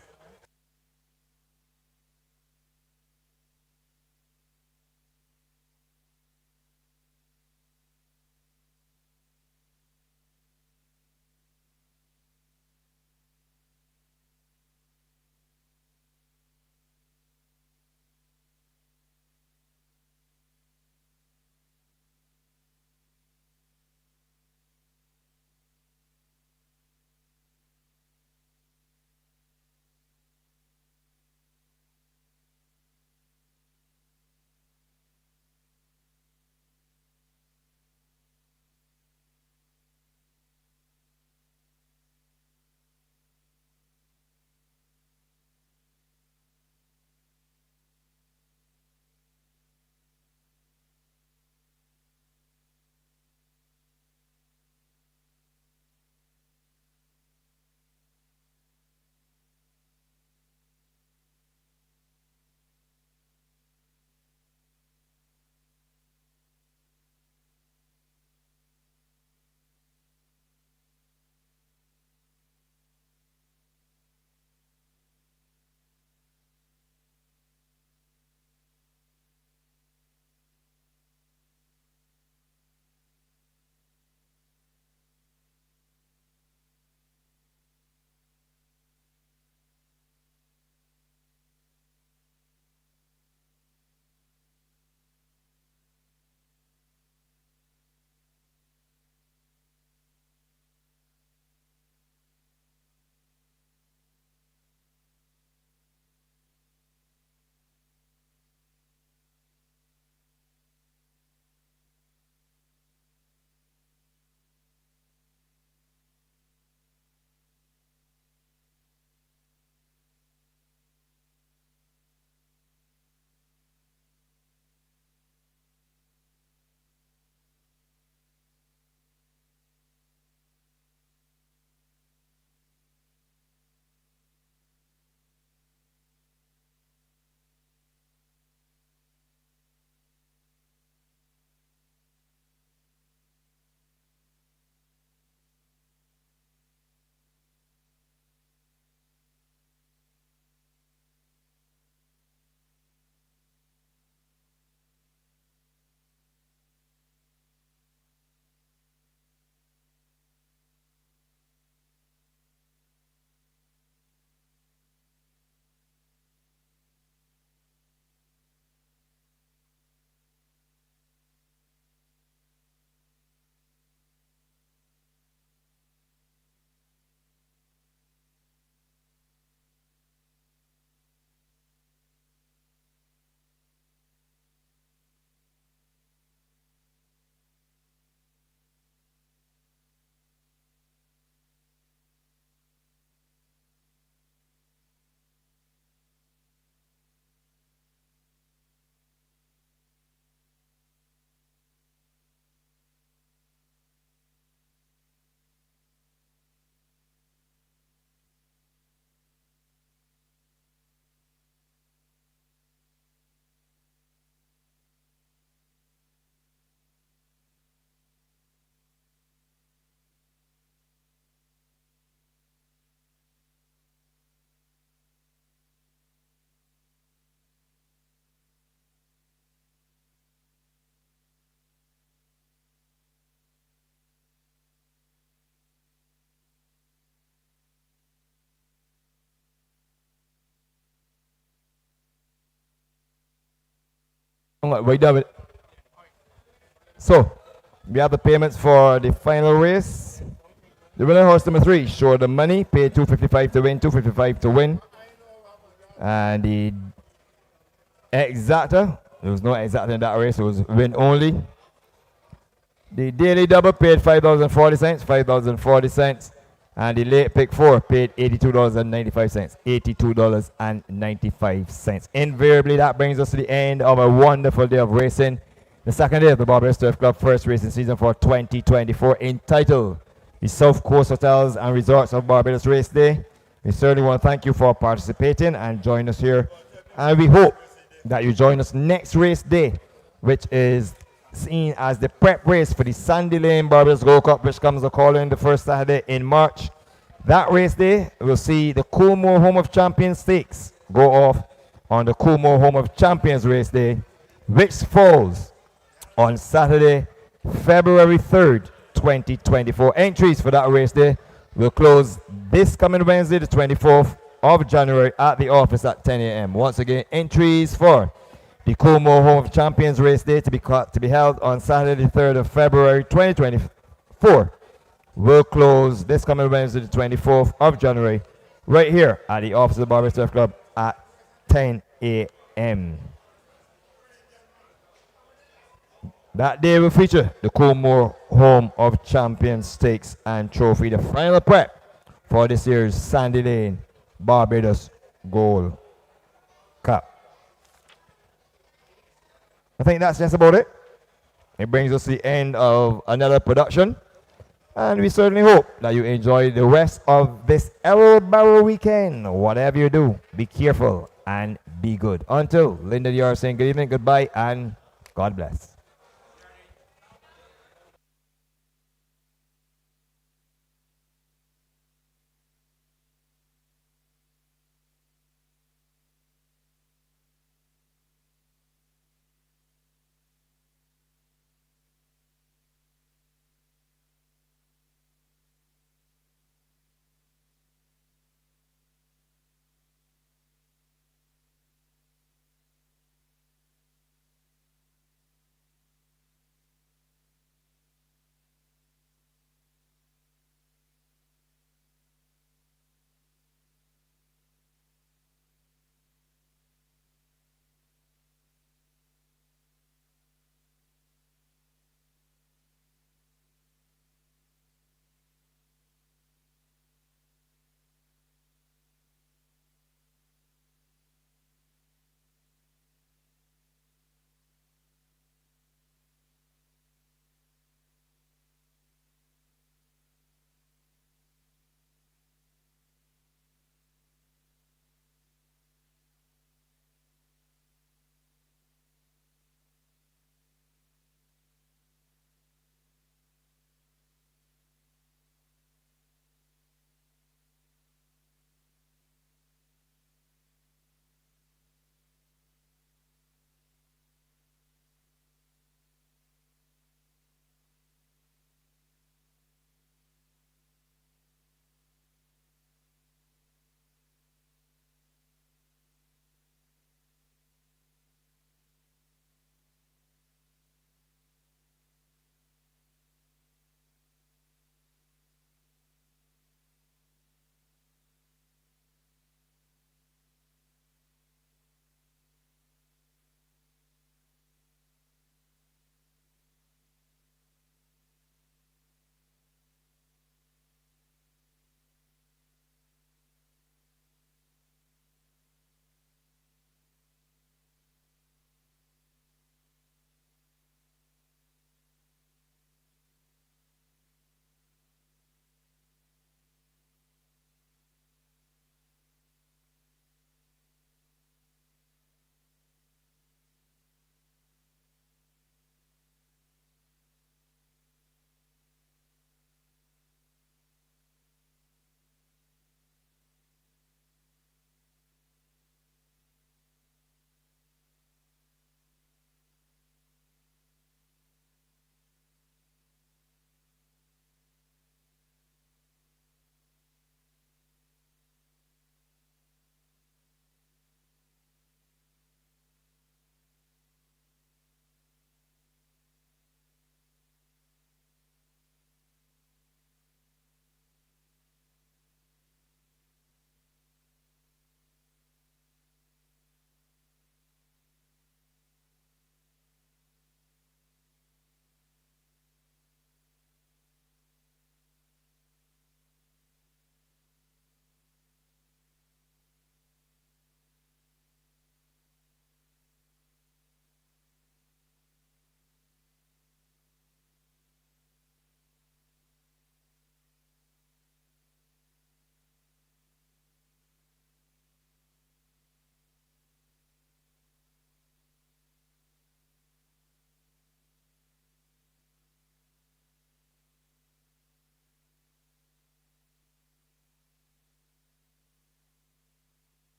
We done with it. So, we have the payments for the final race. The winner horse number 3, Show the Money, paid $255 to win, $255 to win. And the exacta, there was no exacta in that race, it was win only. The daily double paid $5.40, $5.40. And the late pick 4 paid $82.95, $82.95. Invariably, that brings us to the end of a wonderful day of racing. The second day of the Barbados Turf Club first racing season for 2024, entitled the South Coast Hotels and Resorts of Barbados Race Day. We certainly want to thank you for participating and joining us here. And we hope that you join us next race day, which is seen as the prep race for the Sandy Lane Barbados Gold Cup, which comes a call in the first Saturday in March. That race day will see the Coolmore Home of Champions Stakes go off on the Coolmore Home of Champions race day, which falls on Saturday, February 3rd, 2024. Entries for that race day will close this coming Wednesday, the 24th of January at the office at 10 a.m. Once again, entries for the Coolmore Home of Champions race day to be held on Saturday, the 3rd of February, 2024 will close this coming Wednesday, the 24th of January, right here at the office of the Barbados Turf Club at 10 a.m. That day will feature the Coolmore Home of Champions Stakes and Trophy, the final prep for this year's Sandy Lane Barbados Gold Cup. I think that's just about it. It brings us to the end of another production. And we certainly hope that you enjoy the rest of this Arrow Barrow weekend. Whatever you do, be careful and be good. Until Linda, you are saying good evening, goodbye, and God bless.